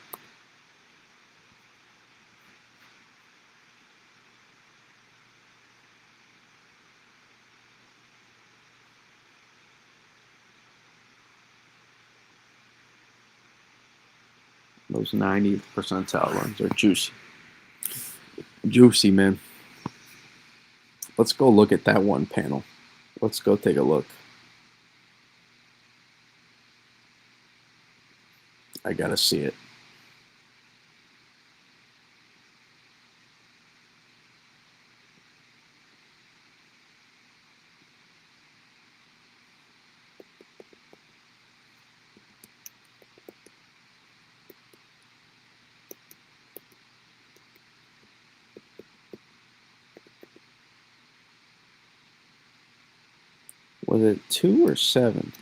Those 90th percentile runs are juicy. Juicy, man. Let's go look at that one panel. Let's go take a look. I gotta see it. Was it 2 or 7?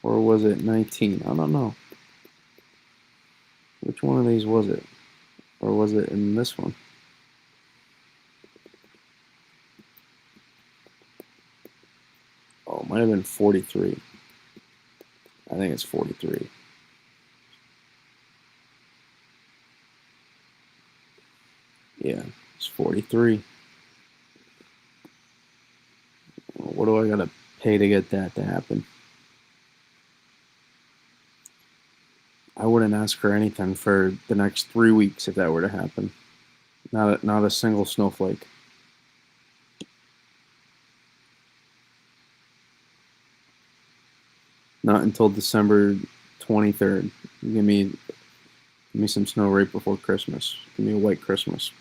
Or was it 19? I don't know. Which one of these was it? Or was it in this one? Oh, it might have been 43. I think it's 43. Yeah, it's 43. What do I gotta pay to get that to happen? I wouldn't ask for anything for the next 3 weeks if that were to happen. Not a single snowflake. Not until December 23rd. Give me some snow right before Christmas. Give me a white Christmas.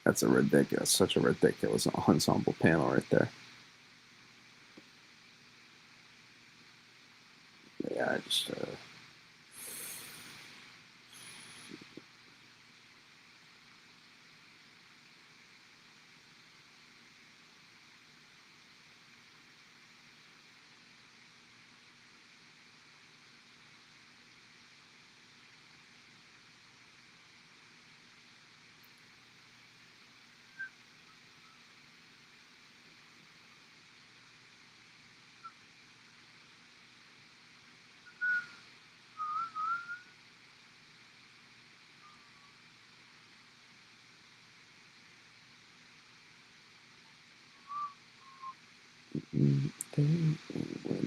That's such a ridiculous ensemble panel right there. Yeah, Just,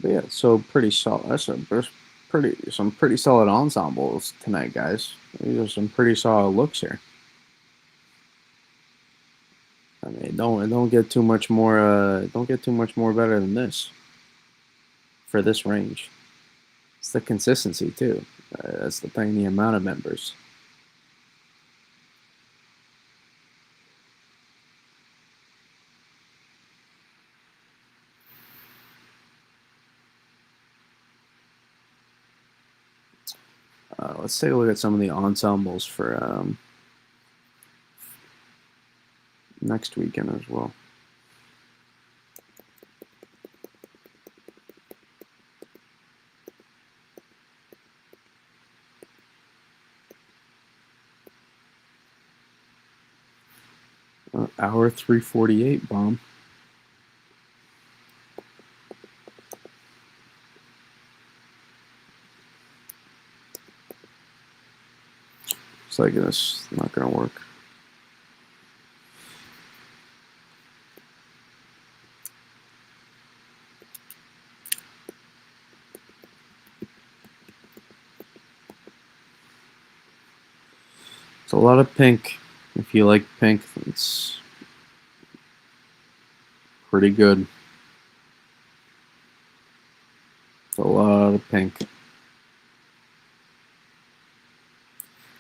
but yeah, so pretty solid. There's some pretty solid ensembles tonight, guys. These are some pretty solid looks here. I mean, don't get too much more. Don't get too much more better than this for this range. It's the consistency too. That's the thing. The amount of members. Let's take a look at some of the ensembles for next weekend as well. Hour 3:48 bomb. It's like this. Not gonna work. It's a lot of pink. If you like pink, it's pretty good. It's a lot of pink.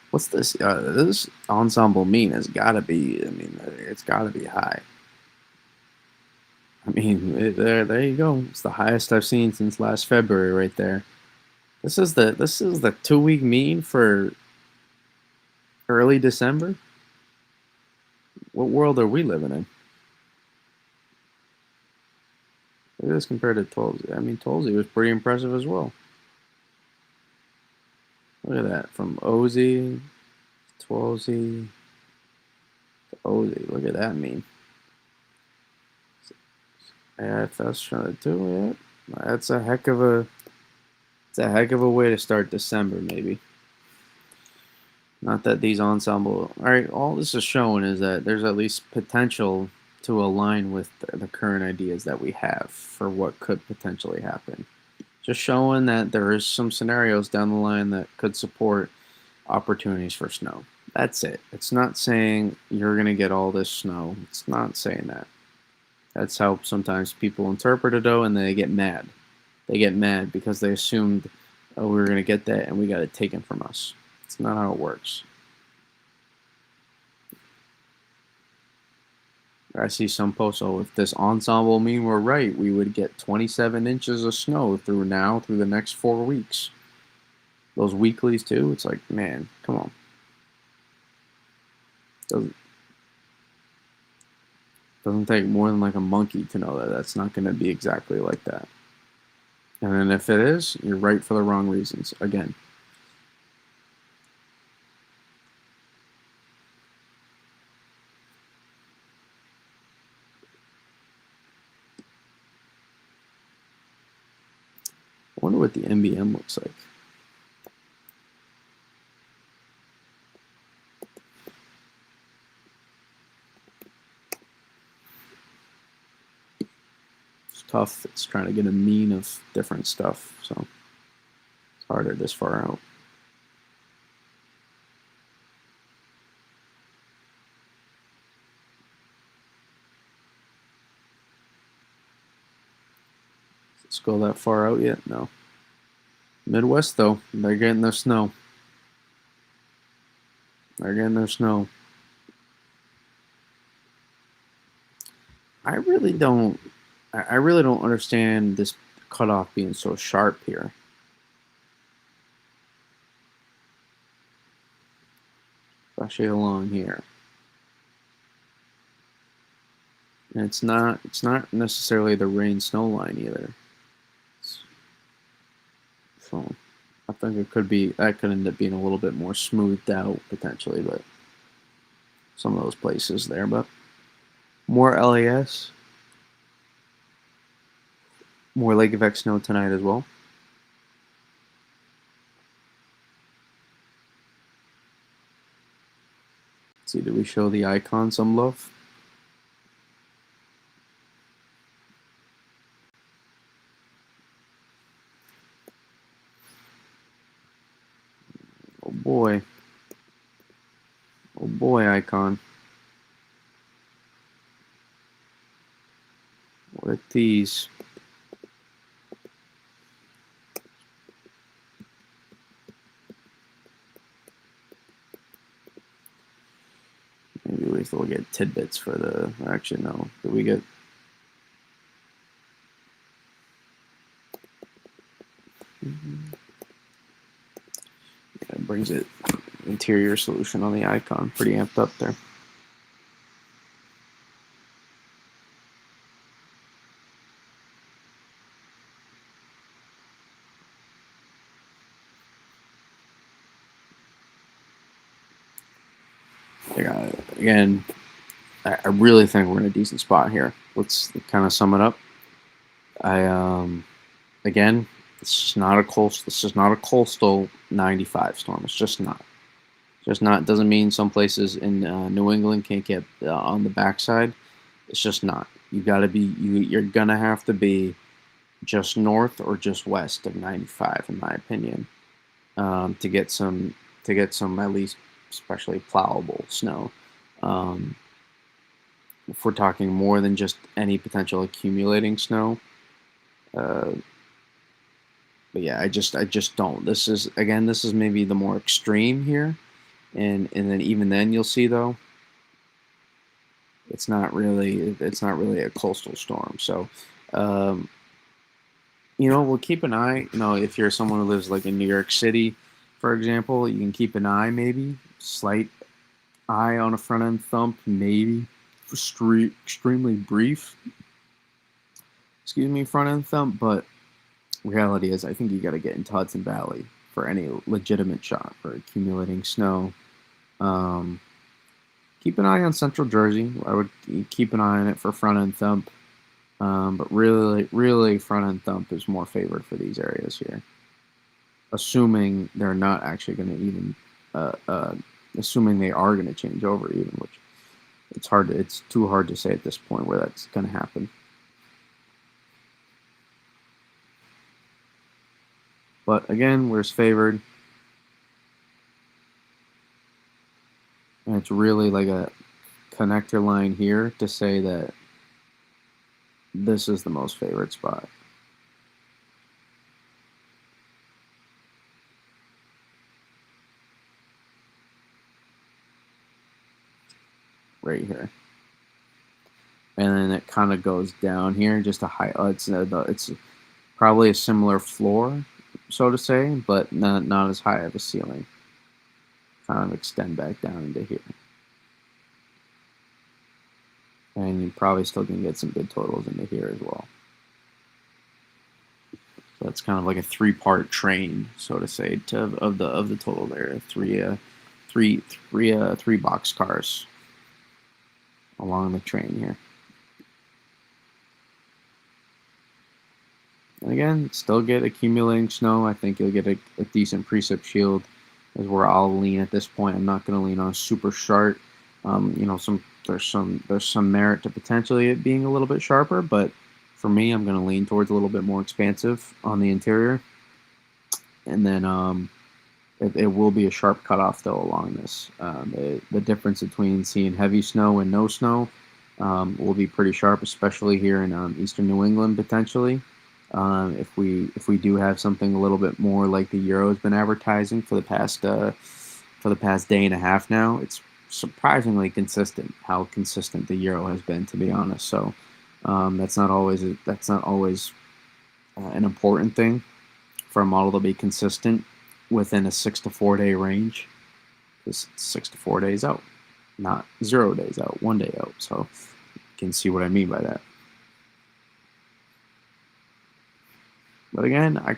What's this? This ensemble mean has got to be. I mean, it's got to be high. I mean, there you go. It's the highest I've seen since last February, right there. This is the 2-week mean for early December. What world are we living in? Look at this compared to Tulsi. I mean, Tulsi was pretty impressive as well. Look at that. From Ozzy, Tulsi, to Ozzy. Look at that mean. Yeah, if that's trying to do it, that's a heck of a. It's a heck of a way to start December, maybe. Not that these ensemble. All right, all this is showing is that there's at least potential to align with the current ideas that we have for what could potentially happen. Just showing that there is some scenarios down the line that could support opportunities for snow. That's it. It's not saying you're going to get all this snow. It's not saying that. That's how sometimes people interpret it, though, and they get mad. They get mad because they assumed, oh, we were going to get that and we got it taken from us. It's not how it works. I see some posts, oh, if this ensemble mean we're right, we would get 27 inches of snow through the next 4 weeks. Those weeklies, too, it's like, man, come on. Doesn't take more than like a monkey to know that that's not going to be exactly like that. And then if it is, you're right for the wrong reasons. Again. I wonder what the NBM looks like. It's tough. It's trying to get a mean of different stuff, so it's harder this far out. Let's go that far out yet? No. Midwest, though, they're getting their snow. They're getting their snow. I really don't understand this cutoff being so sharp here. especially along here. And it's not necessarily the rain-snow line either. So I think it could be that could end up being a little bit more smoothed out potentially, but some of those places there. But more LAS, more lake effect snow tonight as well. Let's see, did we show the icon some love? Oh boy. Oh boy, icon. What a tease. Maybe we still get tidbits for the. Actually, no. Did we get. Yeah, it brings it. Interior solution on the icon. Pretty amped up there. Again, I really think we're in a decent spot here. Let's kind of sum it up. Again, this is not a coastal 95 storm. It's just not. Just not. Doesn't mean some places in New England can't get on the backside. It's just not. You got to be. You're gonna have to be just north or just west of 95, in my opinion, to get some at least especially plowable snow. Um, if we're talking more than just any potential accumulating snow. Uh, but yeah, I just don't. This is maybe the more extreme here, and then even then you'll see though it's not really a coastal storm. So, um, we'll keep an eye. If you're someone who lives like in New York City, for example, you can keep an eye, maybe slight eye on a front end thump, maybe extremely brief. Excuse me, front end thump, but reality is, I think you got to get into Hudson Valley for any legitimate shot for accumulating snow. Um, Keep an eye on Central Jersey. I would keep an eye on it for front end thump, but really, front end thump is more favored for these areas here. Assuming they're not actually going to even, assuming they are going to change over, even, which it's too hard to say at this point where that's going to happen. But again, we're favored. And it's really like a connector line here to say that this is the most favored spot. Right here. And then it kind of goes down here just to high. It's probably a similar floor, so to say, but not as high of a ceiling. Kind of extend back down into here. And you probably still can get some good totals into here as well. So that's kind of like a three-part train, so to say, of the total there. Three box cars along the train here. And again, still get accumulating snow. I think you'll get a decent precip shield is where I'll lean at this point. I'm not going to lean on super sharp. There's some merit to potentially it being a little bit sharper, but for me, I'm going to lean towards a little bit more expansive on the interior. And then it will be a sharp cutoff though along this. The difference between seeing heavy snow and no snow will be pretty sharp, especially here in eastern New England potentially. If we do have something a little bit more like the Euro has been advertising for the past day and a half now, it's surprisingly consistent. How consistent the Euro has been, to be honest. So that's not always an important thing for a model to be consistent within a 6 to 4 day range. It's 6 to 4 days out, not 0 days out, 1 day out. So you can see what I mean by that. But again, I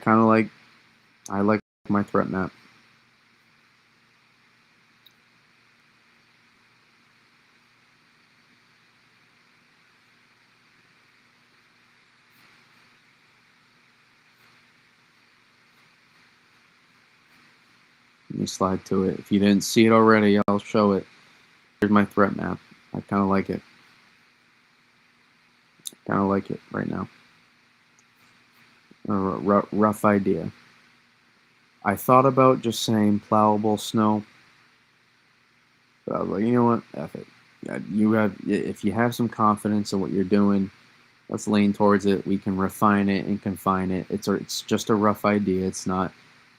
like my threat map. Let me slide to it. If you didn't see it already, I'll show it. Here's my threat map. I kind of like it. Kind of like it right now. A rough idea. I thought about just saying plowable snow, but I was like, you know what? F it. If you have some confidence in what you're doing, let's lean towards it. We can refine it and confine it. It's just a rough idea. It's not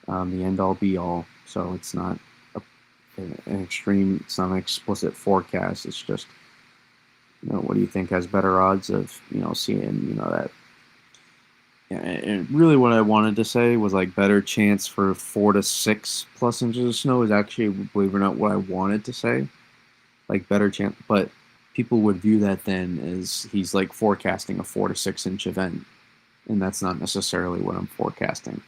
the end all be all. So it's not an extreme. It's not an explicit forecast. It's just, what do you think has better odds of seeing that. And really, what I wanted to say was like better chance for 4 to 6 plus inches of snow is actually, believe it or not, what I wanted to say. Like better chance, but people would view that then as he's like forecasting a 4 to 6 inch event, and that's not necessarily what I'm forecasting.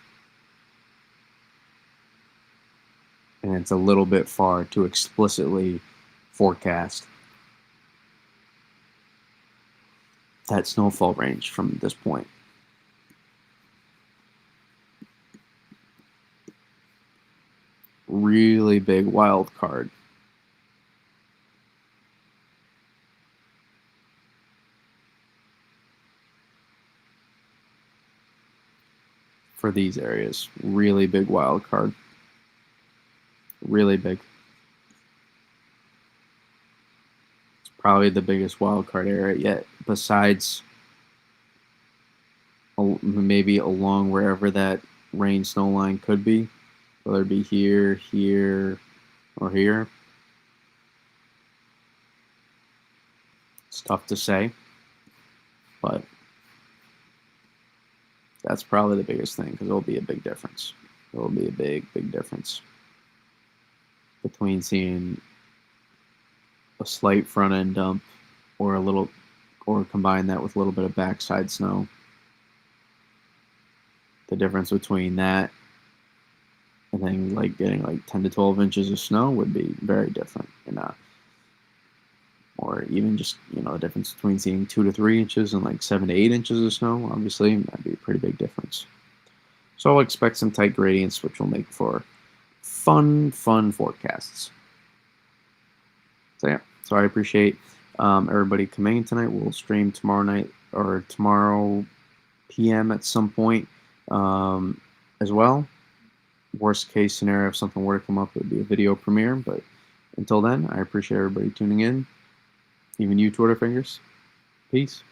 And it's a little bit far to explicitly forecast that snowfall range from this point. Really big wild card. For these areas, really big wild card. Really big. It's probably the biggest wild card area yet, besides maybe along wherever that rain snow line could be, whether it be here, here, or here. It's tough to say, but that's probably the biggest thing because it'll be a big difference. It'll be a big, big difference between seeing a slight front end dump or combine that with a little bit of backside snow. The difference between that and then like getting like 10 to 12 inches of snow would be very different. Or even just, the difference between seeing 2 to 3 inches and like 7 to 8 inches of snow, obviously, that'd be a pretty big difference. So I'll expect some tight gradients, which will make for fun forecasts. So yeah, so I appreciate everybody coming in tonight. We'll stream tomorrow night or tomorrow PM at some point as well. Worst case scenario, if something were to come up, it would be a video premiere. But until then, I appreciate everybody tuning in. Even you, Twitter fingers. Peace.